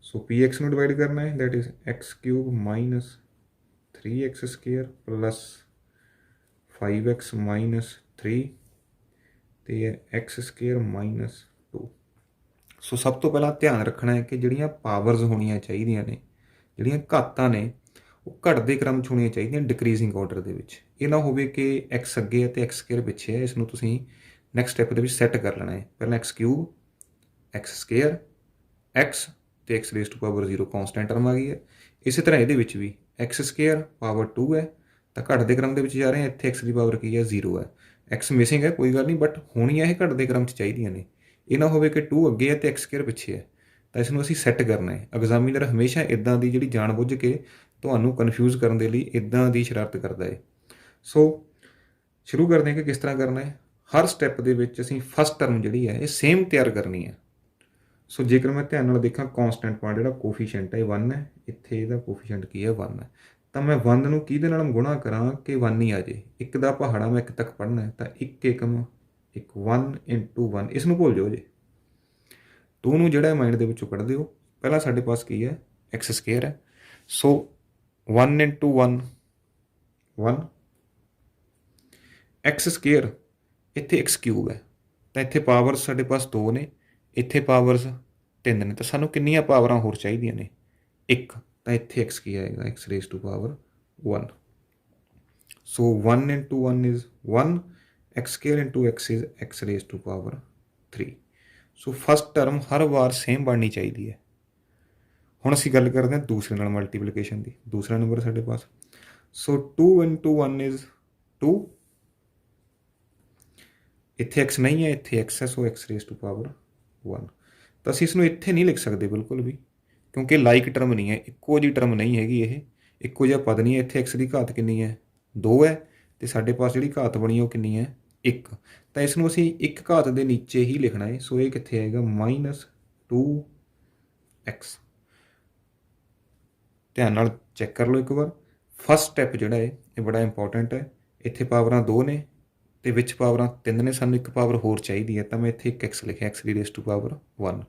ਸੋ px ਨੂੰ ਡਿਵਾਈਡ ਕਰਨਾ ਹੈ, that is x³ - 3x² + 5x - 3 ਅਤੇ x² - 2। ਸੋ ਸਭ ਤੋਂ ਪਹਿਲਾਂ ਧਿਆਨ ਰੱਖਣਾ ਹੈ ਕਿ ਜਿਹੜੀਆਂ ਪਾਵਰਸ ਹੋਣੀਆਂ ਚਾਹੀਦੀਆਂ ਨੇ, ਜਿਹੜੀਆਂ ਘਾਤਾਂ ਨੇ, ਉਹ ਘਟਦੇ ਕ੍ਰਮ 'ਚ ਹੋਣੀਆਂ ਚਾਹੀਦੀਆਂ, ਡਿਕਰੀਜ਼ਿੰਗ ਆਰਡਰ ਦੇ ਵਿੱਚ। ਇਹ ਨਾ ਹੋਵੇ ਕਿ x ਅੱਗੇ ਹੈ ਅਤੇ x² ਪਿੱਛੇ ਹੈ। ਇਸ ਨੂੰ ਤੁਸੀਂ ਨੈਕਸਟ ਸਟੈਪ ਦੇ ਵਿੱਚ ਸੈੱਟ ਕਰ ਲੈਣਾ ਹੈ। ਪਹਿਲਾਂ x³ x² x ਅਤੇ x⁻0 ਕੌਂਸਟੈਂਟ ਟਰਮ ਆ ਗਈ ਹੈ। ਇਸੇ ਤਰ੍ਹਾਂ ਇਹਦੇ ਵਿੱਚ ਵੀ x² ਪਾਵਰ 2 ਹੈ, ਤਾਂ ਘਟਦੇ ਕ੍ਰਮ ਦੇ ਵਿੱਚ ਜਾ ਰਹੇ ਹਾਂ। ਇੱਥੇ x ਦੀ ਪਾਵਰ ਕੀ ਹੈ 0 ਹੈ। x ਮਿਸਿੰਗ ਹੈ, ਕੋਈ ਗੱਲ ਨਹੀਂ, ਬਟ ਹੋਣੀਆਂ ਇਹ ਘਟਦੇ ਕ੍ਰਮ 'ਚ ਚਾਹੀਦੀਆਂ ਨੇ। ਇਹ ਨਾ ਹੋਵੇ ਕਿ 2 ਅੱਗੇ ਹੈ ਅਤੇ x² ਪਿੱਛੇ ਹੈ। ਤਾਂ ਇਸ ਨੂੰ ਅਸੀਂ ਸੈੱਟ ਕਰਨਾ ਹੈ। ਐਗਜ਼ਾਮੀਨਰ ਹਮੇਸ਼ਾ ਇੱਦਾਂ ਦੀ ਜਿਹੜੀ ਜਾਣ ਬੁੱਝ ਕੇ ਤੁਹਾਨੂੰ ਕਨਫਿਊਜ਼ ਕਰਨ ਦੇ ਲਈ ਇੱਦਾਂ ਦੀ ਸ਼ਰਾਰਤ ਕਰਦਾ ਹੈ। ਸੋ ਸ਼ੁਰੂ ਕਰਦੇ ਹਾਂ ਕਿ ਕਿਸ ਤਰ੍ਹਾਂ ਕਰਨਾ ਹੈ। ਹਰ ਸਟੈਪ ਦੇ ਵਿੱਚ ਅਸੀਂ ਫਸਟ ਟਰਮ ਜਿਹੜੀ ਹੈ ਇਹ ਸੇਮ ਤਿਆਰ ਕਰਨੀ ਹੈ। ਸੋ ਜੇਕਰ ਮੈਂ ਧਿਆਨ ਨਾਲ ਦੇਖਾਂ, ਕੌਂਸਟੈਂਟ ਪਾਰਟ ਜਿਹੜਾ ਕੋਫੀਸ਼ੀਐਂਟ ਹੈ ਇਹ 1 ਹੈ, ਇੱਥੇ ਇਹਦਾ ਕੋਫੀਸ਼ੀਐਂਟ ਕੀ ਹੈ 1 ਹੈ। ਤਾਂ ਮੈਂ 1 ਨੂੰ ਕਿਹਦੇ ਨਾਲ ਗੁਣਾ ਕਰਾਂ ਕਿ 1 ਹੀ ਆ ਜੇ। ਇੱਕ ਦਾ ਪਹਾੜਾ ਮੈਂ 1 ਤੱਕ ਪੜ੍ਹਨਾ ਹੈ, ਤਾਂ 1 ਏਕਮ 1 × 1, ਇਸ ਨੂੰ ਭੁੱਲ ਜਾਓ ਜੇ। 2 ਨੂੰ ਜਿਹੜਾ ਮਾਈਂਡ ਦੇ ਵਿੱਚੋਂ ਕੱਢ ਦਿਓ। ਪਹਿਲਾਂ ਸਾਡੇ ਪਾਸ ਕੀ ਹੈ x² ਹੈ। ਸੋ 1 × 1 1 x², ਇੱਥੇ x³ ਹੈ, ਤਾਂ ਇੱਥੇ ਪਾਵਰਸ ਸਾਡੇ ਪਾਸ 2 ਨੇ, ਇੱਥੇ ਪਾਵਰਸ 3 ਨੇ, ਤਾਂ ਸਾਨੂੰ ਕਿੰਨੀਆਂ ਪਾਵਰਾਂ ਹੋਰ ਚਾਹੀਦੀਆਂ ਨੇ 1। ਤਾਂ ਇੱਥੇ x ਕੀ ਆਏਗਾ x⁻1। So 1 × 1 is 1, x² × x is x⁻3। So first term ਹਰ ਵਾਰ ਸੇਮ ਬਣਨੀ ਚਾਹੀਦੀ ਹੈ। ਹੁਣ ਅਸੀਂ ਗੱਲ ਕਰਦੇ ਹਾਂ ਦੂਸਰੇ ਨਾਲ ਮਲਟੀਪਲੀਕੇਸ਼ਨ ਦੀ। ਦੂਸਰਾ ਨੰਬਰ ਸਾਡੇ ਪਾਸ, ਸੋ 2 × 1 ਇਜ਼ 2, ਇੱਥੇ ਐਕਸ ਨਹੀਂ ਹੈ, ਇੱਥੇ ਐਕਸ ਹੈ, ਸੋ ਐਕਸ ਰੇਜ਼ ਟੂ ਪਾਵਰ 1। ਤਾਂ ਅਸੀਂ ਇਸਨੂੰ ਇੱਥੇ ਨਹੀਂ ਲਿਖ ਸਕਦੇ ਬਿਲਕੁਲ ਵੀ, ਕਿਉਂਕਿ ਲਾਈਕ ਟਰਮ ਨਹੀਂ ਹੈ, ਇੱਕੋ ਜਿਹੀ ਟਰਮ ਨਹੀਂ ਹੈਗੀ, ਇਹ ਇੱਕੋ ਜਿਹਾ ਪਦ ਨਹੀਂ ਹੈ। ਇੱਥੇ ਐਕਸ ਦੀ ਘਾਤ ਕਿੰਨੀ ਹੈ, 2 ਹੈ, ਅਤੇ ਸਾਡੇ ਪਾਸ ਜਿਹੜੀ ਘਾਤ ਬਣੀ ਉਹ ਕਿੰਨੀ ਹੈ, 1। ਤਾਂ ਇਸ ਨੂੰ ਅਸੀਂ ਇੱਕ ਘਾਤ ਦੇ ਨੀਚੇ ਹੀ ਲਿਖਣਾ ਹੈ। ਸੋ ਇਹ ਕਿੱਥੇ ਆਏਗਾ, -2x। ਧਿਆਨ ਨਾਲ ਚੈੱਕ ਕਰ ਲਓ ਇੱਕ ਵਾਰ। ਫਸਟ ਸਟੈਪ ਜਿਹੜਾ ਹੈ ਇਹ ਬੜਾ ਇੰਪੋਰਟੈਂਟ ਹੈ। ਇੱਥੇ ਪਾਵਰਾਂ 2 ਨੇ ਅਤੇ ਵਿੱਚ ਪਾਵਰਾਂ 3 ਨੇ, ਸਾਨੂੰ ਇੱਕ ਪਾਵਰ ਹੋਰ ਚਾਹੀਦੀ ਹੈ, ਤਾਂ ਮੈਂ ਇੱਥੇ ਇੱਕ ਐਕਸ ਲਿਖਿਆ, ਐਕਸ ਦੀ raise to power 1।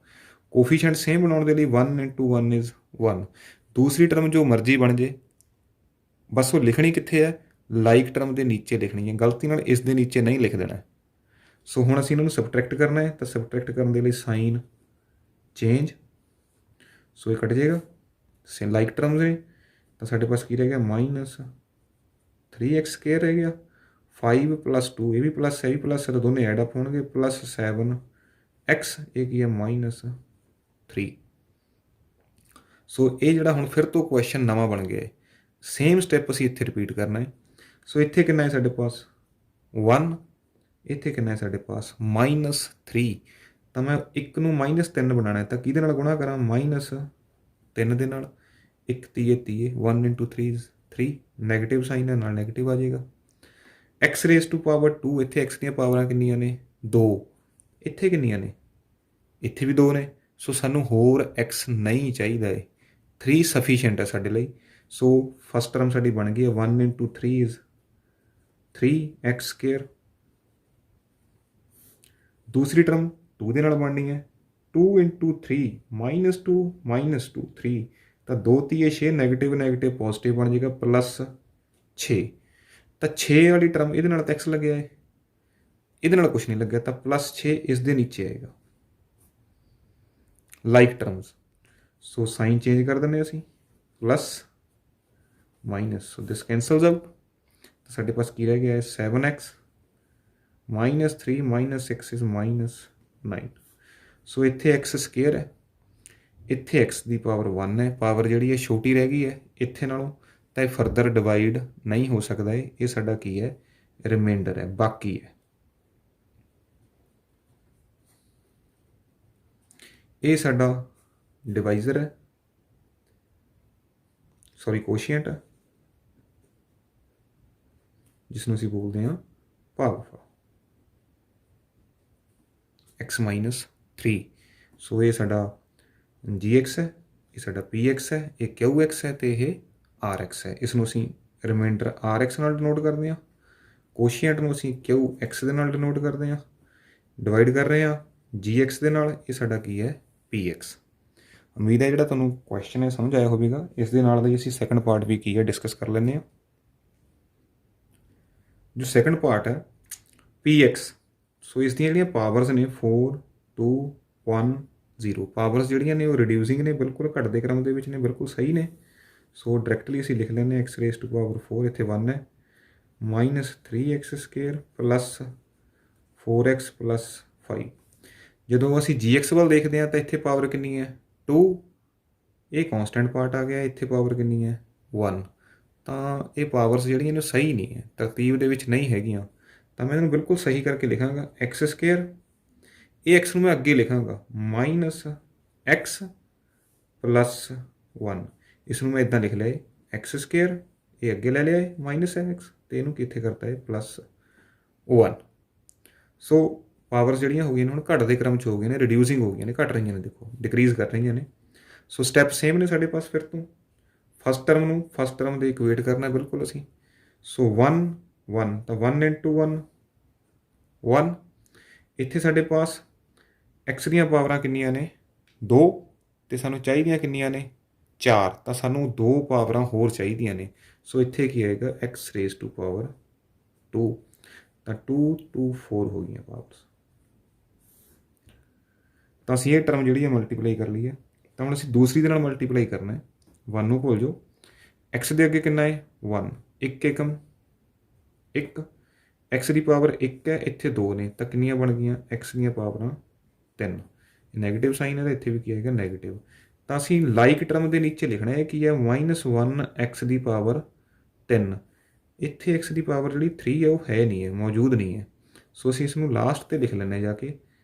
Coefficient same ਬਣਾਉਣ ਦੇ ਲਈ 1 × 1 ਇਜ਼ 1। ਦੂਸਰੀ ਟਰਮ ਜੋ ਮਰਜ਼ੀ ਬਣ ਜੇ, ਬਸ ਉਹ ਲਿਖਣੀ ਕਿੱਥੇ ਹੈ, ਲਾਈਕ ਟਰਮ ਦੇ ਨੀਚੇ ਲਿਖਣੀ ਹੈ, ਗਲਤੀ ਨਾਲ ਇਸ ਦੇ ਨੀਚੇ ਨਹੀਂ ਲਿਖ ਦੇਣਾ। ਸੋ ਹੁਣ ਅਸੀਂ ਇਹਨਾਂ ਨੂੰ ਸਬਟਰੈਕਟ ਕਰਨਾ ਹੈ, ਤਾਂ ਸਬਟਰੈਕਟ ਕਰਨ ਦੇ ਲਈ ਸਾਈਨ ਚੇਂਜ, ਸੋ ਇਹ ਕੱਟ ਜਾਏਗਾ। ਲਾਈਕ ਟਰਮਸ ਨੇ, ਤਾਂ ਸਾਡੇ ਪਾਸ ਕੀ ਰਹਿ ਗਿਆ, -3x² ਰਹਿ ਗਿਆ। 5 + 2, ਇਹ ਵੀ ਪਲੱਸ ਹੈ, ਇਹ ਵੀ ਪਲੱਸ ਹੈ, ਤਾਂ ਦੋਨੇ ਐਡ ਅਪ ਹੋਣਗੇ, +7x, ਇਹ ਕੀ ਹੈ, -3। ਸੋ ਇਹ ਜਿਹੜਾ ਹੁਣ ਫਿਰ ਤੋਂ ਕੁਐਸਚਨ ਨਵਾਂ ਬਣ ਗਿਆ ਹੈ। ਸੇਮ ਸਟੈਪ ਅਸੀਂ ਇੱਥੇ ਰਿਪੀਟ ਕਰਨਾ ਹੈ। ਸੋ ਇੱਥੇ ਕਿੰਨਾ ਹੈ ਸਾਡੇ ਪਾਸ, 1, ਇੱਥੇ ਕਿੰਨਾ ਹੈ ਸਾਡੇ ਪਾਸ, -3। ਤਾਂ ਮੈਂ 1 ਨੂੰ -3 ਬਣਾਉਣਾ ਹੈ, ਤਾਂ ਕਿਹਦੇ ਨਾਲ ਗੁਣਾ ਕਰਾਂ, -3 ਦੇ ਨਾਲ। 1 ਤੀਏ 1 × 3 = 3, ਨੈਗੇਟਿਵ ਸਾਈਨ ਹੈ, ਨਾਲ ਨੈਗੇਟਿਵ ਆ ਜਾਏਗਾ। ਐਕਸ ਰੇਜ਼ ਟੂ ਪਾਵਰ 2, ਇੱਥੇ ਐਕਸ ਦੀਆਂ ਪਾਵਰਾਂ ਕਿੰਨੀਆਂ ਨੇ, 2। ਇੱਥੇ ਕਿੰਨੀਆਂ ਨੇ, ਇੱਥੇ ਵੀ 2 ਨੇ। ਸੋ ਸਾਨੂੰ ਹੋਰ ਐਕਸ ਨਹੀਂ ਚਾਹੀਦਾ ਹੈ, 3 ਸਫੀਸ਼ੀਐਂਟ ਹੈ ਸਾਡੇ ਲਈ। ਸੋ ਫਸਟ ਟਰਮ ਸਾਡੀ ਬਣ ਗਈ ਹੈ, 1 × 3 = 3x²। ਦੂਸਰੀ ਟਰਮ 2 ਦੇ ਨਾਲ ਬਣਨੀ ਹੈ, 2 × 3 -2 -2 3, ਤਾਂ 2 ਤੀਏ 6, ਨੈਗੇਟਿਵ ਨੈਗੇਟਿਵ ਪੋਜ਼ੀਟਿਵ ਬਣ ਜਾਏਗਾ, +6। ਤਾਂ 6 ਵਾਲੀ ਟਰਮ ਇਹਦੇ ਨਾਲ ਤਾਂ ਐਕਸ ਲੱਗਿਆ ਹੈ, ਇਹਦੇ ਨਾਲ ਕੁਛ ਨਹੀਂ ਲੱਗਿਆ, ਤਾਂ +6 ਇਸ ਦੇ ਨੀਚੇ ਆਏਗਾ, ਲਾਈਕ ਟਰਮਸ। ਸੋ ਸਾਈਨ ਚੇਂਜ ਕਰ ਦਿੰਦੇ ਅਸੀਂ, +- ਸੋ ਦਿਸ ਕੈਂਸਲਸ ਆਊਟ। ਤਾਂ ਸਾਡੇ ਪਾਸ ਕੀ ਰਹਿ ਗਿਆ ਹੈ, 7x -3 - 6 = -9। ਸੋ ਇੱਥੇ x² ਹੈ, ਇੱਥੇ x ਦੀ ਪਾਵਰ 1 ਹੈ, ਪਾਵਰ ਜਿਹੜੀ ਹੈ ਛੋਟੀ ਰਹਿ ਗਈ ਹੈ ਇੱਥੇ ਨਾਲੋਂ, ਤਾਂ ਇਹ ਫਰਦਰ ਡਿਵਾਈਡ ਨਹੀਂ ਹੋ ਸਕਦਾ ਹੈ। ਇਹ ਸਾਡਾ ਕੀ ਹੈ, ਰਿਮਾਈਂਡਰ ਹੈ, ਬਾਕੀ ਹੈ। ਇਹ ਸਾਡਾ ਡਿਵਾਈਜ਼ਰ ਹੈ, ਸੌਰੀ ਕੋਸ਼ੀਐਂਟ ਹੈ, ਜਿਸ ਨੂੰ ਅਸੀਂ ਬੋਲਦੇ ਹਾਂ ਭਾਗਫਲ, x - 3। ਸੋ ਇਹ ਸਾਡਾ gx ਹੈ, ਇਹ ਸਾਡਾ px ਹੈ, ਇਹ qx ਹੈ, ਅਤੇ ਇਹ rx ਹੈ। ਇਸ ਨੂੰ ਅਸੀਂ ਰਿਮਾਈਂਡਰ rx ਨਾਲ ਡਿਨੋਟ ਕਰਦੇ ਹਾਂ, ਕੋਸ਼ੀਐਂਟ ਨੂੰ ਅਸੀਂ qx ਦੇ ਨਾਲ ਡਿਨੋਟ ਕਰਦੇ ਹਾਂ, ਡਿਵਾਈਡ ਕਰ ਰਹੇ ਹਾਂ gx ਦੇ ਨਾਲ, ਇਹ ਸਾਡਾ ਕੀ ਹੈ, px। ਉਮੀਦ ਹੈ ਜਿਹੜਾ ਤੁਹਾਨੂੰ ਕੁਐਸਚਨ ਹੈ ਸਮਝ ਆਇਆ ਹੋਵੇਗਾ। ਇਸ ਦੇ ਨਾਲ ਦਾ ਅਸੀਂ ਸੈਕੰਡ ਪਾਰਟ ਵੀ ਕੀ ਹੈ ਡਿਸਕਸ ਕਰ ਲੈਂਦੇ ਹਾਂ। ਜੋ ਸੈਕੰਡ ਪਾਰਟ ਹੈ px, ਸੋ ਇਸ ਦੀਆਂ ਜਿਹੜੀਆਂ ਪਾਵਰਸ ਨੇ 4 2 1 0, ਪਾਵਰਸ ਜਿਹੜੀਆਂ ਨੇ ਉਹ ਰਿਡਿਊਸਿੰਗ ਨੇ, ਬਿਲਕੁਲ ਘਟਦੇ ਕ੍ਰਮ ਦੇ ਵਿੱਚ ਨੇ, ਬਿਲਕੁਲ ਸਹੀ ਨੇ। ਸੋ ਡਾਇਰੈਕਟਲੀ ਅਸੀਂ ਲਿਖ ਲੈਂਦੇ ਹਾਂ x ਰੇਜ਼ ਟੂ ਪਾਵਰ 4, ਇੱਥੇ 1 ਹੈ, -3x² + 4x + 5। ਜਦੋਂ ਅਸੀਂ gx ਵੱਲ ਦੇਖਦੇ ਹਾਂ ਤਾਂ ਇੱਥੇ ਪਾਵਰ ਕਿੰਨੀ ਹੈ, 2, ਇਹ ਕੌਂਸਟੈਂਟ ਪਾਰਟ ਆ ਗਿਆ, ਇੱਥੇ ਪਾਵਰ ਕਿੰਨੀ ਹੈ, 1। ਤਾਂ ਇਹ ਪਾਵਰਸ ਜਿਹੜੀਆਂ ਨੇ ਸਹੀ ਨਹੀਂ ਹੈ, ਤਰਤੀਬ ਦੇ ਵਿੱਚ ਨਹੀਂ ਹੈਗੀਆਂ। ਤਾਂ ਮੈਂ ਇਹਨੂੰ ਬਿਲਕੁਲ ਸਹੀ ਕਰਕੇ ਲਿਖਾਂਗਾ, x², ਇਹ x ਨੂੰ ਮੈਂ ਅੱਗੇ ਲਿਖਾਂਗਾ, -x + 1। ਇਸ ਨੂੰ ਮੈਂ ਇੱਦਾਂ ਲਿਖ ਲਿਆ x², ਇਹ ਅੱਗੇ ਲੈ ਲਿਆ ਹੈ -x, ਅਤੇ ਇਹਨੂੰ ਕਿੱਥੇ ਕਰਤਾ ਹੈ, +1। ਸੋ ਪਾਵਰਸ ਜਿਹੜੀਆਂ ਹੋ ਗਈਆਂ ਨੇ ਹੁਣ ਘਟਦੇ ਕ੍ਰਮ 'ਚ ਹੋ ਗਈਆਂ ਨੇ, ਰਿਡਿਊਸਿੰਗ ਹੋ ਗਈਆਂ ਨੇ, ਘਟ ਰਹੀਆਂ ਨੇ, ਦੇਖੋ ਡਿਕਰੀਜ਼ ਕਰ ਰਹੀਆਂ ਨੇ। ਸੋ ਸਟੈਪ ਸੇਮ ਨੇ ਸਾਡੇ ਪਾਸ। ਫਿਰ ਤੋਂ ਫਸਟ ਟਰਮ ਦੇ ਇਕੁਏਟ ਕਰਨਾ ਬਿਲਕੁਲ ਅਸੀਂ। ਸੋ 1 1, ਤਾਂ 1 × 1 1। ਇੱਥੇ ਸਾਡੇ ਪਾਸ x ਦੀਆਂ ਪਾਵਰਾਂ ਕਿੰਨੀਆਂ ਨੇ, 2, ਅਤੇ ਸਾਨੂੰ ਚਾਹੀਦੀਆਂ ਕਿੰਨੀਆਂ ਨੇ, 4। ਤਾਂ ਸਾਨੂੰ 2 ਪਾਵਰਾਂ ਹੋਰ ਚਾਹੀਦੀਆਂ ਨੇ। ਸੋ ਇੱਥੇ ਕੀ ਆਏਗਾ, x ਰੇਜ਼ ਟੂ ਪਾਵਰ 2, ਤਾਂ 2 2 4 ਹੋ ਗਈਆਂ ਪਾਵਰਸ। ਤਾਂ ਅਸੀਂ ਇਹ ਟਰਮ ਜਿਹੜੀ ਹੈ ਮਲਟੀਪਲਾਈ ਕਰ ਲਈ ਹੈ। ਤਾਂ ਹੁਣ ਅਸੀਂ ਦੂਸਰੀ ਦੇ ਨਾਲ ਮਲਟੀਪਲਾਈ ਕਰਨਾ ਹੈ, 1 ਨੂੰ ਭੁੱਲ ਜਾਓ, x ਦੇ ਅੱਗੇ ਕਿੰਨਾ ਹੈ, 1, 1 ਏਕਮ 1, x ਦੀ ਪਾਵਰ 1 ਹੈ, ਇੱਥੇ 2 ਨੇ, ਤਾਂ ਕਿੰਨੀਆਂ ਬਣ ਗਈਆਂ, x ਦੀਆਂ ਪਾਵਰਾਂ 3। ਨੈਗੇਟਿਵ ਸਾਈਨ ਹੈ, ਤਾਂ ਇੱਥੇ ਵੀ ਕੀ ਆਏਗਾ, ਨੈਗੇਟਿਵ। ਤਾਂ ਅਸੀਂ ਲਾਈਕ ਟਰਮ ਦੇ ਨੀਚੇ ਲਿਖਣਾ ਹੈ ਕੀ ਹੈ, -1x ਦੀ ਪਾਵਰ 3। ਇੱਥੇ x ਦੀ ਪਾਵਰ ਜਿਹੜੀ 3 ਹੈ ਉਹ ਹੈ ਨਹੀਂ ਹੈ, ਮੌਜੂਦ ਨਹੀਂ ਹੈ। ਸੋ ਅਸੀਂ ਇਸ ਨੂੰ ਲਾਸਟ ਤੇ ਲਿਖ ਲੈਂਦੇ ਜਾ ਕੇ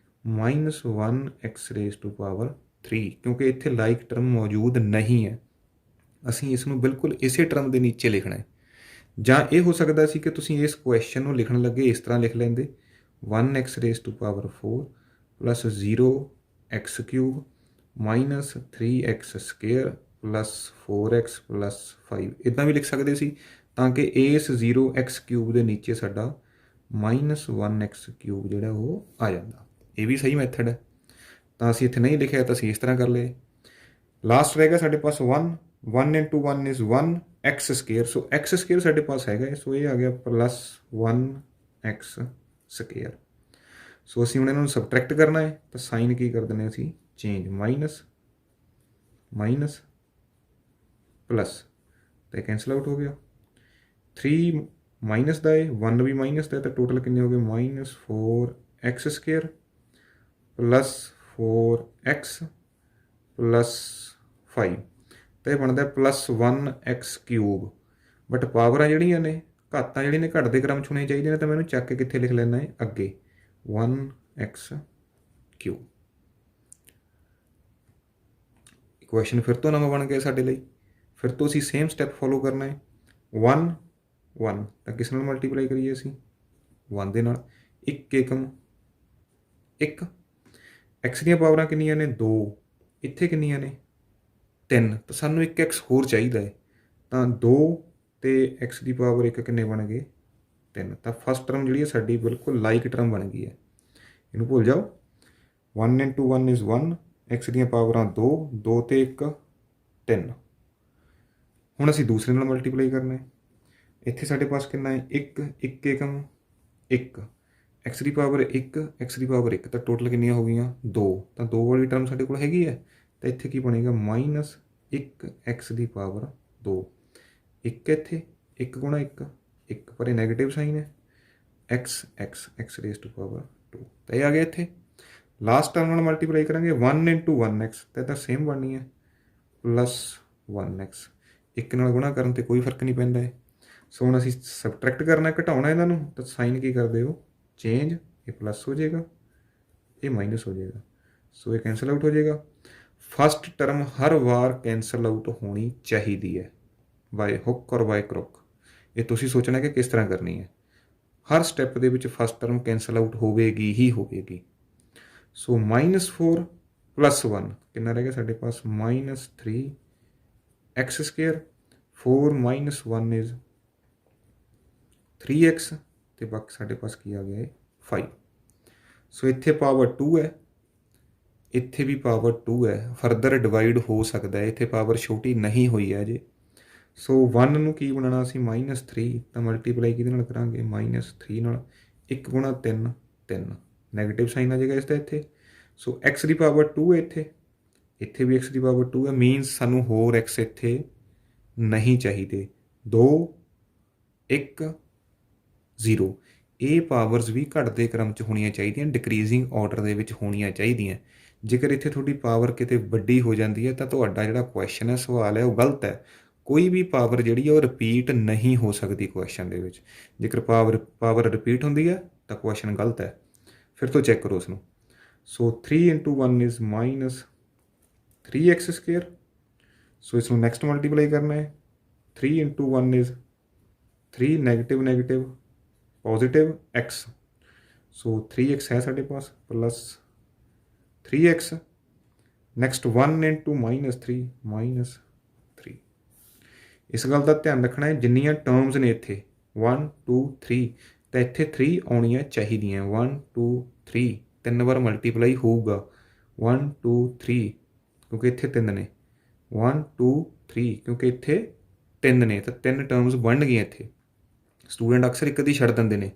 -1x⁻³ ਕਿਉਂਕਿ ਇੱਥੇ ਲਾਈਕ ਟਰਮ ਮੌਜੂਦ ਨਹੀਂ ਹੈ। ਅਸੀਂ ਇਸ ਨੂੰ ਬਿਲਕੁਲ ਇਸੇ ਟਰਮ ਦੇ ਨੀਚੇ ਲਿਖਣਾ ਹੈ। ਜਾਂ ਇਹ ਹੋ ਸਕਦਾ ਸੀ ਕਿ ਤੁਸੀਂ ਇਸ ਕੁਐਸਚਨ ਨੂੰ ਲਿਖਣ ਲੱਗੇ ਇਸ ਤਰ੍ਹਾਂ ਲਿਖ ਲੈਂਦੇ 1x⁴ + 0x³ -3x² + 4x + 5 ਇੱਦਾਂ ਵੀ ਲਿਖ ਸਕਦੇ ਸੀ, ਤਾਂ ਕਿ ਇਸ 0x³ ਦੇ ਨੀਚੇ ਸਾਡਾ -1x³ ਜਿਹੜਾ ਉਹ ਆ ਜਾਂਦਾ। ਇਹ ਵੀ ਸਹੀ ਮੈਥਡ ਹੈ। ਤਾਂ ਅਸੀਂ ਇੱਥੇ ਨਹੀਂ ਲਿਖਿਆ ਤਾਂ ਅਸੀਂ ਇਸ ਤਰ੍ਹਾਂ ਕਰ ਲਏ। ਲਾਸਟ ਰਹੇਗਾ ਸਾਡੇ ਪਾਸ 1 1 × 1 = 1x²। ਸੋ x² ਸਾਡੇ ਪਾਸ ਹੈਗਾ ਹੈ, ਸੋ ਇਹ ਆ ਗਿਆ +1x²। ਸੋ ਅਸੀਂ ਹੁਣ ਇਹਨਾਂ ਨੂੰ ਸਬਟਰੈਕਟ ਕਰਨਾ ਹੈ, ਤਾਂ ਸਾਈਨ ਕੀ ਕਰ ਦਿੰਦੇ ਅਸੀਂ ਚੇਂਜ ਮਾਈਨਸ ਪਲੱਸ, ਤਾਂ ਕੈਂਸਲ ਆਊਟ ਹੋ ਗਿਆ। 3 ਮਾਈਨਸ ਦਾ ਹੈ, 1 ਵੀ ਮਾਈਨਸ ਦਾ, ਤਾਂ ਟੋਟਲ ਕਿੰਨੇ ਹੋ ਗਏ -4x² + 4x + 5, ਤਾਂ ਇਹ ਬਣਦਾ +1x³ ਬਟ ਪਾਵਰਾਂ ਜਿਹੜੀਆਂ ਨੇ ਘਾਤਾਂ ਜਿਹੜੀਆਂ ਨੇ ਘਟਦੇ ਕ੍ਰਮ 'ਚ ਹੋਣੀਆਂ ਚਾਹੀਦੀਆਂ ਨੇ, ਤਾਂ ਮੈਨੂੰ ਚੱਕ ਕੇ ਕਿੱਥੇ ਲਿਖ ਲੈਣਾ ਹੈ ਅੱਗੇ 1x³। ਇਕੁਏਸ਼ਨ ਫਿਰ ਤੋਂ ਨਵਾਂ ਬਣ ਗਿਆ ਸਾਡੇ ਲਈ। ਫਿਰ ਤੋਂ ਅਸੀਂ ਸੇਮ ਸਟੈਪ ਫੋਲੋ ਕਰਨਾ ਹੈ। 1 1 ਤਾਂ ਕਿਸ ਨਾਲ ਮਲਟੀਪਲਾਈ ਕਰੀਏ ਅਸੀਂ 1 ਦੇ ਨਾਲ, 1 ਏਕਮ 1, x ਦੀਆਂ ਪਾਵਰਾਂ ਕਿੰਨੀਆਂ ਨੇ 2, ਇੱਥੇ ਕਿੰਨੀਆਂ ਨੇ 3, ਤਾਂ ਸਾਨੂੰ 1x ਹੋਰ ਚਾਹੀਦਾ ਹੈ, ਤਾਂ 2 ਤੇ x ਦੀ ਪਾਵਰ 1 ਕਿੰਨੇ ਬਣ ਗਏ 3। ਤਾਂ ਫਸਟ ਟਰਮ ਜਿਹੜੀ ਹੈ ਸਾਡੀ ਬਿਲਕੁਲ ਲਾਈਕ ਟਰਮ ਬਣ ਗਈ ਹੈ, ਇਹਨੂੰ ਭੁੱਲ ਜਾਓ। 1 × 1 = 1, x ਦੀਆਂ ਪਾਵਰਾਂ 2, 2 ਤੇ 1 3। ਹੁਣ ਅਸੀਂ ਦੂਸਰੇ ਨਾਲ ਮਲਟੀਪਲਾਈ ਕਰਨਾ ਹੈ। ਇੱਥੇ ਸਾਡੇ ਪਾਸ ਕਿੰਨਾ ਹੈ 1 1 ਏਕਮ 1, x ਦੀ ਪਾਵਰ 1 x ਦੀ ਪਾਵਰ 1, ਤਾਂ ਟੋਟਲ ਕਿੰਨੀਆਂ ਹੋ ਗਈਆਂ 2, ਤਾਂ 2 ਵਾਲੀ ਟਰਮ ਸਾਡੇ ਕੋਲ ਹੈਗੀ ਹੈ। ਤਾਂ ਇੱਥੇ ਕੀ ਬਣੇਗਾ -1x ਦੀ ਪਾਵਰ 2, 1 ਇੱਥੇ 1 × 1 1, ਪਰ ਇਹ ਨੈਗੇਟਿਵ ਸਾਈਨ ਹੈ, x⁻², ਤਾਂ ਇਹ ਆ ਗਿਆ ਇੱਥੇ। ਲਾਸਟ ਟਰਮ ਨਾਲ ਮਲਟੀਪਲਾਈ ਕਰਾਂਗੇ 1 × 1x, ਤਾਂ ਸੇਮ ਬਣਨੀ ਹੈ +1x। 1 ਨਾਲ ਗੁਣਾ ਕਰਨ 'ਤੇ ਕੋਈ ਫਰਕ ਨਹੀਂ ਪੈਂਦਾ ਹੈ। ਸੋ ਹੁਣ ਅਸੀਂ ਸਬਟਰੈਕਟ ਕਰਨਾ, ਘਟਾਉਣਾ ਇਹਨਾਂ ਨੂੰ, ਤਾਂ ਸਾਈਨ ਕੀ ਕਰਦੇ ਹੋ ਚੇਂਜ, ਇਹ ਪਲੱਸ ਹੋ ਜਾਏਗਾ, ਇਹ ਮਾਈਨਸ ਹੋ ਜਾਏਗਾ, ਸੋ ਇਹ ਕੈਂਸਲ ਆਊਟ ਹੋ ਜਾਏਗਾ। ਫਸਟ ਟਰਮ ਹਰ ਵਾਰ ਕੈਂਸਲ ਆਊਟ ਹੋਣੀ ਚਾਹੀਦੀ ਹੈ, ਬਾਏ ਹੁੱਕ ਔਰ ਬਾਏ ਕਰੁੱਕ। ਇਹ ਤੁਸੀਂ ਸੋਚਣਾ ਕਿ ਕਿਸ ਤਰ੍ਹਾਂ ਕਰਨੀ ਹੈ। ਹਰ ਸਟੈਪ ਦੇ ਵਿੱਚ ਫਸਟ ਟਰਮ ਕੈਂਸਲ ਆਊਟ ਹੋਵੇਗੀ ਹੀ ਹੋਵੇਗੀ। ਸੋ -4 + 1 ਕਿੰਨਾ ਰਹਿ ਗਿਆ ਸਾਡੇ ਪਾਸ -3x², 4 - 1 = 3x, ਅਤੇ ਬਾਕੀ ਸਾਡੇ ਪਾਸ ਕੀ ਆ ਗਿਆ ਹੈ 5। ਸੋ ਇੱਥੇ ਪਾਵਰ 2 ਹੈ, ਇੱਥੇ ਵੀ ਪਾਵਰ 2 ਹੈ, ਫਰਦਰ ਡਿਵਾਈਡ ਹੋ ਸਕਦਾ ਹੈ, ਇੱਥੇ ਪਾਵਰ ਛੋਟੀ ਨਹੀਂ ਹੋਈ ਹੈ ਅਜੇ। ਸੋ 1 ਨੂੰ ਕੀ ਬਣਾਉਣਾ ਅਸੀਂ -3, ਤਾਂ ਮਲਟੀਪਲਾਈ ਕਿਹਦੇ ਨਾਲ ਕਰਾਂਗੇ -3 ਨਾਲ, 1 × 3 3, ਨੈਗੇਟਿਵ ਸਾਈਨ ਆ ਜਾਏਗਾ ਇਸ ਦਾ ਇੱਥੇ। ਸੋ x ਦੀ ਪਾਵਰ 2 ਹੈ ਇੱਥੇ, ਇੱਥੇ ਵੀ x ਦੀ ਪਾਵਰ 2 ਹੈ, ਮੀਨਸ ਸਾਨੂੰ ਹੋਰ x ਇੱਥੇ ਨਹੀਂ ਚਾਹੀਦੇ। 2 1 0, ਇਹ ਪਾਵਰਸ ਵੀ ਘਟਦੇ ਕ੍ਰਮ 'ਚ ਹੋਣੀਆਂ ਚਾਹੀਦੀਆਂ, ਡਿਕਰੀਜ਼ਿੰਗ ਆਰਡਰ ਦੇ ਵਿੱਚ ਹੋਣੀਆਂ ਚਾਹੀਦੀਆਂ। ਜੇਕਰ ਇੱਥੇ ਤੁਹਾਡੀ ਪਾਵਰ ਕਿਤੇ ਵੱਡੀ ਹੋ ਜਾਂਦੀ ਹੈ, ਤਾਂ ਤੁਹਾਡਾ ਜਿਹੜਾ ਕੁਐਸਚਨ ਹੈ, ਸਵਾਲ ਹੈ, ਉਹ ਗਲਤ ਹੈ। ਕੋਈ ਵੀ ਪਾਵਰ ਜਿਹੜੀ ਹੈ ਉਹ ਰਿਪੀਟ ਨਹੀਂ ਹੋ ਸਕਦੀ ਕੁਐਸਚਨ ਦੇ ਵਿੱਚ। ਜੇਕਰ ਪਾਵਰ ਰਿਪੀਟ ਹੁੰਦੀ ਹੈ ਤਾਂ ਕੁਐਸਚਨ ਗਲਤ ਹੈ। ਫਿਰ ਤੋਂ ਚੈੱਕ ਕਰੋ ਉਸਨੂੰ। ਸੋ 3 × 1 = -3x²। ਸੋ ਇਸ ਨੂੰ ਨੈਕਸਟ ਮਲਟੀਪਲਾਈ ਕਰਨਾ ਹੈ। 3 × 1 = 3 ਨੈਗੇਟਿਵ ਪੋਜ਼ੀਟਿਵ x। ਸੋ 3x ਹੈ ਸਾਡੇ ਪਾਸ ਪਲੱਸ 3x। ਨੈਕਸਟ 1 × -3 -3। ਇਸ ਗੱਲ ਦਾ ਧਿਆਨ ਰੱਖਣਾ ਹੈ, ਜਿੰਨੀਆਂ ਟਰਮਸ ਨੇ ਇੱਥੇ 1 2 3, ਤਾਂ ਇੱਥੇ 3 ਆਉਣੀਆਂ ਚਾਹੀਦੀਆਂ। 1 2 3 3 ਵਾਰ ਮਲਟੀਪਲਾਈ ਹੋਊਗਾ। 1 2 3 ਕਿਉਂਕਿ ਇੱਥੇ 3 ਨੇ, 1 2 3 ਕਿਉਂਕਿ ਇੱਥੇ 3 ਨੇ, ਤਾਂ 3 ਟਰਮਸ ਬਣ ਗਈਆਂ ਇੱਥੇ। ਸਟੂਡੈਂਟ ਅਕਸਰ ਇੱਕ ਅੱਧੀ ਛੱਡ ਦਿੰਦੇ ਨੇ।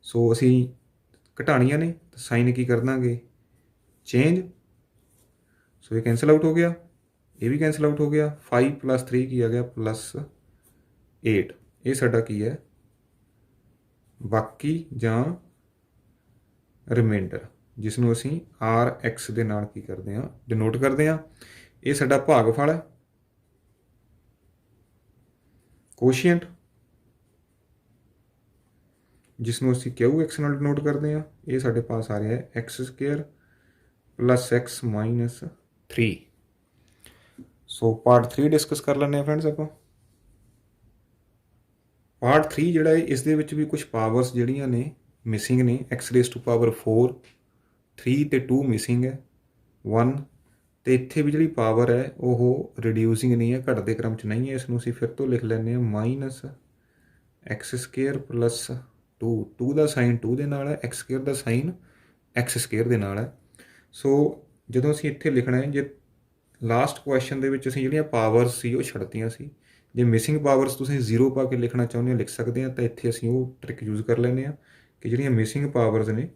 ਸੋ ਅਸੀਂ ਘਟਾਉਣੀਆਂ ਨੇ, ਤਾਂ ਸਾਈਨ ਕੀ ਕਰ ਦਾਂਗੇ ਚੇਂਜ। ਸੋ ਇਹ ਕੈਂਸਲ ਆਊਟ ਹੋ ਗਿਆ, ਇਹ ਵੀ ਕੈਂਸਲ ਆਊਟ ਹੋ ਗਿਆ। 5 + 3 ਕੀ ਆ ਗਿਆ +8। ਇਹ ਸਾਡਾ ਕੀ ਹੈ ਬਾਕੀ ਜਾਂ ਰਿਮਾਈਂਡਰ, ਜਿਸ ਨੂੰ ਅਸੀਂ RX ਦੇ ਨਾਲ ਕੀ ਕਰਦੇ ਹਾਂ ਡਿਨੋਟ ਕਰਦੇ ਹਾਂ। ਇਹ ਸਾਡਾ ਭਾਗਫਲ ਹੈ, ਕੋਸ਼ੀਐਂਟ। ਜਿਸ ਨੂੰ ਅਸੀਂ ਕਿਊ ਐਕਸ ਨਾਲ ਡਿਨੋਟ ਕਰਦੇ ਹਾਂ। ਇਹ ਸਾਡੇ ਪਾਸ ਆ ਰਿਹਾ ਹੈ x square plus x minus 3। So part 3 discuss ਕਰ ਲੈਂਦੇ ਹਾਂ ਫਰੈਂਡਸ ਆਪਾਂ। ਪਾਰਟ 3 ਜਿਹੜਾ ਹੈ ਇਸ ਦੇ ਵਿੱਚ ਵੀ ਕੁਝ ਪਾਵਰਸ ਜਿਹੜੀਆਂ ਨੇ ਮਿਸਿੰਗ ਨੇ। ਐਕਸ ਰੇਸ ਟੂ ਪਾਵਰ 4, 3 ਅਤੇ 2 ਮਿਸਿੰਗ ਹੈ, 1 ਅਤੇ ਇੱਥੇ ਵੀ ਜਿਹੜੀ ਪਾਵਰ ਹੈ ਉਹ ਰਿਡਿਊਸਿੰਗ ਨਹੀਂ ਹੈ, ਘਟਦੇ ਕ੍ਰਮ 'ਚ ਨਹੀਂ ਹੈ। ਇਸ ਨੂੰ ਅਸੀਂ ਫਿਰ ਤੋਂ ਲਿਖ ਲੈਂਦੇ ਹਾਂ ਮਾਈਨਸ ਐਕਸ ਸਕੁਏਅਰ ਪਲੱਸ 2 ਦਾ ਸਾਈਨ 2 ਦੇ ਨਾਲ ਹੈ, ਐਕਸ ਸਕੁਏਅਰ ਦਾ ਸਾਈਨ ਐਕਸ ਸਕੁਏਅਰ ਦੇ ਨਾਲ ਹੈ। ਸੋ ਜਦੋਂ ਅਸੀਂ ਇੱਥੇ ਲਿਖਣਾ ਹੈ, ਜੇ ਲਾਸਟ ਕੁਐਸਚਨ ਦੇ ਵਿੱਚ ਅਸੀਂ ਜਿਹੜੀਆਂ ਪਾਵਰਸ ਸੀ ਉਹ ਛੱਡਤੀਆਂ ਸੀ, ਜੇ ਮਿਸਿੰਗ ਪਾਵਰਸ ਤੁਸੀਂ 0 ਪਾ ਕੇ ਲਿਖਣਾ ਚਾਹੁੰਦੇ ਹੋ ਲਿਖ ਸਕਦੇ ਹਾਂ, ਤਾਂ ਇੱਥੇ ਅਸੀਂ ਉਹ ਟ੍ਰਿਕ ਯੂਜ਼ ਕਰ ਲੈਂਦੇ ਹਾਂ ਕਿ ਜਿਹੜੀਆਂ ਮਿਸਿੰਗ ਪਾਵਰਸ ਨੇ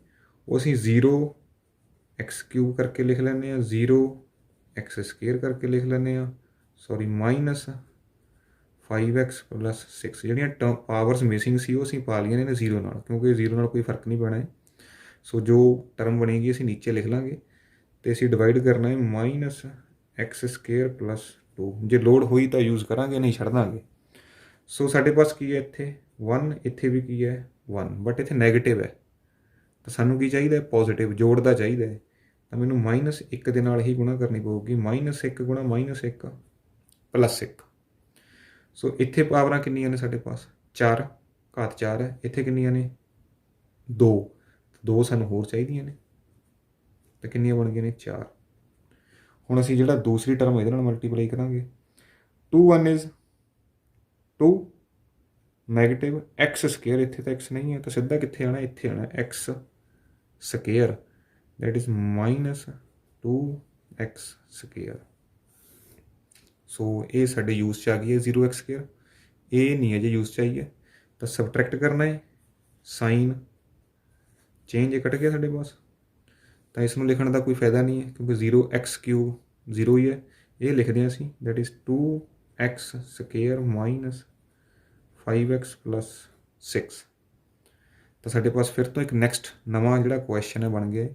ਉਹ ਅਸੀਂ 0 ਐਕਸ ਕਿਊਬ ਕਰਕੇ ਲਿਖ ਲੈਂਦੇ ਹਾਂ, 0 ਐਕਸ ਸਕੁਏਅਰ ਕਰਕੇ ਲਿਖ ਲੈਂਦੇ ਹਾਂ, ਸੌਰੀ ਮਾਈਨਸ 5x ਪਲੱਸ 6। ਜਿਹੜੀਆਂ ਪਾਵਰਸ ਮਿਸਿੰਗ ਸੀ ਉਹ ਅਸੀਂ ਪਾ ਲਈਆਂ ਨੇ 0 ਨਾਲ, ਕਿਉਂਕਿ 0 ਨਾਲ ਕੋਈ ਫਰਕ ਨਹੀਂ ਪੈਣਾ ਹੈ। ਸੋ ਜੋ ਟਰਮ ਬਣੇਗੀ ਅਸੀਂ ਨੀਚੇ ਲਿਖ ਲਾਂਗੇ ਅਤੇ ਅਸੀਂ ਡਿਵਾਈਡ ਕਰਨਾ ਹੈ ਮਾਈਨਸ ਐਕਸ ਸਕੁਏਅਰ ਪਲੱਸ 2। ਜੇ ਲੋੜ ਹੋਈ ਤਾਂ ਯੂਜ਼ ਕਰਾਂਗੇ, ਨਹੀਂ ਛੱਡ ਦਾਂਗੇ। ਸੋ ਸਾਡੇ ਪਾਸ ਕੀ ਹੈ ਇੱਥੇ 1, ਇੱਥੇ ਵੀ ਕੀ ਹੈ 1, ਬਟ ਇੱਥੇ ਨੈਗੇਟਿਵ ਹੈ, ਤਾਂ ਸਾਨੂੰ ਕੀ ਚਾਹੀਦਾ ਪੋਜ਼ੀਟਿਵ, ਜੋੜਦਾ ਚਾਹੀਦਾ ਹੈ। ਤਾਂ ਮੈਨੂੰ -1 ਦੇ ਨਾਲ ਹੀ ਗੁਣਾ ਕਰਨੀ ਪਊਗੀ, -1 ਗੁਣਾ -1 ਪਲੱਸ 1। ਸੋ ਇੱਥੇ ਪਾਵਰਾਂ ਕਿੰਨੀਆਂ ਨੇ ਸਾਡੇ ਪਾਸ 4, ਘਾਤ 4 ਹੈ। ਇੱਥੇ ਕਿੰਨੀਆਂ ਨੇ 2 ਸਾਨੂੰ ਹੋਰ ਚਾਹੀਦੀਆਂ ਨੇ, ਤਾਂ ਕਿੰਨੀਆਂ ਬਣ ਗਈਆਂ ਨੇ 4। ਹੁਣ ਅਸੀਂ ਜਿਹੜਾ ਦੂਸਰੀ ਟਰਮ ਇਹਦੇ ਨਾਲ ਮਲਟੀਪਲਾਈ ਕਰਾਂਗੇ, 2 1 ਇਜ਼ 2 ਨੈਗੇਟਿਵ ਐਕਸ ਸਕੁਏਅਰ, ਇੱਥੇ ਤਾਂ ਐਕਸ ਨਹੀਂ ਹੈ ਤਾਂ ਸਿੱਧਾ ਕਿੱਥੇ ਆਉਣਾ, ਇੱਥੇ ਆਉਣਾ x square, that is minus 2x square. So ਇਹ ਸਾਡੇ ਯੂਜ਼ 'ਚ ਆ ਗਈ ਹੈ 0x ਸਕੁਏਅਰ, ਇਹ ਨਹੀਂ ਹੈ ਜੇ ਯੂਜ਼ 'ਚ ਆਈ ਹੈ ਤਾਂ ਸਬਟਰੈਕਟ ਕਰਨਾ ਹੈ, ਸਾਈਨ ਚੇਂਜ ਕੱਟ ਗਿਆ ਸਾਡੇ ਪਾਸ, ਤਾਂ ਇਸ ਨੂੰ ਲਿਖਣ ਦਾ ਕੋਈ ਫਾਇਦਾ ਨਹੀਂ ਹੈ ਕਿਉਂਕਿ 0x ਕਿਊਬ 0 ਹੀ ਹੈ। ਇਹ ਲਿਖਦੇ ਹਾਂ ਅਸੀਂ that is 2x square minus 5x plus 6। ਤਾਂ ਸਾਡੇ ਪਾਸ ਫਿਰ ਤੋਂ ਇੱਕ ਨੈਕਸਟ ਨਵਾਂ ਜਿਹੜਾ ਕੁਐਸਚਨ ਹੈ ਬਣ ਗਿਆ।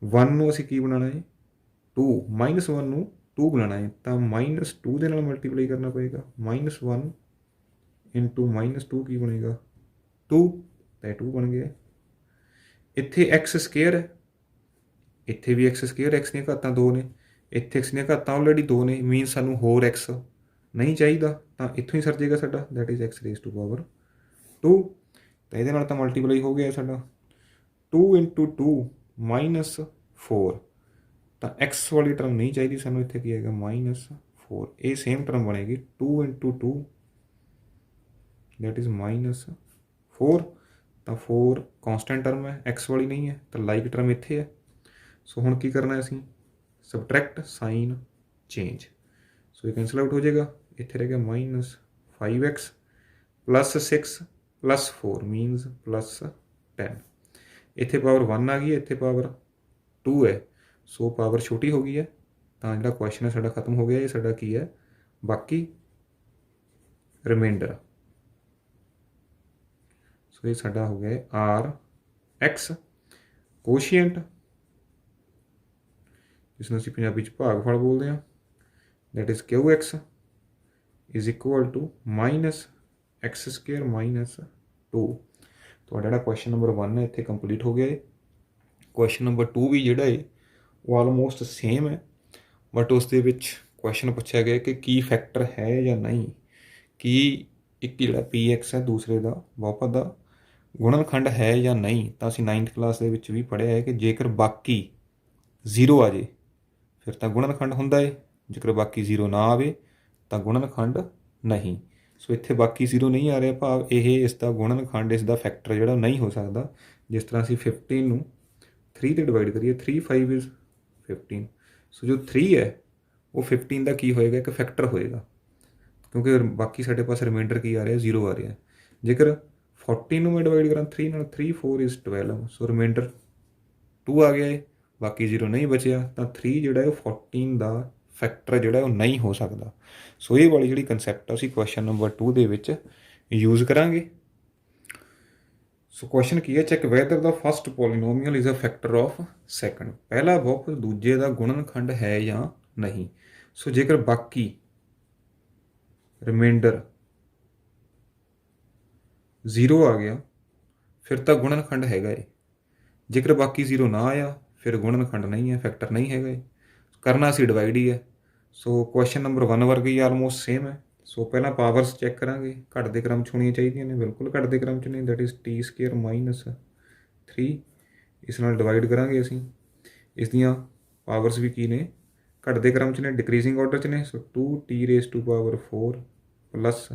1 ਨੂੰ ਅਸੀਂ ਕੀ ਬਣਾਉਣਾ ਹੈ 2, -1 ਨੂੰ 2 ਬਣਾਉਣਾ ਹੈ, ਤਾਂ -2 ਦੇ ਨਾਲ ਮਲਟੀਪਲਾਈ ਕਰਨਾ ਪਏਗਾ। -1 ਇੰਟੂ -2 ਕੀ ਬਣੇਗਾ 2, ਤਾਂ 2 ਬਣ ਗਿਆ। ਇੱਥੇ ਐਕਸ ਸਕੁਏਅਰ ਹੈ, ਇੱਥੇ ਵੀ ਐਕਸ ਸਕੁਏਅਰ, ਐਕਸ ਦੀਆਂ ਘਾਤਾਂ 2 ਨੇ, ਇੱਥੇ ਐਕਸ ਦੀਆਂ ਘਾਤਾਂ ਆਲਰੇਡੀ 2 ਨੇ, ਮੀਨ ਸਾਨੂੰ ਹੋਰ ਐਕਸ ਨਹੀਂ ਚਾਹੀਦਾ, ਤਾਂ ਇੱਥੋਂ ਹੀ ਸਰ ਜਾਏਗਾ ਸਾਡਾ, that is x raise to power 2। ਤਾਂ ਇਹਦੇ ਨਾਲ ਤਾਂ ਮਲਟੀਪਲਾਈ ਹੋ ਗਿਆ ਸਾਡਾ 2 ਇੰਟੂ 2 -4, ਤਾਂ ਐਕਸ ਵਾਲੀ ਟਰਮ ਨਹੀਂ ਚਾਹੀਦੀ ਸਾਨੂੰ, ਇੱਥੇ ਕੀ ਹੈਗਾ -4। ਇਹ ਸੇਮ ਟਰਮ ਬਣੇਗੀ 2 ਇੰਟੂ 2 ਦੈਟ ਇਜ਼ -4, ਤਾਂ 4 ਕੌਂਸਟੈਂਟ ਟਰਮ ਹੈ, ਐਕਸ ਵਾਲੀ ਨਹੀਂ ਹੈ, ਤਾਂ ਲਾਈਕ ਟਰਮ ਇੱਥੇ ਹੈ। ਸੋ ਹੁਣ ਕੀ ਕਰਨਾ ਅਸੀਂ ਸਬਟਰੈਕਟ ਸਾਈਨ ਚੇਂਜ, ਸੋ ਇਹ ਕੈਂਸਲ ਆਊਟ ਹੋ ਜਾਏਗਾ। ਇੱਥੇ ਰਹਿ ਗਿਆ -5x plus 6 plus 4 means plus 10। ਇੱਥੇ ਪਾਵਰ 1 ਆ ਗਈ ਹੈ, ਇੱਥੇ ਪਾਵਰ 2 ਹੈ, ਸੋ ਪਾਵਰ ਛੋਟੀ ਹੋ ਗਈ ਹੈ, ਤਾਂ ਜਿਹੜਾ ਕੁਐਸਚਨ ਹੈ ਸਾਡਾ ਖਤਮ ਹੋ ਗਿਆ। ਇਹ ਸਾਡਾ ਕੀ ਹੈ ਬਾਕੀ ਰਿਮਾਈਂਡਰ, ਸੋ ਇਹ ਸਾਡਾ ਹੋ ਗਿਆ ਆਰ ਐਕਸ ਕੋਸ਼ੀਐਂਟ, ਜਿਸ ਨੂੰ ਅਸੀਂ ਪੰਜਾਬੀ 'ਚ ਭਾਗਫਲ ਬੋਲਦੇ ਹਾਂ, that is q x is equal to minus x square minus 2। ਤੁਹਾਡਾ ਜਿਹੜਾ ਕੁਐਸਚਨ ਨੰਬਰ 1 ਹੈ ਇੱਥੇ ਕੰਪਲੀਟ ਹੋ ਗਿਆ ਹੈ। ਕੁਐਸਚਨ ਨੰਬਰ 2 ਵੀ ਜਿਹੜਾ ਹੈ ਉਹ ਆਲਮੋਸਟ ਸੇਮ ਹੈ, ਬਟ ਉਸ ਦੇ ਵਿੱਚ ਕੁਐਸਚਨ ਪੁੱਛਿਆ ਗਿਆ ਕਿ ਕੀ ਫੈਕਟਰ ਹੈ ਜਾਂ ਨਹੀਂ, ਕੀ ਇੱਕ ਜਿਹੜਾ ਪੀ ਐਕਸ ਹੈ ਦੂਸਰੇ ਦਾ ਬਹੁਪਦ ਦਾ ਗੁਣਨਖੰਡ ਹੈ ਜਾਂ ਨਹੀਂ। ਤਾਂ ਅਸੀਂ 9th ਕਲਾਸ ਦੇ ਵਿੱਚ ਵੀ ਪੜ੍ਹਿਆ ਹੈ ਕਿ ਜੇਕਰ ਬਾਕੀ 0 ਆ ਜੇ ਫਿਰ ਤਾਂ ਗੁਣਨਖੰਡ ਹੁੰਦਾ ਹੈ, ਜੇਕਰ ਬਾਕੀ 0 ਨਾ ਆਵੇ ਤਾਂ ਗੁਣਨਖੰਡ ਨਹੀਂ। ਸੋ ਇੱਥੇ ਬਾਕੀ 0 ਨਹੀਂ ਆ ਰਿਹਾ, ਭਾਵ ਇਹ ਇਸ ਦਾ ਗੁਣਨਖੰਡ, ਇਸ ਦਾ ਫੈਕਟਰ ਜਿਹੜਾ ਨਹੀਂ ਹੋ ਸਕਦਾ। ਜਿਸ ਤਰ੍ਹਾਂ ਅਸੀਂ 15 ਨੂੰ 3 'ਤੇ ਡਿਵਾਈਡ ਕਰੀਏ, 3 5 ਇਜ਼ 15, ਸੋ ਜੋ 3 ਹੈ ਉਹ 15 ਦਾ ਕੀ ਹੋਏਗਾ ਇੱਕ ਫੈਕਟਰ ਹੋਏਗਾ, ਕਿਉਂਕਿ ਬਾਕੀ ਸਾਡੇ ਪਾਸ ਰਿਮਾਈਂਡਰ ਕੀ ਆ ਰਿਹਾ 0 ਆ ਰਿਹਾ। ਜੇਕਰ 14 ਨੂੰ ਮੈਂ ਡਿਵਾਈਡ ਕਰਾਂ 3 ਨਾਲ, 3 4 ਇਜ਼ 12, ਸੋ ਰਿਮਾਈਂਡਰ 2 ਆ ਗਿਆ ਹੈ, ਬਾਕੀ 0 ਨਹੀਂ ਬਚਿਆ, ਤਾਂ 3 ਜਿਹੜਾ ਹੈ ਉਹ 14 ਦਾ ਫੈਕਟਰ ਜਿਹੜਾ ਉਹ ਨਹੀਂ ਹੋ ਸਕਦਾ। ਸੋ ਇਹ ਵਾਲੀ ਜਿਹੜੀ ਕੰਸੈਪਟ ਅਸੀਂ ਕੁਐਸਚਨ ਨੰਬਰ 2 ਦੇ ਵਿੱਚ ਯੂਜ਼ ਕਰਾਂਗੇ। ਸੋ ਕੁਐਸਚਨ ਕੀ ਹੈ, ਚੈੱਕ ਵੈਦਰ ਦਾ first polynomial is a factor of second, ਪਹਿਲਾ ਬਹੁਪਦ ਦੂਜੇ ਦਾ ਗੁਣਨਖੰਡ ਹੈ ਜਾਂ ਨਹੀਂ। ਸੋ ਜੇਕਰ ਬਾਕੀ ਰਿਮਾਈਂਡਰ 0 ਆ ਗਿਆ ਫਿਰ ਤਾਂ ਗੁਣਨਖੰਡ ਹੈਗਾ ਏ। ਜੇਕਰ ਬਾਕੀ 0 ਨਾ ਆਇਆ ਫਿਰ ਗੁਣਨਖੰਡ ਨਹੀਂ ਹੈ, ਫੈਕਟਰ ਨਹੀਂ ਹੈਗਾ ਏ। ਕਰਨਾ ਅਸੀਂ ਡਿਵਾਈਡ ਹੀ ਹੈ। ਸੋ ਕੁਐਸਚਨ ਨੰਬਰ 1 ਵਰਗਾ ਹੀ ਆਲਮੋਸਟ ਸੇਮ ਹੈ। ਸੋ ਪਹਿਲਾਂ ਪਾਵਰਸ ਚੈੱਕ ਕਰਾਂਗੇ, ਘੱਟਦੇ ਕ੍ਰਮ 'ਚ ਹੋਣੀਆਂ ਚਾਹੀਦੀਆਂ ਨੇ, ਬਿਲਕੁਲ ਘੱਟਦੇ ਕ੍ਰਮ 'ਚ ਨੇ, ਦੈਟ ਇਜ਼ t² - 3। ਇਸ ਨਾਲ ਡਿਵਾਈਡ ਕਰਾਂਗੇ ਅਸੀਂ। ਇਸ ਦੀਆਂ ਪਾਵਰਸ ਵੀ ਕੀ ਨੇ, ਘੱਟਦੇ ਕ੍ਰਮ 'ਚ ਨੇ, ਡਿਕਰੀਜ਼ਿੰਗ ਆਰਡਰ 'ਚ ਨੇ। ਸੋ 2t⁴ ਪਲੱਸ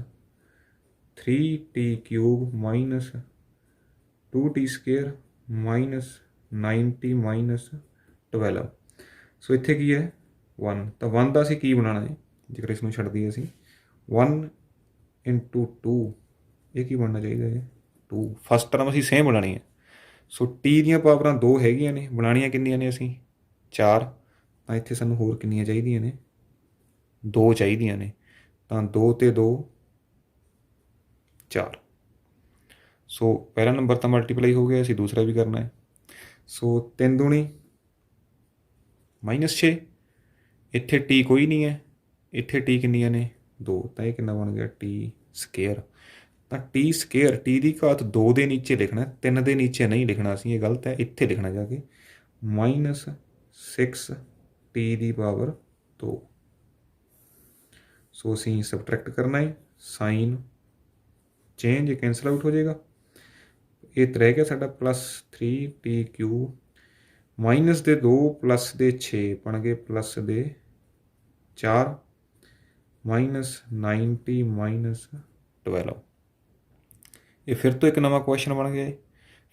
3t³ - 2t² - 90 - 12। ਸੋ ਇੱਥੇ ਕੀ ਹੈ 1, ਤਾਂ 1 ਦਾ ਅਸੀਂ ਕੀ ਬਣਾਉਣਾ ਹੈ ਜੇਕਰ ਇਸ ਨੂੰ ਛੱਡ ਦਈਏ ਅਸੀਂ। 1 × 2 ਇਹ ਕੀ ਬਣਨਾ ਚਾਹੀਦਾ ਹੈ 2। ਫਸਟ ਟਰਮ ਅਸੀਂ ਸੇਮ ਬਣਾਉਣੀ ਹੈ। ਸੋ ਟੀ ਦੀਆਂ ਪਾਵਰਾਂ 2 ਹੈਗੀਆਂ ਨੇ, ਬਣਾਉਣੀਆਂ ਕਿੰਨੀਆਂ ਨੇ ਅਸੀਂ 4। ਤਾਂ ਇੱਥੇ ਸਾਨੂੰ ਹੋਰ ਕਿੰਨੀਆਂ ਚਾਹੀਦੀਆਂ ਨੇ 2 ਚਾਹੀਦੀਆਂ ਨੇ। ਤਾਂ 2 ਤੇ 2 4। ਸੋ ਪਹਿਲਾ ਨੰਬਰ ਤਾਂ ਮਲਟੀਪਲਾਈ ਹੋ ਗਿਆ, ਅਸੀਂ ਦੂਸਰਾ ਵੀ ਕਰਨਾ ਹੈ। ਸੋ 3 ਦੂਣੀ -6। ਇੱਥੇ ਟੀ ਕੋਈ ਨਹੀਂ ਹੈ, ਇੱਥੇ ਟੀ ਕਿੰਨੀਆਂ ਨੇ 2, ਤਾਂ ਇਹ ਕਿੰਨਾ ਬਣ ਗਿਆ t²। ਤਾਂ t², ਟੀ ਦੀ ਘਾਤ 2 ਦੇ ਨੀਚੇ ਲਿਖਣਾ, 3 ਦੇ ਨੀਚੇ ਨਹੀਂ ਲਿਖਣਾ ਅਸੀਂ, ਇਹ ਗਲਤ ਹੈ। ਇੱਥੇ ਲਿਖਣਾ ਜਾ ਕੇ -6t⁻²। ਸੋ ਅਸੀਂ ਸਬਟਰੈਕਟ ਕਰਨਾ ਹੈ, ਸਾਈਨ ਚੇਂਜ ਕੈਂਸਲ ਆਊਟ ਹੋ ਜਾਏਗਾ। ਇਹ ਰਹਿ ਗਿਆ ਸਾਡਾ +3t³ ਮਾਈਨਸ ਦੇ 2 ਪਲੱਸ ਦੇ 6 ਬਣ ਗਏ ਪਲੱਸ ਦੇ 4 -90 - 12। ਇਹ ਫਿਰ ਤੋਂ ਇੱਕ ਨਵਾਂ ਕੁਐਸਚਨ ਬਣ ਗਿਆ।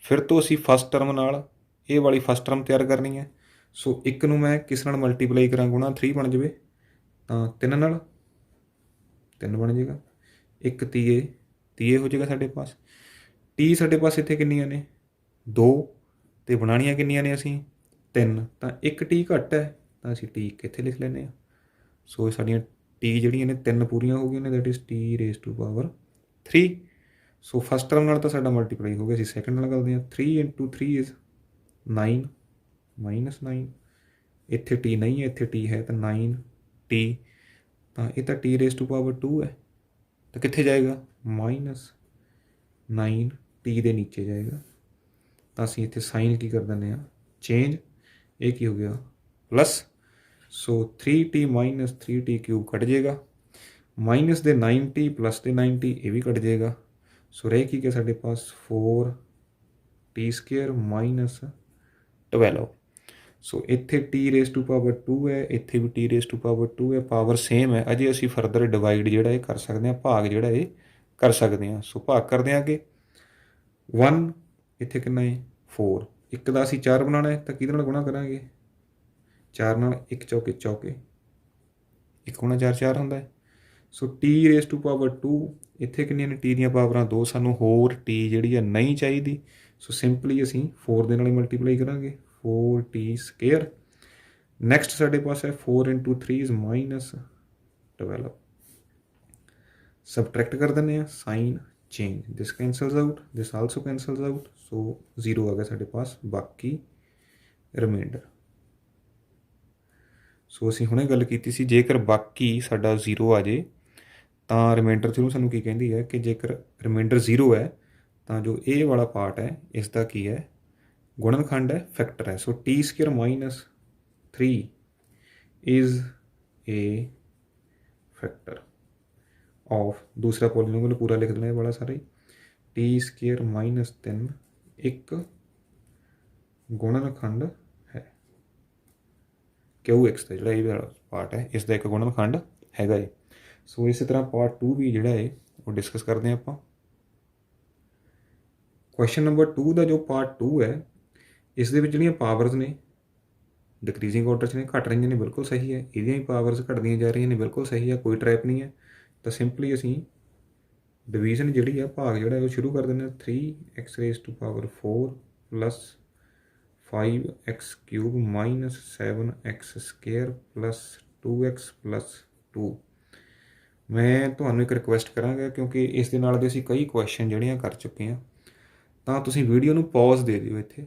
ਫਿਰ ਤੋਂ ਅਸੀਂ ਫਸਟ ਟਰਮ ਨਾਲ ਇਹ ਵਾਲੀ ਫਸਟ ਟਰਮ ਤਿਆਰ ਕਰਨੀ ਹੈ। ਸੋ ਇੱਕ ਨੂੰ ਮੈਂ ਕਿਸ ਨਾਲ ਮਲਟੀਪਲਾਈ ਕਰਾਂ, ਗੁਣਾ 3 ਬਣ ਜਾਵੇ ਤਾਂ 3 ਨਾਲ 3 ਬਣ ਜਾਏਗਾ। ਇੱਕ ਤੀਏ ਹੋ ਜਾਏਗਾ ਸਾਡੇ ਪਾਸ। ਟੀ ਸਾਡੇ ਪਾਸ ਇੱਥੇ ਕਿੰਨੀਆਂ ਨੇ 2, ਅਤੇ ਬਣਾਉਣੀਆਂ ਕਿੰਨੀਆਂ ਨੇ ਅਸੀਂ 3। ਤਾਂ ਇੱਕ ਟੀ ਘੱਟ ਹੈ ਤਾਂ ਅਸੀਂ ਟੀ ਕਿੱਥੇ ਲਿਖ ਲੈਂਦੇ ਹਾਂ। ਸੋ ਸਾਡੀਆਂ ਟੀ ਜਿਹੜੀਆਂ ਨੇ 3 ਪੂਰੀਆਂ ਹੋ ਗਈਆਂ ਨੇ, that is t⁻3। So first term ਨਾਲ ਤਾਂ ਸਾਡਾ ਮਲਟੀਪਲਾਈ ਹੋ ਗਿਆ, ਅਸੀਂ ਸੈਕਿੰਡ ਨਾਲ ਕਰਦੇ ਹਾਂ। 3 × 3 ਇਜ਼ 9 -9। ਇੱਥੇ ਟੀ ਨਹੀਂ ਹੈ, ਇੱਥੇ ਟੀ ਹੈ ਤਾਂ 9t। ਤਾਂ ਇਹ ਤਾਂ t⁻2 ਹੈ, ਤਾਂ ਕਿੱਥੇ ਜਾਏਗਾ -9t ਦੇ ਨੀਚੇ ਜਾਏਗਾ। ਤਾਂ ਅਸੀਂ ਇੱਥੇ ਸਾਈਨ ਕੀ ਕਰ ਦਿੰਦੇ ਹਾਂ ਚੇਂਜ। ਇਹ ਕੀ ਹੋ ਗਿਆ ਪਲੱਸ। ਸੋ 3t - 3t³ ਕੱਟ ਜਾਏਗਾ, ਮਾਈਨਸ ਦੇ 90 ਪਲੱਸ ਦੇ 90 ਇਹ ਵੀ ਕੱਟ ਜਾਏਗਾ। ਸੋ ਰਹਿ ਕੀ ਗਿਆ ਸਾਡੇ ਪਾਸ 4t² - 12। ਸੋ ਇੱਥੇ t⁻2 ਹੈ, ਇੱਥੇ ਵੀ t⁻2 ਹੈ, ਪਾਵਰ ਸੇਮ ਹੈ। ਅਜੇ ਅਸੀਂ ਫਰਦਰ ਡਿਵਾਈਡ ਜਿਹੜਾ ਇਹ ਕਰ ਸਕਦੇ ਹਾਂ, ਭਾਗ ਜਿਹੜਾ ਇਹ ਕਰ ਸਕਦੇ ਹਾਂ। ਸੋ ਭਾਗ ਕਰਦੇ ਹਾਂ ਅੱਗੇ 1 ਇੱਥੇ ਕਿੰਨਾ ਹੈ 4। ਇੱਕ ਦਾ ਅਸੀਂ 4 ਬਣਾਉਣਾ ਹੈ ਤਾਂ ਕਿਹਦੇ ਨਾਲ ਗੁਣਾ ਕਰਾਂਗੇ 4 ਨਾਲ। 1 ਚੌਕੇ ਚੌਕੇ, 1 ਗੁਣਾ 4 4 ਹੁੰਦਾ ਹੈ। ਸੋ t⁻2 ਇੱਥੇ ਕਿੰਨੀਆਂ ਨੇ ਟੀ ਦੀਆਂ ਪਾਵਰਾਂ 2, ਸਾਨੂੰ ਹੋਰ ਟੀ ਜਿਹੜੀ ਹੈ ਨਹੀਂ ਚਾਹੀਦੀ। ਸੋ ਸਿੰਪਲੀ ਅਸੀਂ 4 ਦੇ ਨਾਲ ਹੀ ਮਲਟੀਪਲਾਈ ਕਰਾਂਗੇ 4t²। ਨੈਕਸਟ ਸਾਡੇ ਪਾਸ ਹੈ 4 × 3 ਇਜ਼ -12। ਸਬਟਰੈਕਟ ਕਰ ਦਿੰਦੇ ਹਾਂ, ਸਾਈਨ ਚੇਂਜ, ਦਿਸ ਕੈਂਸਲਸ ਆਊਟ, ਦਿਸ ਆਲਸੋ ਕੈਂਸਲਸ ਆਊਟ। ਸੋ 0 ਆ ਗਿਆ ਸਾਡੇ ਪਾਸ, ਬਾਕੀ ਰਿਮਾਈਂਡਰ। ਸੋ ਅਸੀਂ ਹੁਣੇ ਗੱਲ ਕੀਤੀ ਸੀ ਜੇਕਰ ਬਾਕੀ ਸਾਡਾ 0 ਆ ਜੇ ਤਾਂ ਰਿਮਾਈਂਡਰ ਥਰੂ ਸਾਨੂੰ ਕੀ ਕਹਿੰਦੀ ਹੈ ਕਿ ਜੇਕਰ ਰਿਮਾਈਂਡਰ 0 ਹੈ ਤਾਂ ਜੋ ਇਹ ਵਾਲਾ ਪਾਰਟ ਹੈ ਇਸ ਦਾ ਕੀ ਹੈ ਗੁਣਨਖੰਡ ਹੈ, ਫੈਕਟਰ ਹੈ। ਸੋ t² - 3 is a factor of, ਦੂਸਰਾ ਪੋਲੀਨੋਮੀਅਲ ਪੂਰਾ ਲਿਖ ਦੇਣਾ ਇਹ ਵਾਲਾ ਸਾਰਾ ਹੀ, t² - 3 ਇੱਕ ਗੁਣਨਖੰਡ ਹੈ। QX ਦਾ ਜਿਹੜਾ ਇਹ ਵਾਲਾ ਪਾਰਟ ਹੈ ਇਸ ਦਾ ਇੱਕ ਗੁਣਨਖੰਡ ਹੈਗਾ ਏ। ਸੋ ਇਸੇ ਤਰ੍ਹਾਂ ਪਾਰਟ 2 ਵੀ ਜਿਹੜਾ ਹੈ ਉਹ ਡਿਸਕਸ ਕਰਦੇ ਹਾਂ ਆਪਾਂ। ਕੁਐਸਚਨ ਨੰਬਰ 2 ਦਾ ਜੋ ਪਾਰਟ 2 ਹੈ ਇਸ ਦੇ ਵਿੱਚ ਜਿਹੜੀਆਂ ਪਾਵਰਸ ਨੇ ਡਿਕਰੀਜ਼ਿੰਗ ਆਰਡਰ 'ਚ ਨੇ, ਘਟ ਰਹੀਆਂ ਨੇ, ਬਿਲਕੁਲ ਸਹੀ ਹੈ। ਇਹਦੀਆਂ ਹੀ ਪਾਵਰਸ ਘਟਦੀਆਂ ਜਾ ਰਹੀਆਂ ਨੇ, ਬਿਲਕੁਲ ਸਹੀ ਹੈ, ਕੋਈ ਟਰੈਪ ਨਹੀਂ ਹੈ। ਤਾਂ ਸਿੰਪਲੀ ਅਸੀਂ ਡਿਵੀਜ਼ਨ ਜਿਹੜੀ ਆ ਭਾਗ ਜਿਹੜਾ ਉਹ ਸ਼ੁਰੂ ਕਰ ਦਿੰਦੇ ਹਾਂ 3x⁴ plus 5x³ - 7x² plus 2x plus 2। ਮੈਂ ਤੁਹਾਨੂੰ ਇੱਕ ਰਿਕੁਐਸਟ ਕਰਾਂਗਾ ਕਿਉਂਕਿ ਇਸ ਦੇ ਨਾਲ ਦੇ ਅਸੀਂ ਕਈ ਕੁਐਸਚਨ ਜਿਹੜੀਆਂ ਕਰ ਚੁੱਕੇ ਹਾਂ, ਤਾਂ ਤੁਸੀਂ ਵੀਡੀਓ ਨੂੰ ਪੌਜ਼ ਦੇ ਦਿਓ। ਇੱਥੇ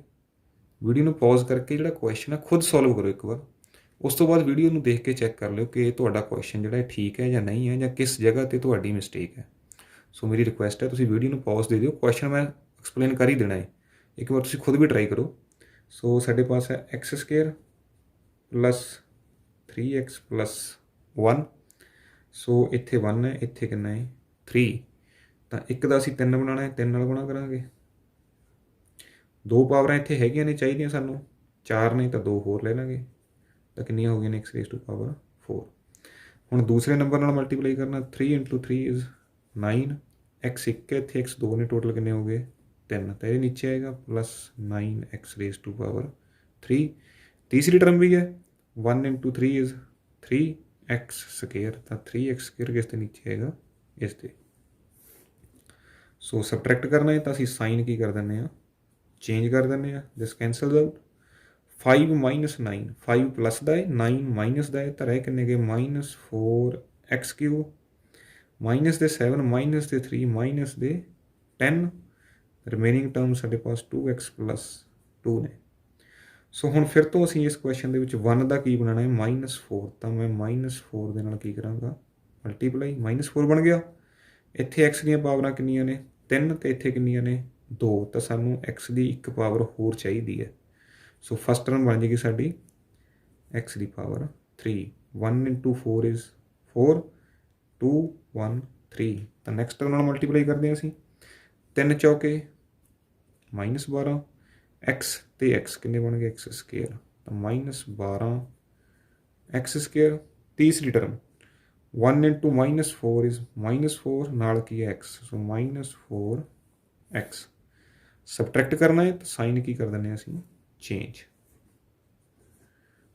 ਵੀਡੀਓ ਨੂੰ ਪੌਜ਼ ਕਰਕੇ ਜਿਹੜਾ ਕੁਐਸਚਨ ਹੈ ਖੁਦ ਸੋਲਵ ਕਰੋ ਇੱਕ ਵਾਰ। ਉਸ ਤੋਂ ਬਾਅਦ ਵੀਡੀਓ ਨੂੰ ਦੇਖ ਕੇ ਚੈੱਕ ਕਰ ਲਿਓ ਕਿ ਤੁਹਾਡਾ ਕੁਐਸਚਨ ਜਿਹੜਾ ਠੀਕ ਹੈ ਜਾਂ ਨਹੀਂ ਹੈ, ਜਾਂ ਕਿਸ ਜਗ੍ਹਾ 'ਤੇ ਤੁਹਾਡੀ ਮਿਸਟੇਕ ਹੈ। ਸੋ ਮੇਰੀ ਰਿਕੁਐਸਟ ਹੈ ਤੁਸੀਂ ਵੀਡੀਓ ਨੂੰ ਪੌਜ਼ ਦੇ ਦਿਓ, ਕੁਐਸਚਨ ਮੈਂ ਐਕਸਪਲੇਨ ਕਰ ਹੀ ਦੇਣਾ ਹੈ। ਇੱਕ ਵਾਰ ਤੁਸੀਂ ਖੁਦ ਵੀ ਟਰਾਈ ਕਰੋ। ਸੋ ਸਾਡੇ ਪਾਸ ਹੈ x square plus 3x plus 1। So ਇੱਥੇ 1 ਹੈ, ਇੱਥੇ ਕਿੰਨਾ ਹੈ 3। ਤਾਂ ਇੱਕ ਦਾ ਅਸੀਂ 3 ਬਣਾਉਣਾ ਹੈ, 3 ਨਾਲ ਗੁਣਾ ਕਰਾਂਗੇ। 2 ਪਾਵਰਾਂ ਇੱਥੇ ਹੈਗੀਆਂ ਨੇ, ਚਾਹੀਦੀਆਂ ਸਾਨੂੰ 4 ਨੇ, ਤਾਂ 2 ਹੋਰ ਲੈ ਲਾਂਗੇ। ਤਾਂ ਕਿੰਨੀਆਂ ਹੋ ਗਈਆਂ ਨੇ x ਰੇਜ਼ ਟੂ ਪਾਵਰ 4। ਹੁਣ ਦੂਸਰੇ ਨੰਬਰ ਨਾਲ ਮਲਟੀਪਲਾਈ ਕਰਨਾ, 3 × 3 ਇਜ਼ 9। x 1 ਹੈ, ਇੱਥੇ x 2 ਨੇ, ਟੋਟਲ ਕਿੰਨੇ ਹੋ ਗਏ 3। ਤਾਂ ਇਹਦੇ ਨੀਚੇ ਆਏਗਾ plus 9x raise to power 3। ਤੀਸਰੀ ਟਰਮ ਵੀ ਹੈ 1 × 3 ਇਜ਼ 3x ਸਕੇਅਰ। ਤਾਂ 3x ਸਕੇਅਰ ਕਿਸ ਦੇ ਨੀਚੇ ਆਏਗਾ, ਇਸ ਦੇ। ਸੋ ਸਬਟਰੈਕਟ ਕਰਨਾ ਹੈ ਤਾਂ ਅਸੀਂ ਸਾਈਨ ਕੀ ਕਰ ਦਿੰਦੇ ਹਾਂ, ਚੇਂਜ ਕਰ ਦਿੰਦੇ ਹਾਂ। ਦਿਸ ਕੈਂਸਲਸ ਆਊਟ। 5 - 9, 5 ਪਲੱਸ ਦਾ ਹੈ, 9 ਮਾਈਨਸ ਦਾ ਹੈ, ਤਾਂ ਰਹਿ ਕਿੰਨੇ ਗਏ -4x³ ਮਾਈਨਸ ਦੇ 7 ਮਾਈਨਸ ਦੇ 3 ਮਾਈਨਸ ਦੇ 10। ਰਿਮੇਨਿੰਗ ਟਰਮ ਸਾਡੇ ਪਾਸ 2x ਪਲੱਸ 2 ਨੇ। ਸੋ ਹੁਣ ਫਿਰ ਤੋਂ ਅਸੀਂ ਇਸ ਕੁਐਸਚਨ ਦੇ ਵਿੱਚ 1 ਦਾ ਕੀ ਬਣਾਉਣਾ ਹੈ -4। ਤਾਂ ਮੈਂ -4 ਦੇ ਨਾਲ ਕੀ ਕਰਾਂਗਾ, ਮਲਟੀਪਲਾਈ। -4 ਬਣ ਗਿਆ। ਇੱਥੇ x ਦੀਆਂ ਪਾਵਰਾਂ ਕਿੰਨੀਆਂ ਨੇ 3, ਅਤੇ ਇੱਥੇ ਕਿੰਨੀਆਂ ਨੇ 2। ਤਾਂ ਸਾਨੂੰ x ਦੀ ਇੱਕ ਪਾਵਰ ਹੋਰ ਚਾਹੀਦੀ ਹੈ। ਸੋ ਫਸਟ ਟਰਮ ਬਣ ਜਾਏਗੀ ਸਾਡੀ x ਦੀ ਪਾਵਰ 3। 1 × 4 ਇਜ਼ 4, 2 1 3। ਤਾਂ ਨੈਕਸਟ ਟਰਮ ਨਾਲ ਮਲਟੀਪਲਾਈ ਕਰਦੇ ਹਾਂ ਅਸੀਂ। 3 ਚੌਕੇ -12, x ਅਤੇ x ਕਿੰਨੇ ਬਣ ਗਏ x ਸਕੇਅਰ। ਤਾਂ -12 x ਸਕੇਅਰ। ਤੀਸਰੀ ਟਰਮ 1 × -4 ਇਜ਼ -4, ਨਾਲ ਕੀ ਹੈ x। ਸੋ -4x। ਸਬਟਰੈਕਟ ਕਰਨਾ ਹੈ ਤਾਂ ਸਾਈਨ ਕੀ ਕਰ ਦਿੰਦੇ ਹਾਂ ਅਸੀਂ, ਚੇਂਜ।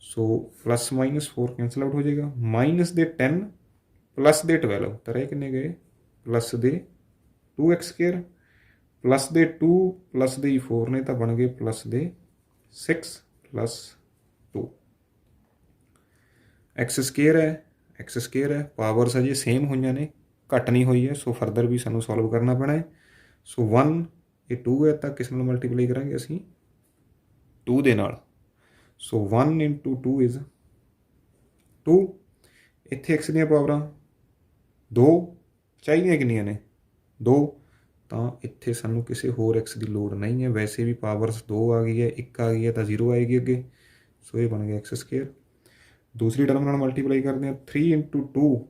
ਸੋ ਪਲੱਸ -4 ਕੈਂਸਲ ਆਊਟ ਹੋ ਜਾਏਗਾ। ਮਾਈਨਸ ਦੇ 10 ਪਲੱਸ ਦੇ 12, ਤਾਂ ਰਹਿ ਕਿੰਨੇ ਗਏ ਪਲੱਸ ਦੇ 2x ਸਕੇਅਰ। ਪਲੱਸ ਦੇ 2 ਪਲੱਸ ਦੇ 4 ਨੇ, ਤਾਂ ਬਣ ਗਏ ਪਲੱਸ ਦੇ 6 ਪਲੱਸ 2। x ਸਕੇਅਰ ਹੈ, ਪਾਵਰਸ ਅਜੇ ਸੇਮ ਹੋਈਆਂ ਨੇ, ਘੱਟ ਨਹੀਂ ਹੋਈ ਹੈ। ਸੋ ਫਰਦਰ ਵੀ ਸਾਨੂੰ ਸੋਲਵ ਕਰਨਾ ਪੈਣਾ ਹੈ। ਸੋ 1 ਇਹ 2 ਹੈ, ਤਾਂ ਕਿਸ ਨਾਲ ਮਲਟੀਪਲਾਈ ਕਰਾਂਗੇ ਅਸੀਂ 2 ਦੇ ਨਾਲ। ਸੋ 1 × 2 ਇਜ਼ 2। ਇੱਥੇ x ਦੀਆਂ ਪਾਵਰਾਂ 2 ਚਾਹੀਦੀਆਂ ਕਿੰਨੀਆਂ ਨੇ 2। ਤਾਂ ਇੱਥੇ ਸਾਨੂੰ ਕਿਸੇ ਹੋਰ x ਦੀ ਲੋੜ ਨਹੀਂ ਹੈ। ਵੈਸੇ ਵੀ ਪਾਵਰਸ 2 ਆ ਗਈ ਹੈ, 1 ਆ ਗਈ ਹੈ, ਤਾਂ 0 ਆਏਗੀ ਅੱਗੇ। ਸੋ ਇਹ ਬਣ ਗਿਆ x ਸਕੇਅਰ। ਦੂਸਰੀ ਟਰਮ ਨਾਲ ਮਲਟੀਪਲਾਈ ਕਰਦੇ ਹਾਂ। 3 × 2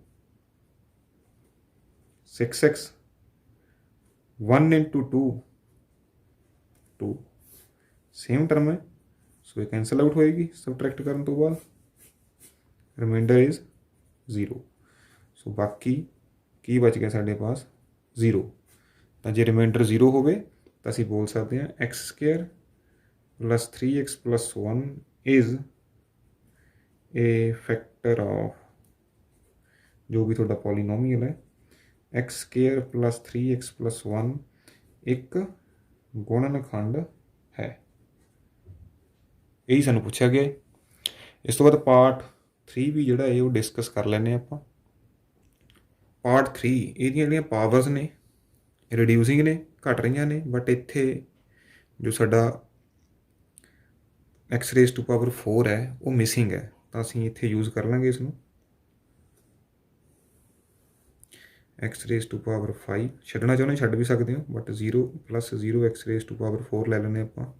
6x। 1 × 2 2। ਸੇਮ ਟਰਮ ਹੈ, ਸੋ ਇਹ ਕੈਂਸਲ ਆਊਟ ਹੋਏਗੀ ਸਬਟਰੈਕਟ ਕਰਨ ਤੋਂ ਬਾਅਦ। Reminder is 0। ਸੋ ਬਾਕੀ ਕੀ ਬਚ ਗਿਆ ਸਾਡੇ ਪਾਸ 0। ਤਾਂ ਜੇ ਰਿਮਾਈਂਡਰ 0 ਹੋਵੇ ਤਾਂ ਅਸੀਂ ਬੋਲ ਸਕਦੇ ਹਾਂ x square plus 3x plus 1 is a factor of ਜੋ ਵੀ ਤੁਹਾਡਾ ਪੋਲੀਨੋਮੀਅਲ ਹੈ। x square plus 3x plus 1 ਇੱਕ ਗੁਣਨਖੰਡ ਹੈ। ਇਹੀ ਸਾਨੂੰ ਪੁੱਛਿਆ ਗਿਆ। ਇਸ ਤੋਂ ਬਾਅਦ ਪਾਰਟ 3 ਵੀ ਜਿਹੜਾ ਹੈ ਉਹ ਡਿਸਕਸ ਕਰ ਲੈਂਦੇ ਹਾਂ ਆਪਾਂ। ਪਾਰਟ 3 ਇਹਦੀਆਂ ਜਿਹੜੀਆਂ ਪਾਵਰਸ ਨੇ ਰਿਡਿਊਸਿੰਗ ਨੇ, ਘਟ ਰਹੀਆਂ ਨੇ, ਬਟ ਇੱਥੇ ਜੋ ਸਾਡਾ x ਰੇਜ਼ ਟੂ ਪਾਵਰ 4 ਹੈ ਉਹ ਮਿਸਿੰਗ ਹੈ। ਤਾਂ ਅਸੀਂ ਇੱਥੇ ਯੂਜ਼ ਕਰ ਲਾਂਗੇ ਇਸ ਨੂੰ x ਰੇਜ਼ ਟੂ ਪਾਵਰ 5। ਛੱਡਣਾ ਚਾਹੁੰਦੇ ਛੱਡ ਵੀ ਸਕਦੇ ਹੋ, but 0 + 0 x raise to power 4 ਲੈ ਲੈਂਦੇ ਆਪਾਂ।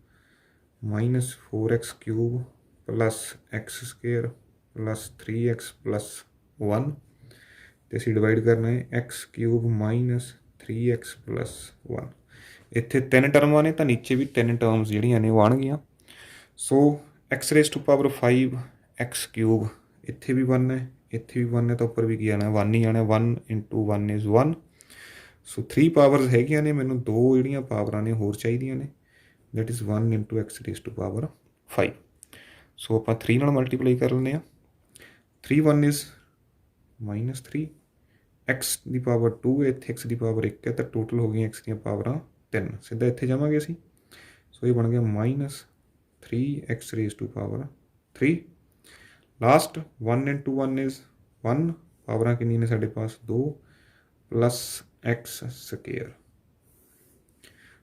-4x³ plus x square plus 3x plus 1, ਅਤੇ ਅਸੀਂ ਡਿਵਾਈਡ ਕਰਨਾ ਹੈ x³ ਮਾਈਨਸ 3x ਪਲੱਸ 1। ਇੱਥੇ 3 ਟਰਮਾਂ ਨੇ, ਤਾਂ ਨੀਚੇ ਵੀ 3 ਟਰਮਸ ਜਿਹੜੀਆਂ ਨੇ ਉਹ ਆਉਣਗੀਆਂ। So x raise to power 5 x³ ਇੱਥੇ ਵੀ 1 ਹੈ, ਇੱਥੇ ਵੀ 1 ਹੈ, ਤਾਂ ਉੱਪਰ ਵੀ ਕੀ ਆਉਣਾ 1 ਹੀ ਆਉਣਾ। 1 × 1 ਇਜ਼ 1। ਸੋ 3 ਪਾਵਰਸ ਹੈਗੀਆਂ ਨੇ, ਮੈਨੂੰ 2 ਜਿਹੜੀਆਂ ਪਾਵਰਾਂ ਨੇ ਹੋਰ ਚਾਹੀਦੀਆਂ ਨੇ। that is 1 × x raised to power 5। ਸੋ ਆਪਾਂ 3 ਨਾਲ ਮਲਟੀਪਲਾਈ ਕਰ ਲੈਂਦੇ ਹਾਂ। 3 1 ਇਜ਼ -3, x ਦੀ ਪਾਵਰ 2 ਹੈ, ਇੱਥੇ x ਦੀ ਪਾਵਰ 1 ਹੈ, ਤਾਂ ਟੋਟਲ ਹੋ ਗਈਆਂ x ਦੀਆਂ ਪਾਵਰਾਂ 3। ਸਿੱਧਾ ਇੱਥੇ ਜਾਵਾਂਗੇ ਅਸੀਂ। ਸੋ ਇਹ ਬਣ ਗਿਆ -3x raised to power 3। Last 1 × 1 is 1। ਪਾਵਰਾਂ ਕਿੰਨੀਆਂ ਨੇ ਸਾਡੇ ਪਾਸ 2 ਪਲੱਸ x ਸਕੇਅਰ।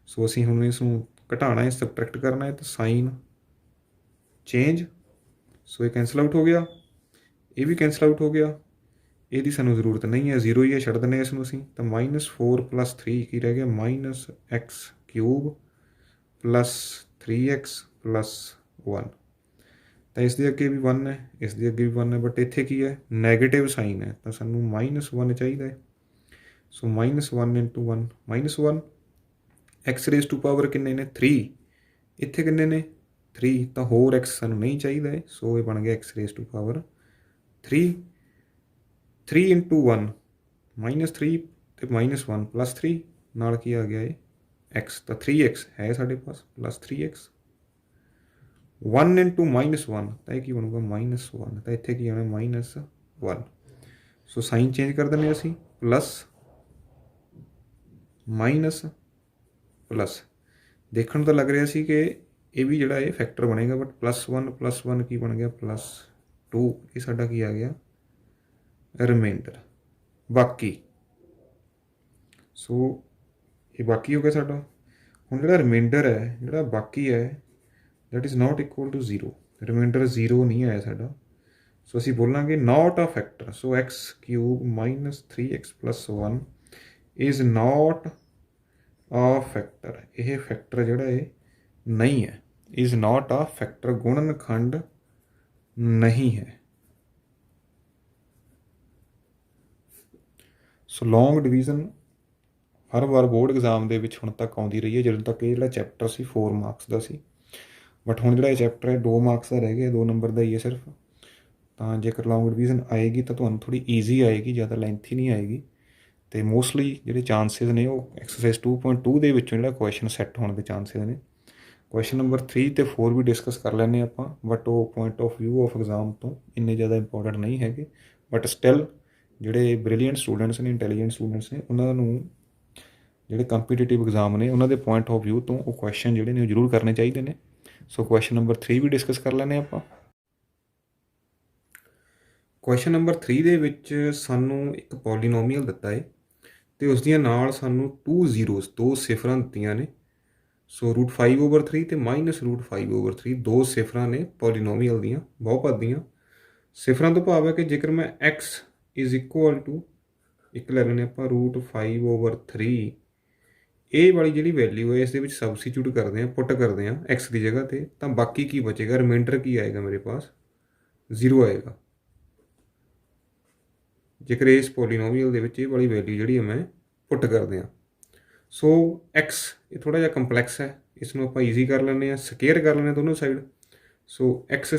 ਸੋ ਅਸੀਂ ਹੁਣ ਇਸ ਨੂੰ ਘਟਾਉਣਾ ਹੈ, ਸਬਟਰੈਕਟ ਕਰਨਾ ਹੈ, ਤਾਂ ਸਾਈਨ ਚੇਂਜ। ਸੋ ਇਹ ਕੈਂਸਲ ਆਊਟ ਹੋ ਗਿਆ, ਇਹ ਵੀ ਕੈਂਸਲ ਆਊਟ ਹੋ ਗਿਆ। ਇਹਦੀ ਸਾਨੂੰ ਜ਼ਰੂਰਤ ਨਹੀਂ ਹੈ, 0 ਹੀ ਹੈ, ਛੱਡ ਦਿੰਦੇ ਹਾਂ ਇਸ ਨੂੰ ਅਸੀਂ। ਤਾਂ -4 + 3 ਕੀ ਰਹਿ ਗਿਆ -x³ cube plus 3x plus 1। ਤਾਂ ਇਸ ਦੇ ਅੱਗੇ ਵੀ 1 ਹੈ, ਇਸ ਦੇ ਅੱਗੇ ਵੀ 1 ਹੈ, ਬਟ ਇੱਥੇ ਕੀ ਹੈ ਨੈਗੇਟਿਵ ਸਾਈਨ ਹੈ ਤਾਂ ਸਾਨੂੰ -1 ਚਾਹੀਦਾ ਹੈ। So -1 into 1 -1 x raise to power ਕਿੰਨੇ ਨੇ 3, ਇੱਥੇ ਕਿੰਨੇ ਨੇ 3 ਤਾਂ ਹੋਰ x ਸਾਨੂੰ ਨਹੀਂ ਚਾਹੀਦਾ ਹੈ। ਸੋ ਇਹ ਬਣ ਗਿਆ x raise to power 3 3 into 1 -3 ਅਤੇ -1 ਪਲੱਸ 3 ਨਾਲ ਕੀ ਆ ਗਿਆ ਇਹ x ਤਾਂ 3x ਹੈ ਸਾਡੇ ਪਾਸ ਪਲੱਸ 3x 1 ਇੰਟੂ -1 ਤਾਂ ਇਹ ਕੀ ਬਣੂਗਾ -1 ਤਾਂ ਇੱਥੇ ਕੀ ਆਉਣਾ -1। ਸੋ ਸਾਈਨ ਚੇਂਜ ਕਰ ਦਿੰਦੇ ਅਸੀਂ ਪਲੱਸ ਮਾਈਨਸ ਪਲੱਸ। ਦੇਖਣ ਨੂੰ ਤਾਂ ਲੱਗ ਰਿਹਾ ਸੀ ਕਿ ਇਹ ਵੀ ਜਿਹੜਾ ਇਹ ਫੈਕਟਰ ਬਣੇਗਾ ਬਟ +1 ਕੀ ਬਣ ਗਿਆ +2। ਇਹ ਸਾਡਾ ਕੀ ਆ ਗਿਆ ਰਿਮਾਈਂਡਰ ਬਾਕੀ। ਸੋ ਇਹ ਬਾਕੀ ਹੋ ਗਿਆ ਸਾਡਾ। ਹੁਣ ਜਿਹੜਾ ਰਿਮਾਈਂਡਰ ਹੈ ਜਿਹੜਾ ਬਾਕੀ ਹੈ that is not equal to 0, reminder 0 ਨਹੀਂ ਆਇਆ ਸਾਡਾ। ਸੋ ਅਸੀਂ ਬੋਲਾਂਗੇ not a factor, so x³ -3x + 1 is not a factor, ਇਹ ਫੈਕਟਰ ਜਿਹੜਾ ਇਹ ਨਹੀਂ ਹੈ is not a factor, ਗੁਣਨਖੰਡ ਨਹੀਂ ਹੈ। ਸੋ ਲੌਂਗ ਡਿਵੀਜ਼ਨ ਹਰ ਵਾਰ ਬੋਰਡ ਐਗਜ਼ਾਮ ਦੇ ਵਿੱਚ ਹੁਣ ਤੱਕ ਆਉਂਦੀ ਰਹੀ ਹੈ। ਜਦੋਂ ਤੱਕ ਇਹ ਜਿਹੜਾ ਚੈਪਟਰ ਸੀ 4 ਮਾਰਕਸ ਦਾ ਸੀ, ਬਟ ਹੁਣ ਜਿਹੜਾ ਇਹ ਚੈਪਟਰ ਹੈ 2 ਮਾਰਕਸ ਦਾ ਰਹਿ ਗਿਆ, 2 ਨੰਬਰ ਦਾ ਹੀ ਹੈ ਸਿਰਫ। ਤਾਂ ਜੇਕਰ ਲੌਂਗ ਡਿਵੀਜ਼ਨ ਆਏਗੀ ਤਾਂ ਤੁਹਾਨੂੰ ਥੋੜ੍ਹੀ ਈਜ਼ੀ ਆਏਗੀ, ਜ਼ਿਆਦਾ ਲੈਂਥੀ ਨਹੀਂ ਆਏਗੀ। ਅਤੇ ਮੋਸਟਲੀ ਜਿਹੜੇ ਚਾਂਸਿਸ ਨੇ ਉਹ ਐਕਸਰਸਾਈਜ਼ 2.2 ਦੇ ਵਿੱਚੋਂ ਜਿਹੜਾ ਕੁਐਸ਼ਨ ਸੈੱਟ ਹੋਣ ਦੇ ਚਾਂਸਿਸ ਨੇ। ਕੁਐਸ਼ਨ ਨੰਬਰ 3 ਅਤੇ 4 ਵੀ ਡਿਸਕਸ ਕਰ ਲੈਂਦੇ ਆਪਾਂ, ਬਟ ਉਹ point of view of exam ਤੋਂ ਇੰਨੇ ਜ਼ਿਆਦਾ ਇੰਪੋਰਟੈਂਟ ਨਹੀਂ ਹੈਗੇ। ਬਟ ਸਟਿਲ ਜਿਹੜੇ ਬ੍ਰਿਲੀਅੰਟ ਸਟੂਡੈਂਟਸ ਨੇ, ਇੰਟੈਲੀਜੈਂਟ ਸਟੂਡੈਂਟਸ ਨੇ, ਉਹਨਾਂ ਨੂੰ ਜਿਹੜੇ ਕੰਪੀਟੀਟਿਵ ਐਗਜ਼ਾਮ ਨੇ ਉਹਨਾਂ ਦੇ ਪੁਆਇੰਟ ਆਫ ਵਿਊ ਤੋਂ ਉਹ ਕੁਐਸ਼ਨ ਜਿਹੜੇ ਨੇ ਉਹ ਜ਼ਰੂਰ ਕਰਨੇ ਚਾਹੀਦੇ ਨੇ। ਸੋ ਕੁਐਸ਼ਨ ਨੰਬਰ 3 ਵੀ ਡਿਸਕਸ ਕਰ ਲੈਂਦੇ ਆਪਾਂ। ਕੁਐਸ਼ਨ ਨੰਬਰ 3 ਦੇ ਵਿੱਚ ਸਾਨੂੰ ਇੱਕ ਪੋਲੀਨੋਮੀਅਲ ਦਿੱਤਾ ਹੈ ਅਤੇ ਉਸ ਦੀਆਂ ਨਾਲ ਸਾਨੂੰ 2 ਜ਼ੀਰੋਜ਼ 2 ਸਿਫਰਾਂ ਦਿੱਤੀਆਂ ਨੇ। ਸੋ √5/3 ਅਤੇ -√5/3 2 ਸਿਫਰਾਂ ਨੇ ਪੋਲੀਨੋਮੀਅਲ ਦੀਆਂ, ਬਹੁਪਦ ਦੀਆਂ। ਸਿਫਰਾਂ ਤੋਂ ਭਾਵ ਹੈ ਕਿ ਜੇਕਰ ਮੈਂ x = ਇੱਕ ਲੈ ਲੈਂਦੇ ਆਪਾਂ √5/3, ਇਹ ਵਾਲੀ ਜਿਹੜੀ ਵੈਲਿਊ ਹੈ ਇਸ ਦੇ ਵਿੱਚ ਸਬਸਟੀਟਿਊਟ ਕਰਦੇ ਹਾਂ, ਪੁੱਟ ਕਰਦੇ ਹਾਂ x ਦੀ ਜਗ੍ਹਾ 'ਤੇ, ਤਾਂ ਬਾਕੀ ਕੀ ਬਚੇਗਾ, ਰਿਮਾਈਂਡਰ ਕੀ ਆਏਗਾ ਮੇਰੇ ਪਾਸ 0 ਆਏਗਾ। ਜੇਕਰ ਇਸ ਪੋਲੀਨੋਮੀਅਲ ਦੇ ਵਿੱਚ ਇਹ ਵਾਲੀ ਵੈਲਿਊ ਜਿਹੜੀ ਹੈ ਮੈਂ ਪੁੱਟ ਕਰਦੇ ਹਾਂ। ਸੋ x ਇਹ ਥੋੜ੍ਹਾ ਜਿਹਾ ਕੰਪਲੈਕਸ ਹੈ, ਇਸ ਨੂੰ ਆਪਾਂ ਈਜ਼ੀ ਕਰ ਲੈਂਦੇ ਹਾਂ, ਸਕੇਅਰ ਕਰ ਲੈਂਦੇ ਹਾਂ ਦੋਨੋਂ ਸਾਈਡ। ਸੋ x²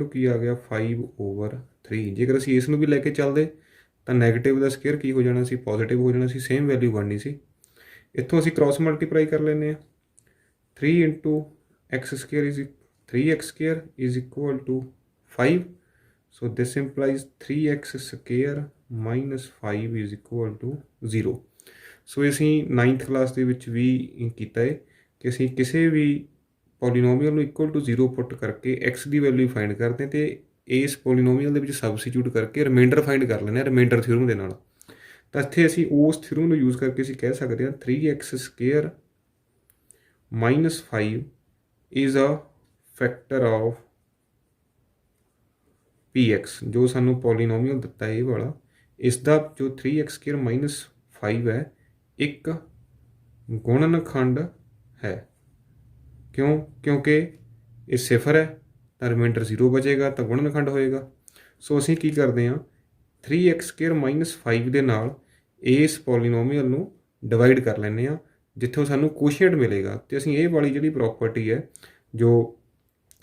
ਕੀ ਆ ਗਿਆ 5/3। ਜੇਕਰ ਅਸੀਂ ਇਸ ਨੂੰ ਵੀ ਲੈ ਕੇ ਚੱਲਦੇ ਤਾਂ ਨੈਗੇਟਿਵ ਦਾ ਸਕੇਅਰ ਕੀ ਹੋ ਜਾਣਾ ਸੀ, ਪੋਜ਼ੀਟਿਵ ਹੋ ਜਾਣਾ ਸੀ, ਸੇਮ ਵੈਲਿਊ ਬਣਨੀ ਸੀ। ਇੱਥੋਂ ਅਸੀਂ ਕ੍ਰਾਸ ਮਲਟੀਪਲਾਈ ਕਰ ਲੈਂਦੇ ਹਾਂ। 3 × x² 3x² = 5। So this implies 3x² - 5 = 0। ਸੋ ਅਸੀਂ 9th ਕਲਾਸ ਦੇ ਵਿੱਚ ਵੀ ਕੀਤਾ ਹੈ ਕਿ ਅਸੀਂ ਕਿਸੇ ਵੀ ਪੋਲੀਨੋਮੀਅਲ ਨੂੰ =0 ਪੁੱਟ ਕਰਕੇ x ਦੀ ਵੈਲਿਊ ਫਾਈਂਡ ਕਰਦੇ ਅਤੇ ਇਸ ਪੋਲੀਨੋਮੀਅਲ ਦੇ ਵਿੱਚ ਸਬਸਟੀਟਿਊਟ ਕਰਕੇ ਰਿਮਾਈਂਡਰ ਫਾਈਂਡ ਕਰ ਲੈਂਦੇ ਹਾਂ ਰਿਮਾਈਂਡਰ ਥਿਊਰਮ ਦੇ ਨਾਲ। ਤਾਂ ਇੱਥੇ ਅਸੀਂ ਉਸ ਥਿਊਰਮ ਨੂੰ ਯੂਜ਼ ਕਰਕੇ ਅਸੀਂ ਕਹਿ ਸਕਦੇ ਹਾਂ 3x² - 5 is a factor of px, ਜੋ ਸਾਨੂੰ ਪੋਲੀਨੋਮੀਅਲ ਦਿੱਤਾ ਇਹ ਵਾਲਾ, ਇਸ ਦਾ ਜੋ 3x² - 5 ਹੈ ਇੱਕ ਗੁਣਨਖੰਡ ਹੈ। ਕਿਉਂਕਿ ਇਹ ਸਿਫਰ ਹੈ ਤਾਂ ਰਿਮਾਈਂਡਰ 0 ਬਚੇਗਾ ਤਾਂ ਗੁਣਨਖੰਡ ਹੋਏਗਾ। ਸੋ ਅਸੀਂ ਕੀ ਕਰਦੇ ਹਾਂ 3x² - 5 ਦੇ ਨਾਲ ਇਸ ਪੋਲੀਨੋਮੀਅਲ ਨੂੰ ਡਿਵਾਈਡ ਕਰ ਲੈਂਦੇ ਹਾਂ, ਜਿੱਥੋਂ ਸਾਨੂੰ ਕੋਸ਼ੀਐਂਟ ਮਿਲੇਗਾ। ਅਤੇ ਅਸੀਂ ਇਹ ਵਾਲੀ ਜਿਹੜੀ ਪ੍ਰੋਪਰਟੀ ਹੈ ਜੋ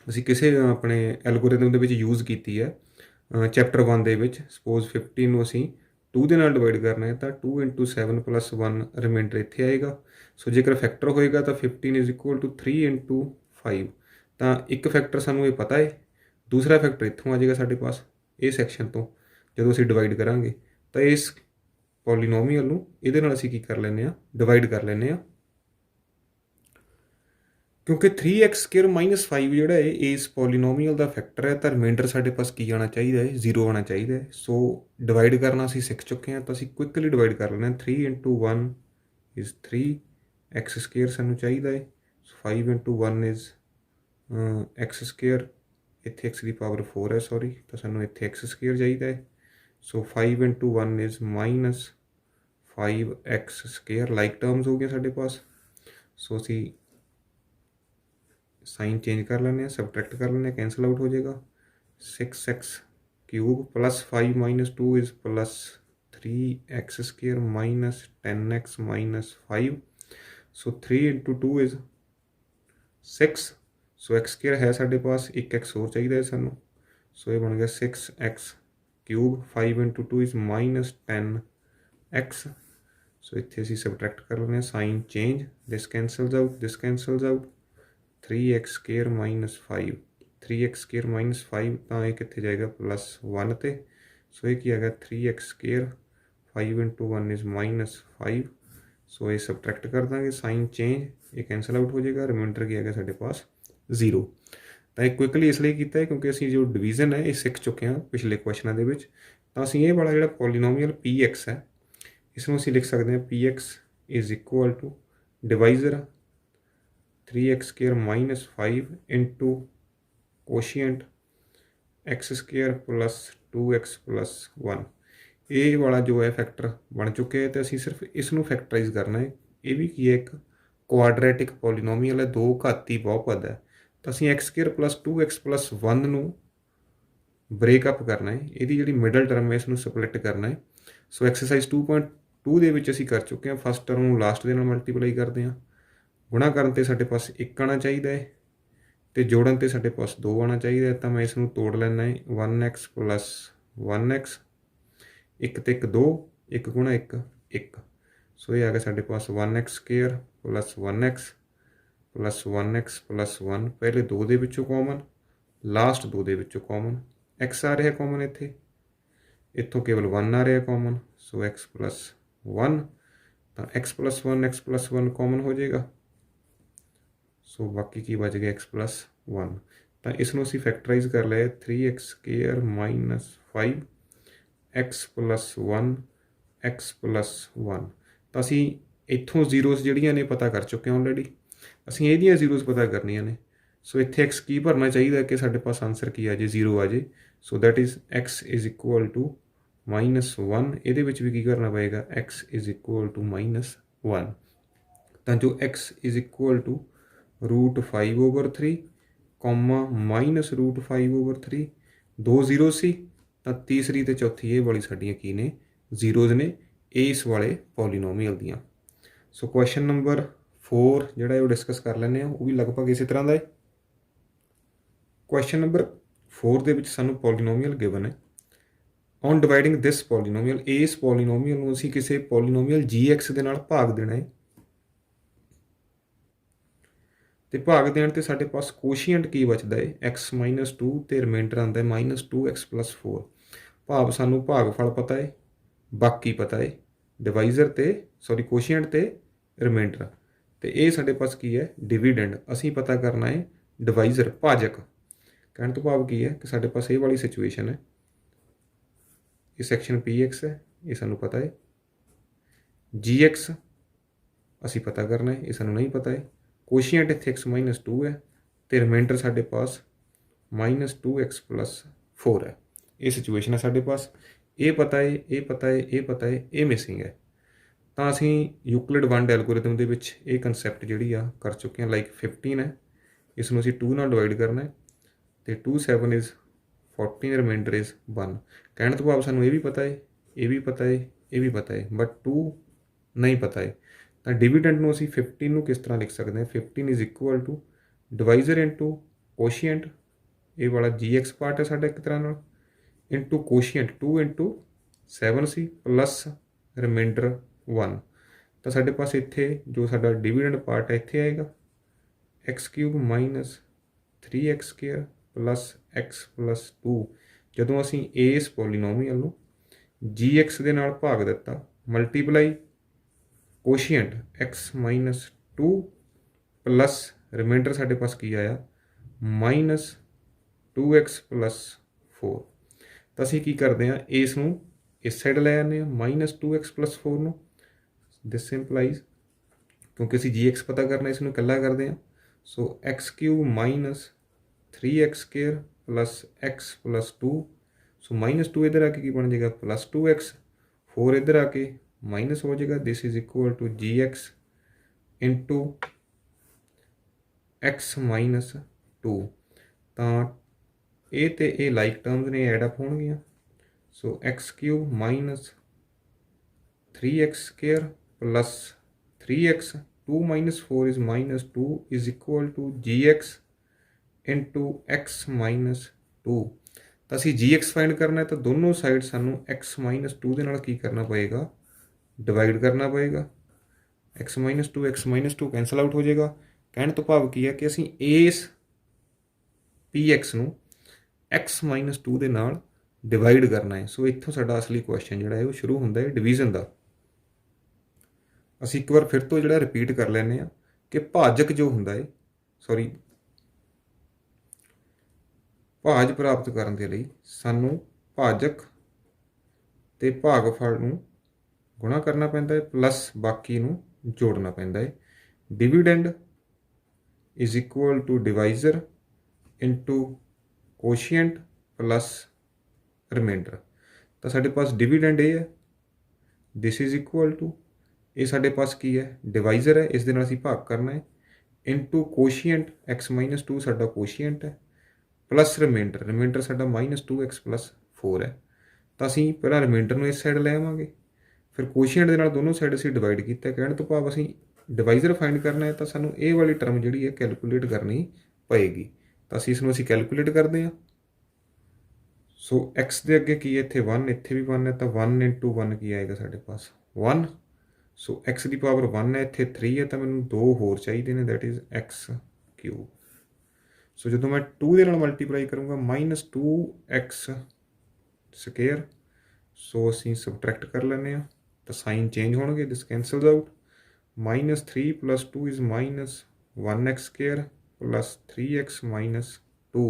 ਅਸੀਂ ਕਿਸੇ ਆਪਣੇ ਐਲਗੋਰਿਦਮ ਦੇ ਵਿੱਚ ਯੂਜ਼ ਕੀਤੀ ਹੈ ਚੈਪਟਰ 1 ਦੇ ਵਿੱਚ, ਸਪੋਜ਼ 15 ਨੂੰ ਅਸੀਂ 2 ਦੇ ਨਾਲ ਡਿਵਾਈਡ ਕਰਨਾ ਹੈ ਤਾਂ 2 × 7 + 1 ਰਿਮਾਈਂਡਰ ਇੱਥੇ ਆਏਗਾ। ਸੋ ਜੇਕਰ ਫੈਕਟਰ ਹੋਏਗਾ ਤਾਂ 15 = 3 × 5। ਤਾਂ ਇੱਕ ਫੈਕਟਰ ਸਾਨੂੰ ਇਹ ਪਤਾ ਹੈ, ਦੂਸਰਾ ਫੈਕਟਰ ਇੱਥੋਂ ਆ ਜਾਏਗਾ ਸਾਡੇ ਪਾਸ ਇਹ ਸੈਕਸ਼ਨ ਤੋਂ ਜਦੋਂ ਅਸੀਂ ਡਿਵਾਈਡ ਕਰਾਂਗੇ। ਤਾਂ ਇਸ ਪੋਲੀਨੋਮੀਅਲ ਨੂੰ ਇਹਦੇ ਨਾਲ ਅਸੀਂ ਕੀ ਕਰ ਲੈਂਦੇ ਹਾਂ, ਡਿਵਾਈਡ ਕਰ ਲੈਂਦੇ ਹਾਂ। ਕਿਉਂਕਿ 3x² - 5 ਜਿਹੜਾ ਹੈ ਇਸ ਪੋਲੀਨੋਮੀਅਲ ਦਾ ਫੈਕਟਰ ਹੈ ਤਾਂ ਰਿਮਾਈਂਡਰ ਸਾਡੇ ਪਾਸ ਕੀ ਆਉਣਾ ਚਾਹੀਦਾ ਹੈ, 0 ਆਉਣਾ ਚਾਹੀਦਾ ਹੈ। ਸੋ ਡਿਵਾਈਡ ਕਰਨਾ ਅਸੀਂ ਸਿੱਖ ਚੁੱਕੇ ਹਾਂ ਤਾਂ ਅਸੀਂ ਕੁਇਕਲੀ ਡਿਵਾਈਡ ਕਰ ਲੈਂਦੇ ਹਾਂ। 3 × 1 is 3, x² ਸਾਨੂੰ ਚਾਹੀਦਾ ਹੈ। 5 × 1 is x², ਇੱਥੇ x ਦੀ ਪਾਵਰ 4 ਹੈ ਸੌਰੀ, ਤਾਂ ਸਾਨੂੰ ਇੱਥੇ x² ਚਾਹੀਦਾ ਹੈ। ਸੋ 5 × 1 is -5x², ਲਾਈਕ ਟਰਮਸ ਹੋ ਗਏ ਸਾਡੇ ਪਾਸ। सो असी साइन चेंज कर लें, सबट्रैक्ट कर लें, कैंसल आउट हो जाएगा। 6x³ plus 5 minus 2 is plus 3x² minus 10x minus 5। So 3 × 2 is 6। So x² है साढ़े पास, 1x होर चाहिए सानू। सो ये बन गया 6x³। 5 × 2 is minus 10x। सो इत्थे असीं सबट्रैक्ट कर लें, sign change, this cancels out, this cancels out. 3x² minus 5, 3x² minus 5 तो ये कितने जाएगा प्लस 1 ते। सो ये की आ गया 3x²। 5 × 1 is minus 5। सो ये सबट्रैक्ट कर देंगे, साइन चेंज, ये कैंसल आउट हो जाएगा, रिमाइंडर की आ गया साढ़े पास 0। तो ये क्विकली इसलिए किया है क्योंकि असीं जो डिवीजन है ये सीख चुके हैं पिछले क्वेश्चनों के विच। तो असीं ये वाला जो पॉलीनोमीअल px है इसनों असीं लिख सकते हैं px is equal to divisor 3x² minus 5 into quotient x² plus 2x plus 1। ये वाला जो है फैक्टर बन चुके हैं तो असीं सिर्फ इसनों फैक्टराइज करना है। ये भी की है एक क्वाड्रेटिक पॉलीनोमीअल है, 2 घाती बहुपद है। तो असीं x² प्लस 2x प्लस 1 नूं ब्रेकअप करना है, ये जी मिडल टर्म है इसनूं स्प्लिट करना है। सो एक्सरसाइज 2.2 ਦੇ ਵਿੱਚ ਅਸੀਂ ਕਰ ਚੁੱਕੇ ਹਾਂ। फस्ट टर्म ਨੂੰ लास्ट ਦੇ ਨਾਲ मल्टीप्लाई करते हैं, गुणा ਕਰਨ ਤੇ ਸਾਡੇ ਪਾਸ 1 ਆਣਾ ਚਾਹੀਦਾ ਹੈ ਤੇ ਜੋੜਨ ਤੇ ਸਾਡੇ ਪਾਸ 2 ਆਣਾ ਚਾਹੀਦਾ ਹੈ। ਤਾਂ ਮੈਂ ਇਸ ਨੂੰ ਤੋੜ ਲੈਣਾ ਹੈ, 1x प्लस 1x, 1 ਤੇ 1 2, 1 गुणा 1 1। सो ये आ गया साढ़े पास 1x² plus 1x plus 1x plus 1। पहले 2 ਦੇ ਵਿੱਚੋਂ कॉमन, लास्ट 2 ਦੇ ਵਿੱਚੋਂ कॉमन। x आ रहा कॉमन, इत्थे इत्थों केवल 1 आ रहा कॉमन। सो x प्लस 1, तो x प्लस 1 कॉमन हो जाएगा। सो बाकी की बच गया x प्लस 1। तो इसनों असीं फैक्टराइज कर लिया 3x² minus 5 x plus 1 x plus 1। तो असीं इत्थों जीरोस जिहड़ियां ने पता कर चुके हैं ऑलरेडी, असीं इहदियां जीरोस पता करनियां ने। सो इत्थे x की भरना चाहिए कि साढ़े पास आंसर की आ जाए 0 आ जाए। So that is x is equal to -1। ये भी की करना पएगा, x इज़ इक्वल टू -1। तो जो x is equal to √5/3 comma -√5/3, 2 0 सी, तो तीसरी तो चौथी ये वाली साड़ियाँ की ने जीरोज ने इस वाले पॉलीनोमीअल दियाँ। सो क्वेश्चन नंबर 4 जोड़ा वो डिस्कस कर लें, वो भी लगभग इस तरह का है। क्वेश्चन नंबर 4 के सानू पॉलीनोमीअल गिवन है, ऑन डिवाइडिंग दिस पॉलीनोमीअल, इस पॉलीनोमीअल को असीं किसी पॉलीनोमीअल gx के नाल भाग देना है। तो भाग देने ते साढ़े पास कोशिएंट की बचता है x - 2 तो रिमाइंडर आता है -2x प्लस 4। भाव सानू भागफल पता है, बाकी पता है डिवाइजर ते सॉरी कोशिएंट ते रिमाइंडर। तो ये साढ़े पास की है डिविडेंड, असीं पता करना है डिवाइजर भाजक। कहने तो भाव की है कि साढ़े पास ये वाली सिचुएशन है, ये सैक्शन px है, ये सानू पता है। gx असी पता करना है, ये सानू नहीं पता है। कोशिएंट इत्थे x - 2 है तो रिमाइंडर साढ़े पास -2x प्लस 4 है। ये सिचुएशन है साढ़े पास, ये पता है, ये पता है, ये पता है, ये मिसिंग है। तो असीं यूक्लिड 1 एल्गोरिथम दे विच ये कंसैप्ट जिहड़ी आ कर चुके हैं। लाइक 15 है, इसनूं असीं 2 नाल डिवाइड करना है तो 2 7 इज़ 14, रिमाइंडर इज़ 1। कहने तो भाव सानू ये भी पता है, ये भी पता है, ये भी पता है, बट 2 नहीं पता है। तो डिविडेंड नूं असीं 15 नूं किस तरह लिख सकते हैं, 15 is equal to divisor into quotient, ये वाला gx पार्ट है साडा एक तरह नाल, इंटू कोशिएंट 2 × 7 सी प्लस रिमाइंडर 1। तो साडे पास इत्थे जो साडा डिविडेंड पार्ट है इत्थे आएगा x³ minus 3x² plus x plus 2। जदों असीं इस पॉलीनोमीअल नूं gx दे नाल भाग दिता, multiply quotient x - 2 plus remainder साढ़े पास की आया -2x प्लस 4। तो असीं की करते हैं, इस नूं इस साइड लै आने -2x प्लस 4 नूं, दिस इंप्लाइज क्योंकि असीं gx पता करना इसनूं कल्ला करते हैं। सो x³ minus 3x² plus x plus 2। सो -2 इधर आके की बन जाएगा प्लस 2x, 4 इधर आके माइनस हो जाएगा। This is equal to gx into x minus 2 ਤਾਂ ਇਹ ਤੇ ਇਹ ਲਾਈਕ ਟਰਮਸ ਨੇ ਐਡ ਅਪ ਹੋਣਗੀਆਂ। So x cube minus 3x square plus 3x 2 minus 4 is minus 2 is equal to gx into x minus 2। ਤਾਂ ਅਸੀਂ gx ਫਾਈਂਡ ਕਰਨਾ ਹੈ ਤਾਂ ਦੋਨੋਂ ਸਾਈਡ ਸਾਨੂੰ x minus 2 ਦੇ ਨਾਲ ਕੀ ਕਰਨਾ ਪਏਗਾ, ਡਿਵਾਈਡ ਕਰਨਾ ਪਏਗਾ। x minus 2 x minus 2 cancel out ਹੋ ਜਾਏਗਾ। ਕਹਿਣ ਤੋਂ ਭਾਵ ਕੀ ਹੈ ਕਿ ਅਸੀਂ ਇਸ px ਨੂੰ x minus 2 ਦੇ ਨਾਲ ਡਿਵਾਈਡ ਕਰਨਾ ਹੈ। ਸੋ ਇੱਥੋਂ ਸਾਡਾ ਅਸਲੀ ਕੁਐਸਚਨ ਜਿਹੜਾ ਹੈ ਉਹ ਸ਼ੁਰੂ ਹੁੰਦਾ ਹੈ ਡਿਵੀਜ਼ਨ ਦਾ। ਅਸੀਂ ਇੱਕ ਵਾਰ ਫਿਰ ਤੋਂ ਜਿਹੜਾ ਰਿਪੀਟ ਕਰ ਲੈਂਦੇ ਹਾਂ ਕਿ ਭਾਜਕ ਜੋ ਹੁੰਦਾ ਹੈ ਭਾਜ ਪ੍ਰਾਪਤ ਕਰਨ ਦੇ ਲਈ ਸਾਨੂੰ ਭਾਜਕ ਤੇ ਭਾਗਫਲ ਨੂੰ ਗੁਣਾ ਕਰਨਾ ਪੈਂਦਾ ਹੈ ਪਲੱਸ ਬਾਕੀ ਨੂੰ ਜੋੜਨਾ ਪੈਂਦਾ ਹੈ। Dividend is equal to divisor into quotient plus remainder. ਤਾਂ ਸਾਡੇ ਪਾਸ ਡਿਵੀਡੈਂਡ ਇਹ ਹੈ, ਦਿਸ ਇਜ਼ ਇਕੁਅਲ ਟੂ ਇਹ ਸਾਡੇ ਪਾਸ ਕੀ ਹੈ, ਡਿਵਾਈਜ਼ਰ ਹੈ, ਇਸ ਦੇ ਨਾਲ ਅਸੀਂ ਭਾਗ ਕਰਨਾ ਹੈ, ਇਨਟੂ ਕੋਸ਼ੀਐਂਟ x ਮਾਈਨਸ 2 ਸਾਡਾ ਕੋਸ਼ੀਐਂਟ ਹੈ ਪਲੱਸ ਰਿਮਾਈਂਡਰ ਸਾਡਾ ਮਾਈਨਸ 2x ਪਲੱਸ 4 ਹੈ। ਤਾਂ ਅਸੀਂ ਪਹਿਲਾਂ ਰਿਮਾਈਂਡਰ ਨੂੰ ਇਸ ਸਾਈਡ ਲੈ ਆਵਾਂਗੇ, ਫਿਰ ਕੋਸ਼ੀਐਂਟ ਦੇ ਨਾਲ ਦੋਨੋਂ ਸਾਈਡ ਅਸੀਂ ਡਿਵਾਈਡ ਕੀਤਾ। ਕਹਿਣ ਤੋਂ ਭਾਵ ਅਸੀਂ ਡਿਵਾਈਜ਼ਰ ਫਾਈਂਡ ਕਰਨਾ ਹੈ ਤਾਂ ਸਾਨੂੰ ਇਹ ਵਾਲੀ ਟਰਮ ਜਿਹੜੀ ਹੈ ਕੈਲਕੂਲੇਟ ਕਰਨੀ ਪਏਗੀ। ਤਾਂ ਅਸੀਂ ਇਸ ਨੂੰ ਕੈਲਕੂਲੇਟ ਕਰਦੇ ਹਾਂ। ਸੋ x ਦੇ ਅੱਗੇ ਕੀ ਹੈ, ਇੱਥੇ 1, ਇੱਥੇ ਵੀ 1 ਹੈ, ਤਾਂ 1 into 1 ਕੀ ਆਏਗਾ ਸਾਡੇ ਪਾਸ 1। ਸੋ x ਦੀ ਪਾਵਰ 1 ਹੈ, ਇੱਥੇ 3 ਹੈ, ਤਾਂ ਮੈਨੂੰ 2 ਹੋਰ ਚਾਹੀਦੇ ਨੇ, ਦੈਟ ਇਜ਼ x ਕਿਊਬ। ਸੋ ਜਦੋਂ ਮੈਂ 2 ਦੇ ਨਾਲ ਮਲਟੀਪਲਾਈ ਕਰੂੰਗਾ ਮਾਈਨਸ 2x ਸਕੇਅਰ। ਸੋ ਅਸੀਂ ਸਬਟਰੈਕਟ ਕਰ ਲੈਂਦੇ ਹਾਂ ਤਾਂ ਸਾਈਨ ਚੇਂਜ ਹੋਣਗੇ, this cancels out. Minus 3 plus 2 is minus 1x square plus 3x minus 2।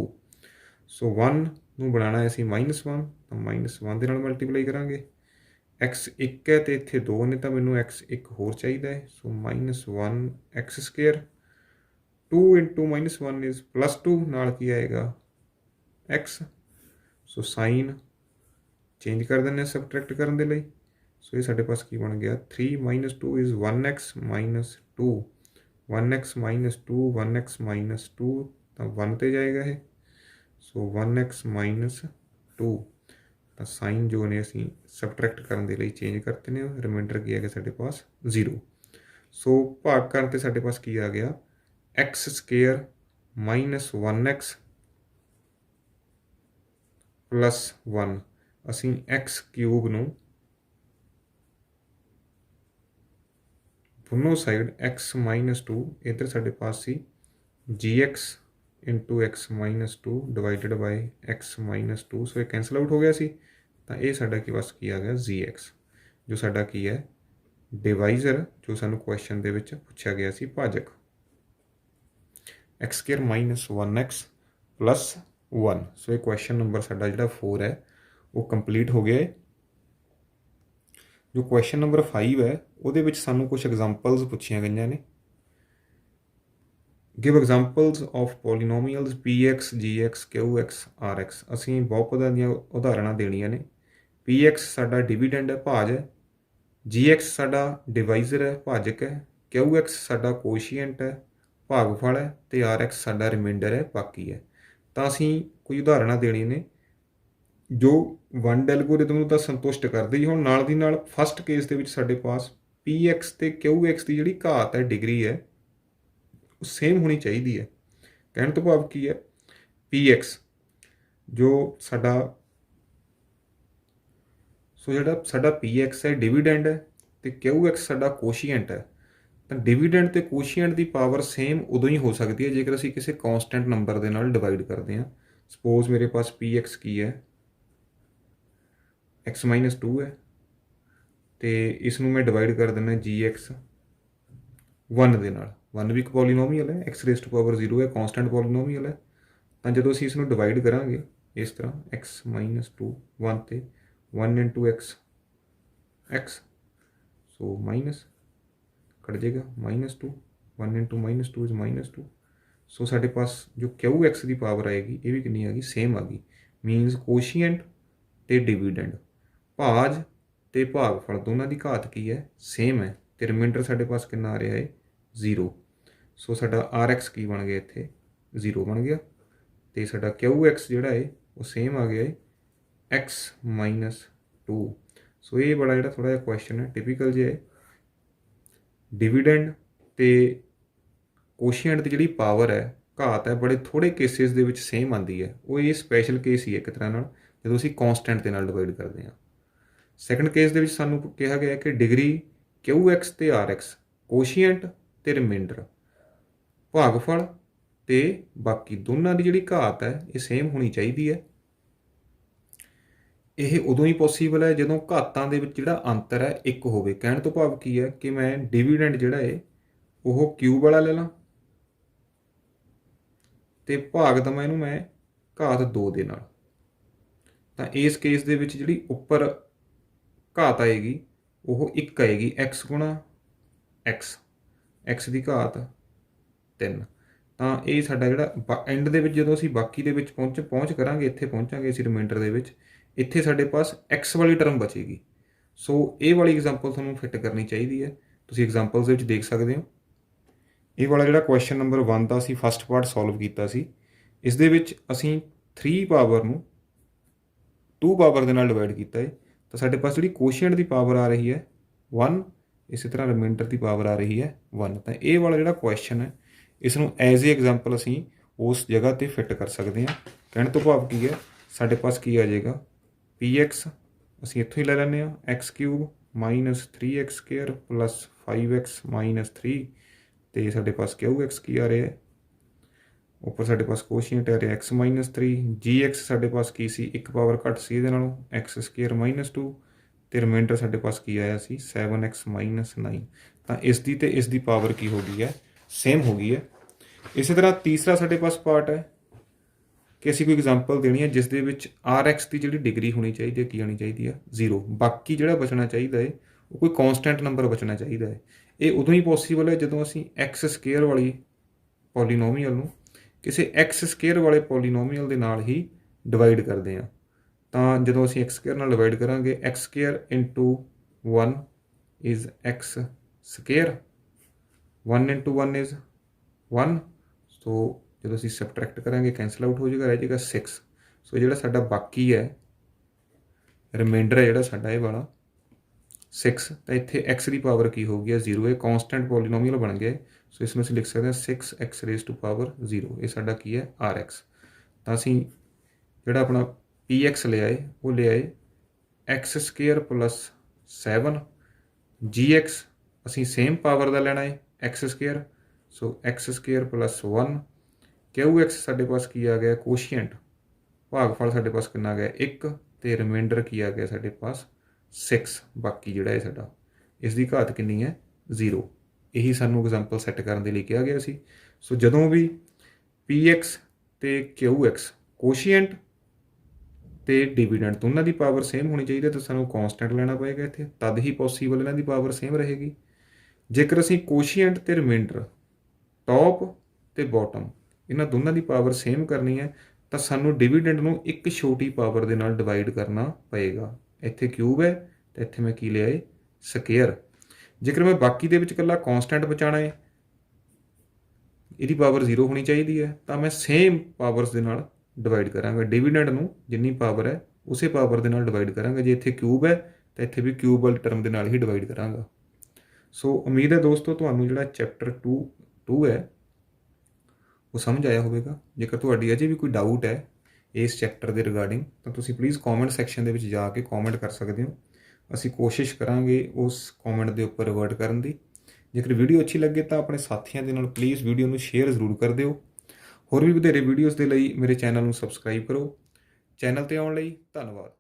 So 1 ਨੂੰ ਬਣਾਉਣਾ ਹੈ ਅਸੀਂ -1, ਤਾਂ -1 ਦੇ ਨਾਲ ਮਲਟੀਪਲਾਈ ਕਰਾਂਗੇ। x 1 ਹੈ ਅਤੇ ਇੱਥੇ 2 ਨੇ, ਤਾਂ ਮੈਨੂੰ x 1 ਹੋਰ ਚਾਹੀਦਾ ਹੈ। ਸੋ -1x ਸਕੇਅਰ 2 into -1 ਇਜ਼ +2, ਨਾਲ ਕੀ ਆਏਗਾ x। ਸੋ ਸਾਈਨ ਚੇਂਜ ਕਰ ਦਿੰਦੇ ਹਾਂ ਸਬਟਰੈਕਟ ਕਰਨ ਦੇ ਲਈ। ਸੋ ਇਹ ਸਾਡੇ ਪਾਸ ਕੀ ਬਣ ਗਿਆ, 3 - 2 ਇਜ਼ 1x - 2, 1x - 2 1x - 2, ਤਾਂ 1 ਤੇ ਜਾਏਗਾ ਇਹ। ਸੋ 1x - 2, ਤਾਂ ਸਾਈਨ ਜੋ ਨੇ ਅਸੀਂ ਸਬਟਰੈਕਟ ਕਰਨ ਦੇ ਲਈ ਚੇਂਜ ਕਰਤੇ ਨੇ। ਰਿਮਾਈਂਡਰ ਕੀ ਆ ਗਿਆ ਸਾਡੇ ਪਾਸ 0। ਸੋ ਭਾਗ ਕਰਨ 'ਤੇ ਸਾਡੇ ਪਾਸ ਕੀ ਆ ਗਿਆ, x ਸਕੇਅਰ -1x ਪਲੱਸ 1। ਅਸੀਂ x ਕਿਊਬ ਨੂੰ ਦੋਨੋਂ ਸਾਈਡ x - 2, ਇੱਧਰ ਸਾਡੇ ਪਾਸ ਸੀ gx into x - 2 divided by x - 2। So ਇਹ ਕੈਂਸਲ ਆਊਟ ਹੋ ਗਿਆ ਸੀ, ਤਾਂ ਇਹ ਸਾਡਾ ਕੀ ਬਸ ਕੀ ਆ ਗਿਆ gx, ਜੋ ਸਾਡਾ ਕੀ ਹੈ ਡਿਵਾਈਜ਼ਰ, ਜੋ ਸਾਨੂੰ ਕੁਐਸਚਨ ਦੇ ਵਿੱਚ ਪੁੱਛਿਆ ਗਿਆ ਸੀ ਭਾਜਕ। x square -1x plus 1। ਸੋ ਇਹ ਕੁਐਸਚਨ ਨੰਬਰ ਸਾਡਾ ਜਿਹੜਾ 4 ਹੈ ਉਹ ਕੰਪਲੀਟ ਹੋ ਗਿਆ ਹੈ। ਜੋ ਕੁਐਸਚਨ ਨੰਬਰ 5 ਹੈ ਉਹਦੇ ਵਿੱਚ ਸਾਨੂੰ ਕੁਝ ਐਗਜ਼ਾਮਪਲਸ ਪੁੱਛੀਆਂ ਗਈਆਂ ਨੇ। Give examples of polynomials px gx qx rx। ਅਸੀਂ ਬਹੁਪਦਾਂ ਦੀਆਂ ਉਦਾਹਰਣਾਂ ਦੇਣੀਆਂ ਨੇ। px ਸਾਡਾ ਡਿਵੀਡੈਂਡ ਹੈ, ਭਾਜ ਹੈ, gx ਸਾਡਾ ਡਿਵਾਈਜ਼ਰ ਹੈ, ਭਾਜਕ ਹੈ, qx ਸਾਡਾ ਕੋਸ਼ੀਐਂਟ ਹੈ, ਭਾਗਫਲ ਹੈ, ਅਤੇ rx ਸਾਡਾ ਰਿਮਾਈਂਡਰ ਹੈ, ਬਾਕੀ ਹੈ। ਤਾਂ ਅਸੀਂ ਕੋਈ ਉਦਾਹਰਣਾਂ ਦੇਣੀਆਂ ਨੇ ਜੋ ਵੰਡ ਐਲਗੋਰਿਦਮ ਨੂੰ ਤਾਂ ਸੰਤੁਸ਼ਟ ਕਰਦੇ ਹੀ। ਹੁਣ ਨਾਲ ਦੀ ਨਾਲ ਫਸਟ ਕੇਸ ਦੇ ਵਿੱਚ ਸਾਡੇ ਪਾਸ px ਅਤੇ qx ਦੀ ਜਿਹੜੀ ਘਾਤ ਹੈ, ਡਿਗਰੀ ਹੈ, ਉਹ ਸੇਮ ਹੋਣੀ ਚਾਹੀਦੀ ਹੈ। ਕਹਿਣ ਤੋਂ ਭਾਵ ਕੀ ਹੈ, px ਜੋ ਸਾਡਾ ਜਿਹੜਾ ਸਾਡਾ px ਹੈ ਡਿਵੀਡੈਂਡ ਹੈ ਅਤੇ qx ਸਾਡਾ ਕੋਸ਼ੀਐਂਟ ਹੈ। ਤਾਂ ਡਿਵੀਡੈਂਡ ਅਤੇ ਕੋਸ਼ੀਐਂਟ ਦੀ ਪਾਵਰ ਸੇਮ ਉਦੋਂ ਹੀ ਹੋ ਸਕਦੀ ਹੈ ਜੇਕਰ ਅਸੀਂ ਕਿਸੇ ਕੌਂਸਟੈਂਟ ਨੰਬਰ ਦੇ ਨਾਲ ਡਿਵਾਈਡ ਕਰਦੇ ਹਾਂ। ਸਪੋਜ਼ ਮੇਰੇ ਪਾਸ px ਕੀ ਹੈ, x - 2 ਹੈ, ਅਤੇ ਇਸ ਨੂੰ ਮੈਂ ਡਿਵਾਈਡ ਕਰ ਦਿੰਦਾ gx 1 ਦੇ ਨਾਲ। 1 ਵੀ ਇੱਕ ਪੋਲੀਨੋਮੀਅਲ ਹੈ, x raised to power 0 ਹੈ, ਕੌਂਸਟੈਂਟ ਪੋਲੀਨੋਮੀਅਲ ਹੈ। ਤਾਂ ਜਦੋਂ ਅਸੀਂ ਇਸ ਨੂੰ ਡਿਵਾਈਡ ਕਰਾਂਗੇ ਇਸ ਤਰ੍ਹਾਂ x - 2 1 ਤੇ 1 into x ਸੋ ਮਾਈਨਸ ਕੱਟ ਜਾਏਗਾ -2, 1 into -2 ਇਜ਼ -2। ਸੋ ਸਾਡੇ ਪਾਸ ਜੋ qx ਦੀ ਪਾਵਰ ਆਏਗੀ ਇਹ ਵੀ ਕਿੰਨੀ ਆ ਗਈ, ਸੇਮ ਆ ਗਈ। ਮੀਨਸ ਕੋਸ਼ੀਐਂਟ ਅਤੇ ਡਿਵੀਡੈਂਡ, ਭਾਜ ਅਤੇ ਭਾਗਫਲ ਦੋਨਾਂ ਦੀ ਘਾਤ ਕੀ ਹੈ, ਸੇਮ ਹੈ, ਅਤੇ ਰਿਮਾਈਂਡਰ ਸਾਡੇ ਪਾਸ ਕਿੰਨਾ ਆ ਰਿਹਾ ਹੈ, 0। ਸੋ ਸਾਡਾ RX ਕੀ ਬਣ ਗਿਆ ਇੱਥੇ 0 ਬਣ ਗਿਆ ਅਤੇ ਸਾਡਾ QX ਜਿਹੜਾ ਹੈ ਉਹ ਸੇਮ ਆ ਗਿਆ ਹੈ x -2। ਸੋ ਇਹ ਬੜਾ ਜਿਹੜਾ ਥੋੜ੍ਹਾ ਜਿਹਾ ਕੁਐਸਚਨ ਹੈ ਟਿਪੀਕਲ ਜਿਹਾ ਹੈ। ਡਿਵੀਡੈਂਡ ਅਤੇ ਕੋਸ਼ੀਐਂਟ ਦੀ ਜਿਹੜੀ ਪਾਵਰ ਹੈ ਘਾਤ ਹੈ ਬੜੇ ਥੋੜ੍ਹੇ ਕੇਸਿਸ ਦੇ ਵਿੱਚ ਸੇਮ ਆਉਂਦੀ ਹੈ। ਉਹ ਇਹ ਸਪੈਸ਼ਲ ਕੇਸ ਹੀ ਹੈ ਇੱਕ ਤਰ੍ਹਾਂ ਨਾਲ ਜਦੋਂ ਅਸੀਂ ਕੌਂਸਟੈਂਟ ਦੇ ਨਾਲ ਡਿਵਾਈਡ ਕਰਦੇ ਹਾਂ। ਸੈਕੰਡ ਕੇਸ ਦੇ ਵਿੱਚ ਸਾਨੂੰ ਕਿਹਾ ਗਿਆ ਕਿ ਡਿਗਰੀ QX ਅਤੇ RX ਕੋਸ਼ੀਐਂਟ ਅਤੇ ਰਿਮਾਈਂਡਰ ਭਾਗਫਲ ਅਤੇ ਬਾਕੀ ਦੋਨਾਂ ਦੀ ਜਿਹੜੀ ਘਾਤ ਹੈ ਇਹ ਸੇਮ ਹੋਣੀ ਚਾਹੀਦੀ ਹੈ। ਇਹ ਉਦੋਂ ਹੀ ਪੋਸੀਬਲ ਹੈ ਜਦੋਂ ਘਾਤਾਂ ਦੇ ਵਿੱਚ ਜਿਹੜਾ ਅੰਤਰ ਹੈ ਇੱਕ ਹੋਵੇ। ਕਹਿਣ ਤੋਂ ਭਾਵ ਕੀ ਹੈ ਕਿ ਮੈਂ ਡਿਵੀਡੈਂਡ ਜਿਹੜਾ ਹੈ ਉਹ ਕਿਊਬ ਵਾਲਾ ਲੈ ਲਾਂ ਅਤੇ ਭਾਗ ਦੇਵਾਂ ਇਹਨੂੰ ਮੈਂ ਘਾਤ 2 ਦੇ ਨਾਲ, ਤਾਂ ਇਸ ਕੇਸ ਦੇ ਵਿੱਚ ਜਿਹੜੀ ਉੱਪਰ ਘਾਤ ਆਏਗੀ ਉਹ 1 ਆਏਗੀ x ਗੁਣਾ x ਦੀ ਘਾਤ 3। ਤਾਂ ਇਹ ਸਾਡਾ ਜਿਹੜਾ ਐਂਡ ਦੇ ਵਿੱਚ ਜਦੋਂ ਅਸੀਂ ਬਾਕੀ ਦੇ ਵਿੱਚ ਪਹੁੰਚ ਕਰਾਂਗੇ, ਇੱਥੇ ਪਹੁੰਚਾਂਗੇ ਅਸੀਂ ਰਿਮਾਈਂਡਰ ਦੇ ਵਿੱਚ, ਇੱਥੇ ਸਾਡੇ ਪਾਸ x ਵਾਲੀ ਟਰਮ ਬਚੇਗੀ। ਸੋ ਇਹ ਵਾਲੀ ਐਗਜ਼ਾਮਪਲ ਤੁਹਾਨੂੰ ਫਿੱਟ ਕਰਨੀ ਚਾਹੀਦੀ ਹੈ। ਤੁਸੀਂ ਐਗਜ਼ਾਮਪਲਸ ਦੇ ਵਿੱਚ ਦੇਖ ਸਕਦੇ ਹੋ। ਇਹ ਵਾਲਾ ਜਿਹੜਾ ਕੁਐਸਚਨ ਨੰਬਰ 1 ਦਾ ਅਸੀਂ ਫਸਟ ਪਾਰਟ ਸੋਲਵ ਕੀਤਾ ਸੀ, ਇਸ ਦੇ ਵਿੱਚ ਅਸੀਂ 3 ਪਾਵਰ ਨੂੰ 2 ਪਾਵਰ ਦੇ ਨਾਲ ਡਿਵਾਈਡ ਕੀਤਾ ਹੈ। ਤਾਂ ਸਾਡੇ ਪਾਸ ਜਿਹੜੀ ਕੋਸ਼ੀਐਂਟ ਦੀ ਪਾਵਰ ਆ ਰਹੀ ਹੈ 1, ਇਸੇ ਤਰ੍ਹਾਂ ਰਿਮਾਈਂਡਰ ਦੀ ਪਾਵਰ ਆ ਰਹੀ ਹੈ 1। ਤਾਂ ਇਹ ਵਾਲਾ ਜਿਹੜਾ ਕੁਐਸਚਨ ਹੈ ਇਸ ਨੂੰ ਐਜ਼ ਏ ਐਗਜ਼ਾਮਪਲ ਅਸੀਂ ਉਸ ਜਗ੍ਹਾ 'ਤੇ ਫਿੱਟ ਕਰ ਸਕਦੇ ਹਾਂ। ਕਹਿਣ ਤੋਂ ਭਾਵ ਕੀ ਹੈ, ਸਾਡੇ ਪਾਸ ਕੀ ਆ ਜਾਏਗਾ PX ਅਸੀਂ ਇੱਥੋਂ ਹੀ ਲੈ ਲੈਂਦੇ ਹਾਂ x³ -3x² + 5x -3 ਅਤੇ ਸਾਡੇ ਪਾਸ QX ਕੀ ਆ ਰਿਹਾ ਹੈ, ਉੱਪਰ ਸਾਡੇ ਪਾਸ ਕੋਸ਼ੀਐਂਟ ਆ ਰਿਹਾ x -3, GX ਸਾਡੇ ਪਾਸ ਕੀ ਸੀ 1 ਪਾਵਰ ਘੱਟ ਸੀ ਇਹਦੇ ਨਾਲੋਂ x² -2 ਅਤੇ ਰਿਮਾਈਂਡਰ ਸਾਡੇ ਪਾਸ ਕੀ ਆਇਆ ਸੀ 7x -9। ਤਾਂ ਇਸ ਦੀ ਅਤੇ ਇਸ ਦੀ ਪਾਵਰ ਕੀ ਹੋ ਗਈ ਹੈ, ਸੇਮ ਹੋ ਗਈ ਹੈ। ਇਸੇ ਤਰ੍ਹਾਂ ਤੀਸਰਾ ਸਾਡੇ ਪਾਸ ਪਾਰਟ ਹੈ ਕਿ ਅਸੀਂ ਕੋਈ ਐਗਜ਼ਾਮਪਲ ਦੇਣੀ ਹੈ ਜਿਸ ਦੇ ਵਿੱਚ RX ਦੀ ਜਿਹੜੀ ਡਿਗਰੀ ਹੋਣੀ ਚਾਹੀਦੀ ਹੈ ਕੀ ਹੋਣੀ ਚਾਹੀਦੀ ਹੈ 0। ਬਾਕੀ ਜਿਹੜਾ ਬਚਣਾ ਚਾਹੀਦਾ ਹੈ ਉਹ ਕੋਈ ਕੌਂਸਟੈਂਟ ਨੰਬਰ ਬਚਣਾ ਚਾਹੀਦਾ ਹੈ। ਇਹ ਉਦੋਂ ਹੀ ਪੋਸੀਬਲ ਹੈ ਜਦੋਂ ਅਸੀਂ x² ਵਾਲੀ ਪੋਲੀਨੋਮੀਅਲ ਨੂੰ ਕਿਸੇ x² ਵਾਲੇ ਪੋਲੀਨੋਮੀਅਲ ਦੇ ਨਾਲ ਹੀ ਡਿਵਾਈਡ ਕਰਦੇ ਹਾਂ। ਤਾਂ ਜਦੋਂ ਅਸੀਂ x² ਨਾਲ ਡਿਵਾਈਡ ਕਰਾਂਗੇ x² × 1 ਇਜ਼ x², 1 × 1 ਇਜ਼ 1। ਸੋ ਜਦੋਂ ਅਸੀਂ ਸਬਟਰੈਕਟ ਕਰਾਂਗੇ ਕੈਂਸਲ ਆਊਟ ਹੋ ਜਾਏਗਾ, ਰਹਿ ਜਾਏਗਾ 6। ਸੋ ਜਿਹੜਾ ਸਾਡਾ ਬਾਕੀ ਹੈ ਰਿਮਾਈਂਡਰ ਹੈ ਜਿਹੜਾ ਸਾਡਾ ਇਹ ਵਾਲਾ 6, ਤਾਂ ਇੱਥੇ x ਦੀ ਪਾਵਰ ਕੀ ਹੋ ਗਈ ਹੈ 0। ਇਹ ਕੌਂਸਟੈਂਟ ਪੋਲੀਨੋਮੀਅਲ ਬਣ ਗਿਆ। ਸੋ ਇਸ ਨੂੰ ਅਸੀਂ ਲਿਖ ਸਕਦੇ ਹਾਂ 6x⁻0। ਇਹ ਸਾਡਾ ਕੀ ਹੈ RX। ਤਾਂ ਅਸੀਂ ਜਿਹੜਾ ਆਪਣਾ PX ਲਿਆ ਹੈ ਉਹ ਲਿਆ ਹੈ x² + 7, GX ਅਸੀਂ ਸੇਮ ਪਾਵਰ ਦਾ ਲੈਣਾ ਹੈ x²। ਸੋ x² + 1, QX ਸਾਡੇ ਪਾਸ ਕੀ ਆ ਗਿਆ ਕੋਸ਼ੀਐਂਟ ਭਾਗਫਲ ਸਾਡੇ ਪਾਸ ਕਿੰਨਾ ਆ ਗਿਆ 1 ਅਤੇ ਰਿਮਾਈਂਡਰ ਕੀ ਆ ਗਿਆ ਸਾਡੇ ਪਾਸ 6। ਬਾਕੀ ਜਿਹੜਾ ਹੈ ਸਾਡਾ ਇਸ ਦੀ ਘਾਤ ਕਿੰਨੀ ਹੈ 0। ਇਹੀ ਸਾਨੂੰ ਐਗਜ਼ਾਮਪਲ ਸੈੱਟ ਕਰਨ ਦੇ ਲਈ ਕਿਹਾ ਗਿਆ ਸੀ। ਸੋ ਜਦੋਂ ਵੀ PX ਅਤੇ QX ਕੋਸ਼ੀਐਂਟ ਅਤੇ ਡਿਵੀਡੈਂਡ ਦੋਨਾਂ ਦੀ ਪਾਵਰ ਸੇਮ ਹੋਣੀ ਚਾਹੀਦੀ ਹੈ ਤਾਂ ਸਾਨੂੰ ਕੌਂਸਟੈਂਟ ਲੈਣਾ ਪਏਗਾ ਇੱਥੇ, ਤਦ ਹੀ ਪੋਸੀਬਲ ਇਹਨਾਂ ਦੀ ਪਾਵਰ ਸੇਮ ਰਹੇਗੀ। ਜੇਕਰ ਅਸੀਂ ਕੋਸ਼ੀਐਂਟ ਅਤੇ ਰਿਮਾਈਂਡਰ ਟੌਪ ਅਤੇ ਬੋਟਮ ਇਹਨਾਂ ਦੋਨਾਂ ਦੀ ਪਾਵਰ ਸੇਮ ਕਰਨੀ ਹੈ ਤਾਂ ਸਾਨੂੰ ਡਿਵੀਡੈਂਡ ਨੂੰ ਇੱਕ ਛੋਟੀ ਪਾਵਰ ਦੇ ਨਾਲ ਡਿਵਾਈਡ ਕਰਨਾ ਪਏਗਾ। ਇੱਥੇ ਕਿਊਬ ਹੈ ਅਤੇ ਇੱਥੇ ਮੈਂ ਕੀ ਲਿਆ ਹੈ ਸਕੇਅਰ। ਜੇਕਰ ਮੈਂ ਬਾਕੀ ਦੇ ਵਿੱਚ ਇਕੱਲਾ ਕੌਂਸਟੈਂਟ ਬਚਾਉਣਾ ਹੈ, ਇਹਦੀ ਪਾਵਰ 0 ਹੋਣੀ ਚਾਹੀਦੀ ਹੈ, ਤਾਂ ਮੈਂ ਸੇਮ ਪਾਵਰਸ ਦੇ ਨਾਲ ਡਿਵਾਈਡ ਕਰਾਂਗਾ। ਡਿਵੀਡੈਂਡ ਨੂੰ ਜਿੰਨੀ ਪਾਵਰ ਹੈ ਉਸੇ ਪਾਵਰ ਦੇ ਨਾਲ ਡਿਵਾਈਡ ਕਰਾਂਗਾ। ਜੇ ਇੱਥੇ ਕਿਊਬ ਹੈ ਤਾਂ ਇੱਥੇ ਵੀ ਕਿਊਬ ਵਾਲੀ ਟਰਮ ਦੇ ਨਾਲ ਹੀ ਡਿਵਾਈਡ ਕਰਾਂਗਾ। ਸੋ ਉਮੀਦ ਹੈ ਦੋਸਤੋ ਤੁਹਾਨੂੰ ਜਿਹੜਾ ਚੈਪਟਰ 2 ਹੈ ਉਹ ਸਮਝ ਆਇਆ ਹੋਵੇਗਾ। ਜੇਕਰ ਤੁਹਾਡੀ ਅਜੇ ਵੀ ਕੋਈ ਡਾਊਟ ਹੈ ਇਸ ਚੈਪਟਰ ਦੇ ਰਿਗਾਰਡਿੰਗ ਤਾਂ ਤੁਸੀਂ ਪਲੀਜ਼ ਕੌਮੈਂਟ ਸੈਕਸ਼ਨ ਦੇ ਵਿੱਚ ਜਾ ਕੇ ਕੌਮੈਂਟ ਕਰ ਸਕਦੇ ਹੋ। ਅਸੀਂ ਕੋਸ਼ਿਸ਼ ਕਰਾਂਗੇ ਉਸ ਕੌਮੈਂਟ ਦੇ ਉੱਪਰ ਰਿਵਰਟ ਕਰਨ ਦੀ। ਜੇਕਰ ਵੀਡੀਓ ਅੱਛੀ ਲੱਗੇ ਤਾਂ ਆਪਣੇ ਸਾਥੀਆਂ ਦੇ ਨਾਲ ਪਲੀਜ਼ ਵੀਡੀਓ ਨੂੰ ਸ਼ੇਅਰ ਜ਼ਰੂਰ ਕਰ ਦਿਓ। ਹੋਰ ਵੀ ਵਧੇਰੇ ਵੀਡੀਓਜ਼ ਦੇ ਲਈ ਮੇਰੇ ਚੈਨਲ ਨੂੰ ਸਬਸਕ੍ਰਾਈਬ ਕਰੋ। ਚੈਨਲ 'ਤੇ ਆਉਣ ਲਈ ਧੰਨਵਾਦ।